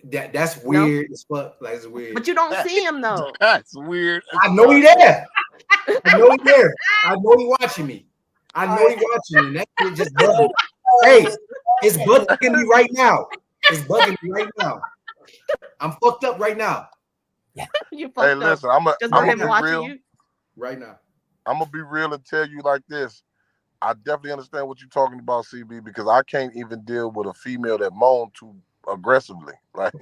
That's weird as fuck. That's weird. But you don't see him though. That's weird. I know he there. I know he there. I know he watching me. I know he watching me. That shit just bugging. Hey, it's bugging me right now. It's bugging me right now. I'm fucked up right now. You fucked up. Listen, I'm gonna be real. You? Right now. I'm gonna be real and tell you like this. I definitely understand what you're talking about, CB, because I can't even deal with a female that moan too aggressively. Like,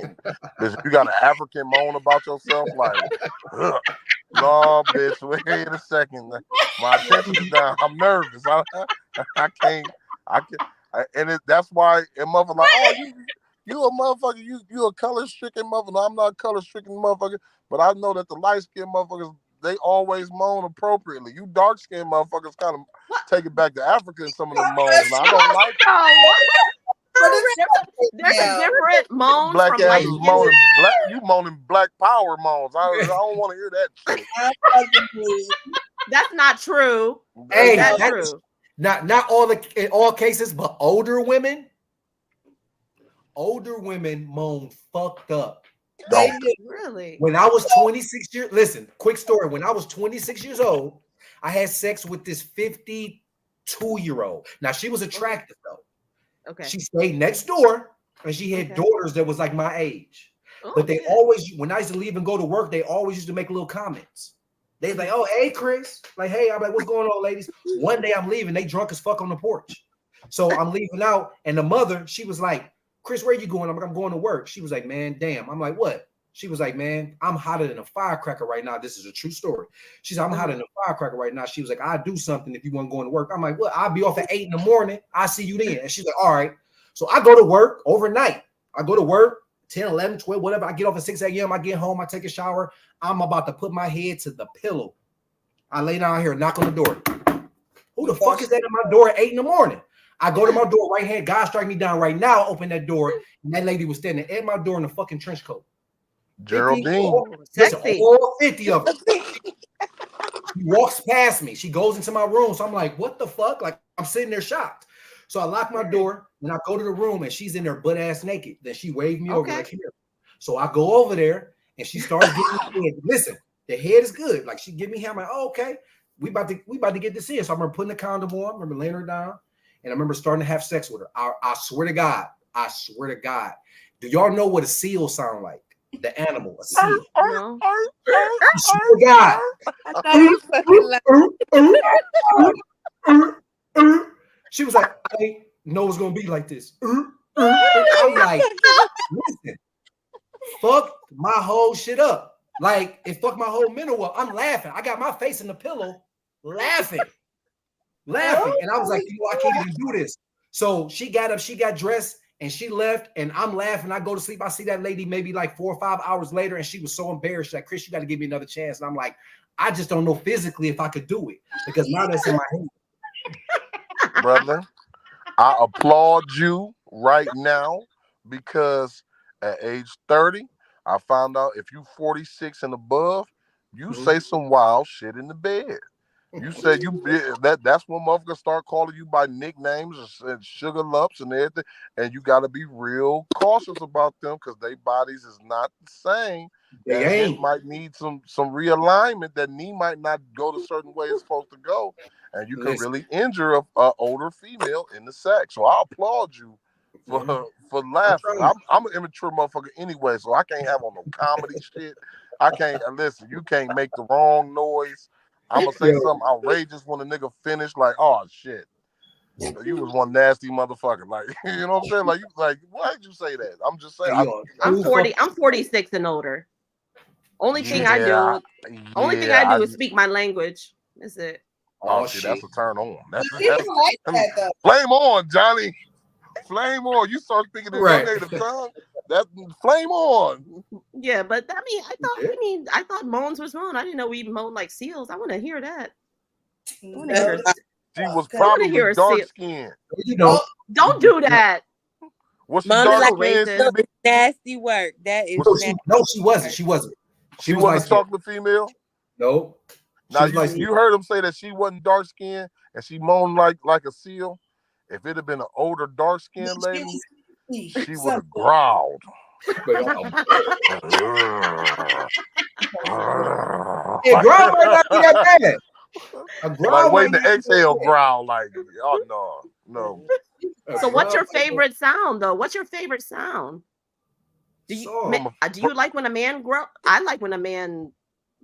if you got an African moan about yourself, like, no, bitch, wait a second. My attention is down. I'm nervous. I can't. And that's why a motherfucker like, oh, you a motherfucker. You a color stricken motherfucker. No, I'm not a color stricken motherfucker. But I know that the light skinned motherfuckers, they always moan appropriately. You dark skinned motherfuckers kind of take it back to Africa in some of the moans. And I don't like it. There's a different moan Black from ass light is skin. moaning you moaning black power moans. I don't want to hear that shit. That's not true. Hey, that's true. Not in all cases, but older women moan fucked up. Really? When I was 26 years, listen, quick story. When I was 26 years old, I had sex with this 52-year-old. Now she was attractive though. Okay. She stayed next door, and she had daughters that was like my age. But they always, when I used to leave and go to work, they always used to make little comments. They like, "Oh, hey, Chris." Like, "Hey," I'm like, "What's going on, ladies?" One day I'm leaving, they drunk as fuck on the porch. So I'm leaving out, and the mother, she was like, "Chris, where you going?" I'm like, "I'm going to work." She was like, "Man, damn." I'm like, "What?" She was like, "Man, I'm hotter than a firecracker right now." This is a true story. She's like, "I'm hotter than a firecracker right now." She was like, "I'll do something if you want to go to work." I'm like, "What?" "I'll be off at 8 in the morning. I'll see you then." And she's like, "All right." So I go to work overnight. I go to work 10, 11, 12, whatever. I get off at 6 a.m. I get home. I take a shower. I'm about to put my head to the pillow. I lay down here, knock on the door. Who the fuck is that at my door at 8 in the morning? I go to my door, right hand. God strike me down right now. Open that door. And that lady was standing at my door in a fucking trench coat. Geraldine. Listen, all 50 of them. She walks past me. She goes into my room. So I'm like, what the fuck? Like, I'm sitting there shocked. So I lock my door and I go to the room and she's in there butt ass naked. Then she waved me over like, here. So I go over there and she starts getting me. Listen, the head is good. Like, she give me hair. I'm like, oh, okay. We about to get this in. So I remember putting the condom on. I remember laying her down. And I remember starting to have sex with her. I swear to God. I swear to God. Do y'all know what a seal sound like? The animal, a seal. No. I swear to God. She was like, I didn't know it's gonna be like this. I'm like, listen, fuck my whole shit up. Like, it fucked my whole mental up. I'm laughing. I got my face in the pillow, laughing. And I was like, I can't even do this. So she got up, she got dressed, and she left, and I'm laughing. I go to sleep. I see that lady maybe like 4 or 5 hours later, and she was so embarrassed. Like, Chris, you got to give me another chance. And I'm like, I just don't know physically if I could do it because now that's in my head. Brother, I applaud you right now because at age 30, I found out if you 46 and above, you say some wild shit in the bed. You said that's when motherfuckers start calling you by nicknames and sugar lumps and everything, and you got to be real cautious about them because their bodies is not the same. It might need some realignment. That knee might not go the certain way it's supposed to go, and you can really injure a older female in the sack. So I applaud you for laughing. I'm an immature motherfucker anyway, so I can't have on no comedy shit. I can't listen. You can't make the wrong noise. I'm gonna say something outrageous when a nigga finish, like, oh shit, you was one nasty motherfucker. Like, you know what I'm saying? Like, why'd you say that? I'm just saying. I'm 40. I'm 46 and older. Only thing I do is speak my language. That's it. Oh shit, that's a turn on. That's like that, though. Flame on, Johnny. Flame on. You start speaking in your native tongue. That flame on. Yeah, but I thought moans was moan. I didn't know we moan like seals. I want to hear that. She was probably dark skinned. You know, don't do that. Was she dark skinned? Nasty work. That is no, she wasn't. She wasn't. She wasn't a chocolate female. No. Now you heard him say that she wasn't dark skinned and she moaned like a seal. If it had been an older dark skinned lady, she would have growled. It growl might not be that bad. Like waiting to exhale growl, like, oh no. So what's your favorite sound though? What's your favorite sound? Do you like when a man growl? I like when a man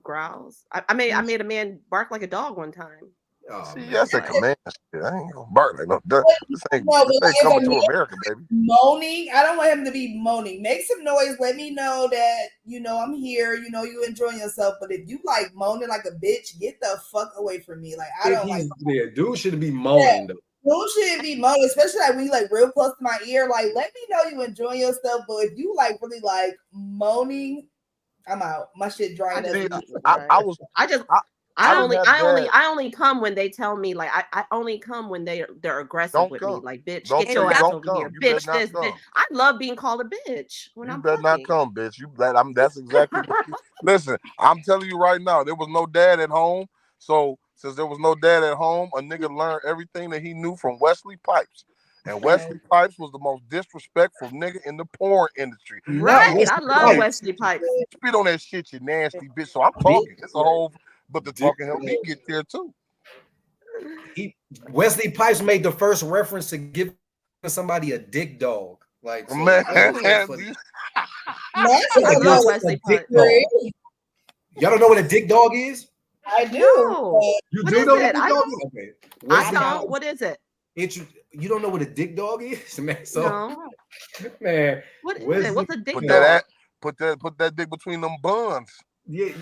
growls. I made a man bark like a dog one time. See, that's a command shit. I ain't gonna bark like no duck. This ain't coming to America, baby. Moaning. I don't want him to be moaning. Make some noise. Let me know that I'm here. You enjoying yourself. But if you like moaning like a bitch, get the fuck away from me. Like I don't like. Yeah, dude shouldn't be moaning though. Dude shouldn't be moaning, especially like when you like real close to my ear. Like let me know you enjoying yourself. But if you like really like moaning, I'm out. My shit drying up. I only come when they tell me, like I only come when they're aggressive with me, like bitch, get your ass over here, bitch. Bitch. I love being called a bitch when I'm better not come, bitch. That's exactly. Listen, I'm telling you right now, there was no dad at home, so since there was no dad at home, a nigga learned everything that he knew from Wesley Pipes. And Wesley Pipes was the most disrespectful nigga in the porn industry. Right, I love Wesley Pipes. Spit on that shit, you nasty bitch. So I'm talking. It's a whole but the talking helped me get there too. Wesley Pipes made the first reference to giving somebody a dick dog. Like, so, man, I love Wesley Pipes. Y'all don't know what a dick dog is? I do. No. You What do is know it? what a dick I dog don't- is? Okay. I don't. What is it? You don't know what a dick dog is, man. So, No. man, What is Wesley- it? What's a dick Put dog? that dick between them buns. Yeah,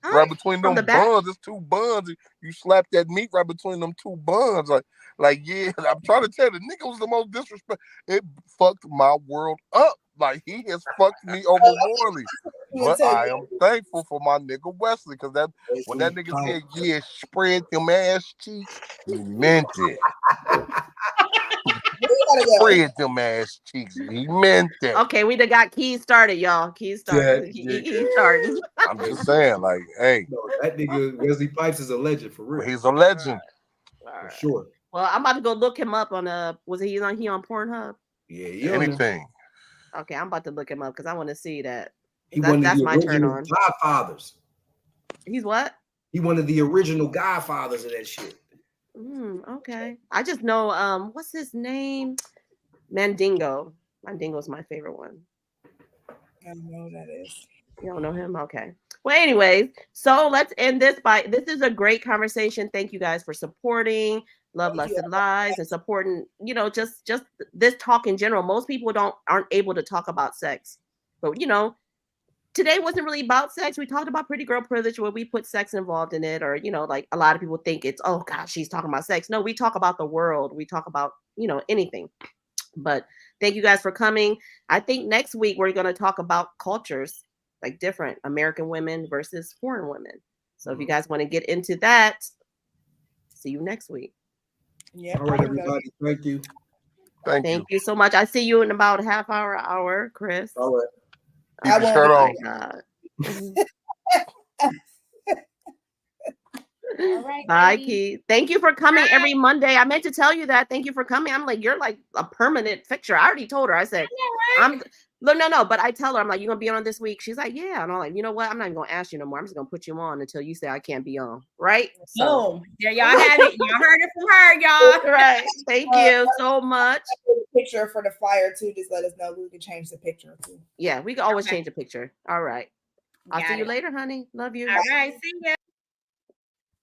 Right between From them the back? buns, it's two buns. You slap that meat right between them two buns, like yeah. I'm trying to tell you, the nigga was the most disrespect. It fucked my world up. Like he has fucked me over royally. But I am thankful for my nigga Wesley, because that when that nigga said, "Yeah, spread them ass cheeks," he meant it. Spread them ass cheeks. He meant that. Okay, we done got Keys started, y'all. Keys started. Keys started. I'm just saying, like, hey, no, that nigga Wesley Pipes is a legend for real. he's a legend. For sure. Well, I'm about to go look him up on was he on Pornhub? Yeah, Anything. Okay, I'm about to look him up because I want to see that. He one of That's the my turn original on. Godfathers. He's what? He one of the original Godfathers of that shit. Okay. I just know what's his name? Mandingo. Mandingo's my favorite one. I don't know what that is. You don't know him? Okay. Well, anyways, so let's end this this is a great conversation. Thank you guys for supporting Love, Lust, and Lies and supporting, just this talk in general. Most people aren't able to talk about sex. But today wasn't really about sex. We talked about pretty girl privilege where we put sex involved in it, or like a lot of people think it's, oh gosh, she's talking about sex. No, we talk about the world. We talk about, anything. But thank you guys for coming. I think next week we're going to talk about cultures, like different American women versus foreign women. So if you guys want to get into that, see you next week. Yeah. All right, everybody. Thank you. Thank you so much. I see you in about half hour, Chris. All right. Keep your shirt on. All right, Bye, ladies. Keith. Thank you for coming every Monday. I meant to tell you that. Thank you for coming. I'm like, you're like a permanent fixture. I already told her. I said, no, but I tell her, I'm like, you gonna be on this week? She's like, yeah. And I'm like, you know what? I'm not even gonna ask you no more. I'm just gonna put you on until you say I can't be on. Right? So there y'all have it. Y'all heard it from her, y'all. Right. Thank you so much. Picture for the flyer too. Just let us know. We can change the picture too. Yeah, we can always change the picture. All right. I'll Got see you it. later, honey. Love you. All right, see ya.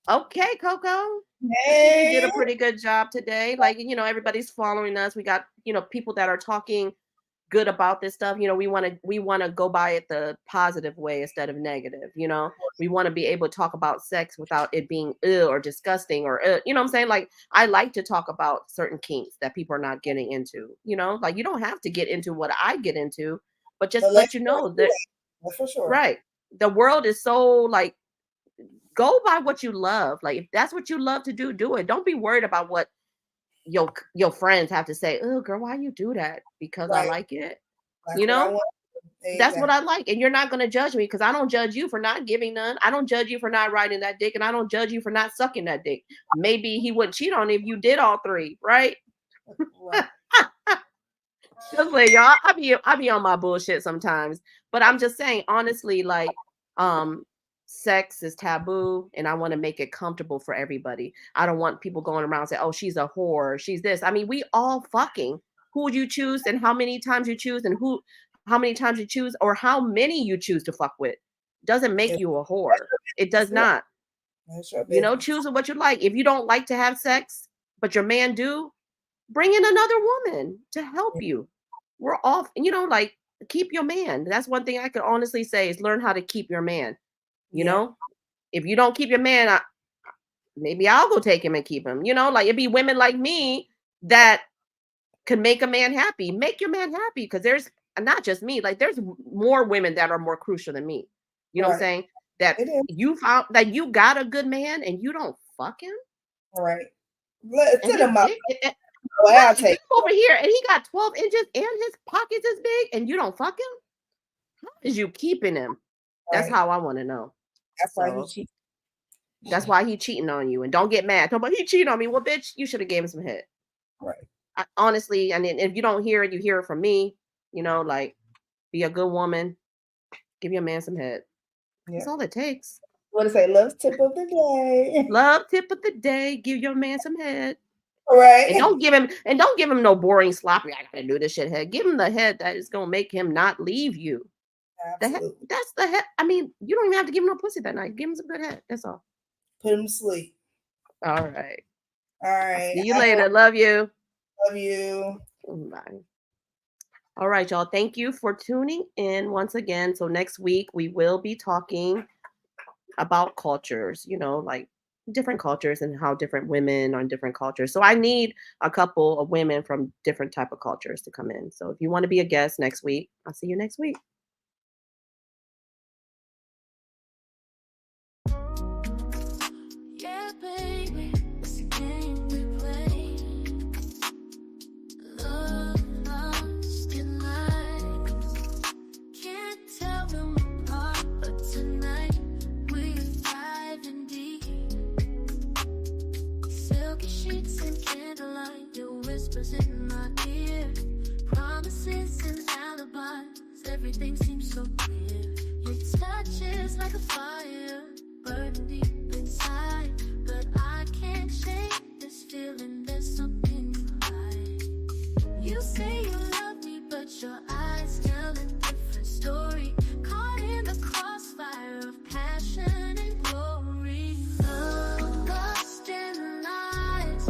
Okay, Coco. Hey. You did a pretty good job today. Like, everybody's following us. We got, people that are talking good about this stuff. We want to go by it the positive way instead of negative. We want to be able to talk about sex without it being or disgusting or you know what I'm saying? Like, I like to talk about certain kinks that people are not getting into. Like, you don't have to get into what I get into, but just let you know that for sure. Right. The world is so like, go by what you love. Like, if that's what you love to do, do it. Don't be worried about what your friends have to say. Oh, girl, why you do that? Because I like it. That's what I like. And you're not going to judge me because I don't judge you for not giving none. I don't judge you for not riding that dick, and I don't judge you for not sucking that dick. Maybe he wouldn't cheat on you if you did all three, right? Just like, y'all, I be on my bullshit sometimes, but I'm just saying, honestly, like, sex is taboo, and I want to make it comfortable for everybody. I don't want people going around and say, oh, she's a whore, she's this. I mean, we all fucking. Who would you choose, and how many times you choose, and how many times you choose, or how many you choose to fuck with doesn't make you a whore. It does not. Choose what you like. If you don't like to have sex, but your man do, bring in another woman to help you. We're off, like, keep your man. That's one thing I could honestly say is learn how to keep your man. If you don't keep your man, maybe I'll go take him and keep him. Like, it'd be women like me that could make a man happy. Make your man happy, because there's not just me. Like, there's more women that are more crucial than me. You know what I'm saying? That you found that you got a good man and you don't fuck him. All right. Send him up. I'll take over here, and he got 12 inches and his pockets is big, and you don't fuck him. How is you keeping him? That's how I want to know. That's why he cheating. That's why he cheating on you. And don't get mad. Talk about he cheating on me. Well, bitch, you should have gave him some head. Right. Honestly, and if you don't hear it, you hear it from me. Like, be a good woman. Give your man some head. That's all it takes. What to say? Love tip of the day. Love tip of the day. Give your man some head. All right. And don't give him no boring sloppy. I gotta do this shit head. Give him the head that is gonna make him not leave you. Absolutely. That's the head. I mean, you don't even have to give him no pussy that night. Give him some good head. That's all. Put him to sleep. All right. All right. See you later. Love you. Love you. Bye. All right, y'all. Thank you for tuning in once again. So next week we will be talking about cultures, like different cultures and how different women are in different cultures. So I need a couple of women from different type of cultures to come in. So if you want to be a guest next week, I'll see you next week. Yeah, baby, it's a game we play. Love, lost in lies. Can't tell them apart, but tonight we're diving deep. Silky sheets and candlelight, your whispers in my ear. Promises and alibis, everything seems so clear. Your touch is like a fire, burning deep inside. But I can't shake this feeling, there's something you hide. You say you love me, but your eyes tell a different story. Caught in the crossfire of passion and glory. Love, lust, and lies.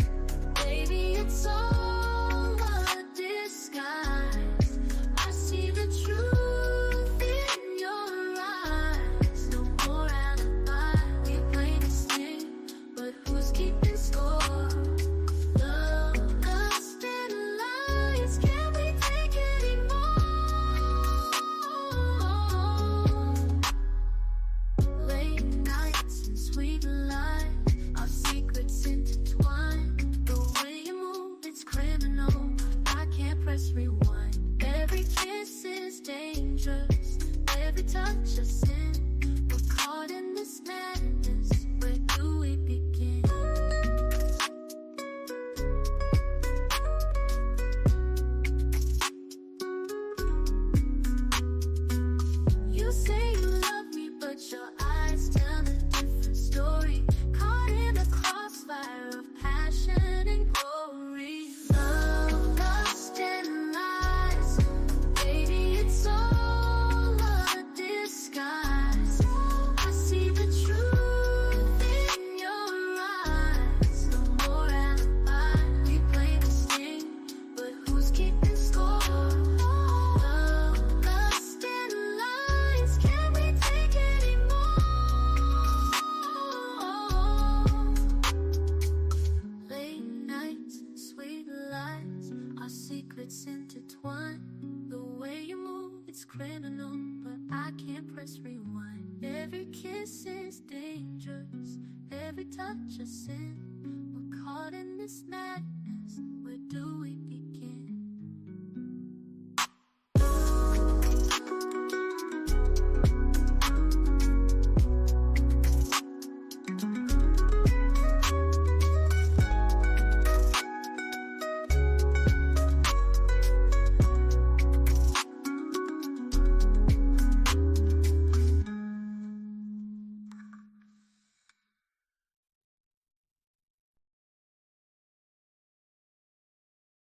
Baby, it's all a disguise. I see the truth in your eyes. No more alibi. We play this game, but who's keeping score? Love, lust, and lies. Can we take any more? Late nights and sweet lies, our secrets intertwined. The way you move, it's criminal. I can't press rewind. Every kiss is dangerous, every touch a sin. We're caught in this madness. Where do we begin? You say you love me, but your eyes tell a different story. Caught in the crossfire of passion and glory. Love, lust, and lies. Baby, it's all a disguise. I see the truth in your eyes. No more alibi. We play this game, but who's keeping score? Love, lust, and lies. Can we take any more? Late nights, sweet lies, our secrets intertwine. The way you move, it's criminal, but I can't press rewind. Every kiss is dangerous, every touch a sin. We're caught in this madness. Where do we begin?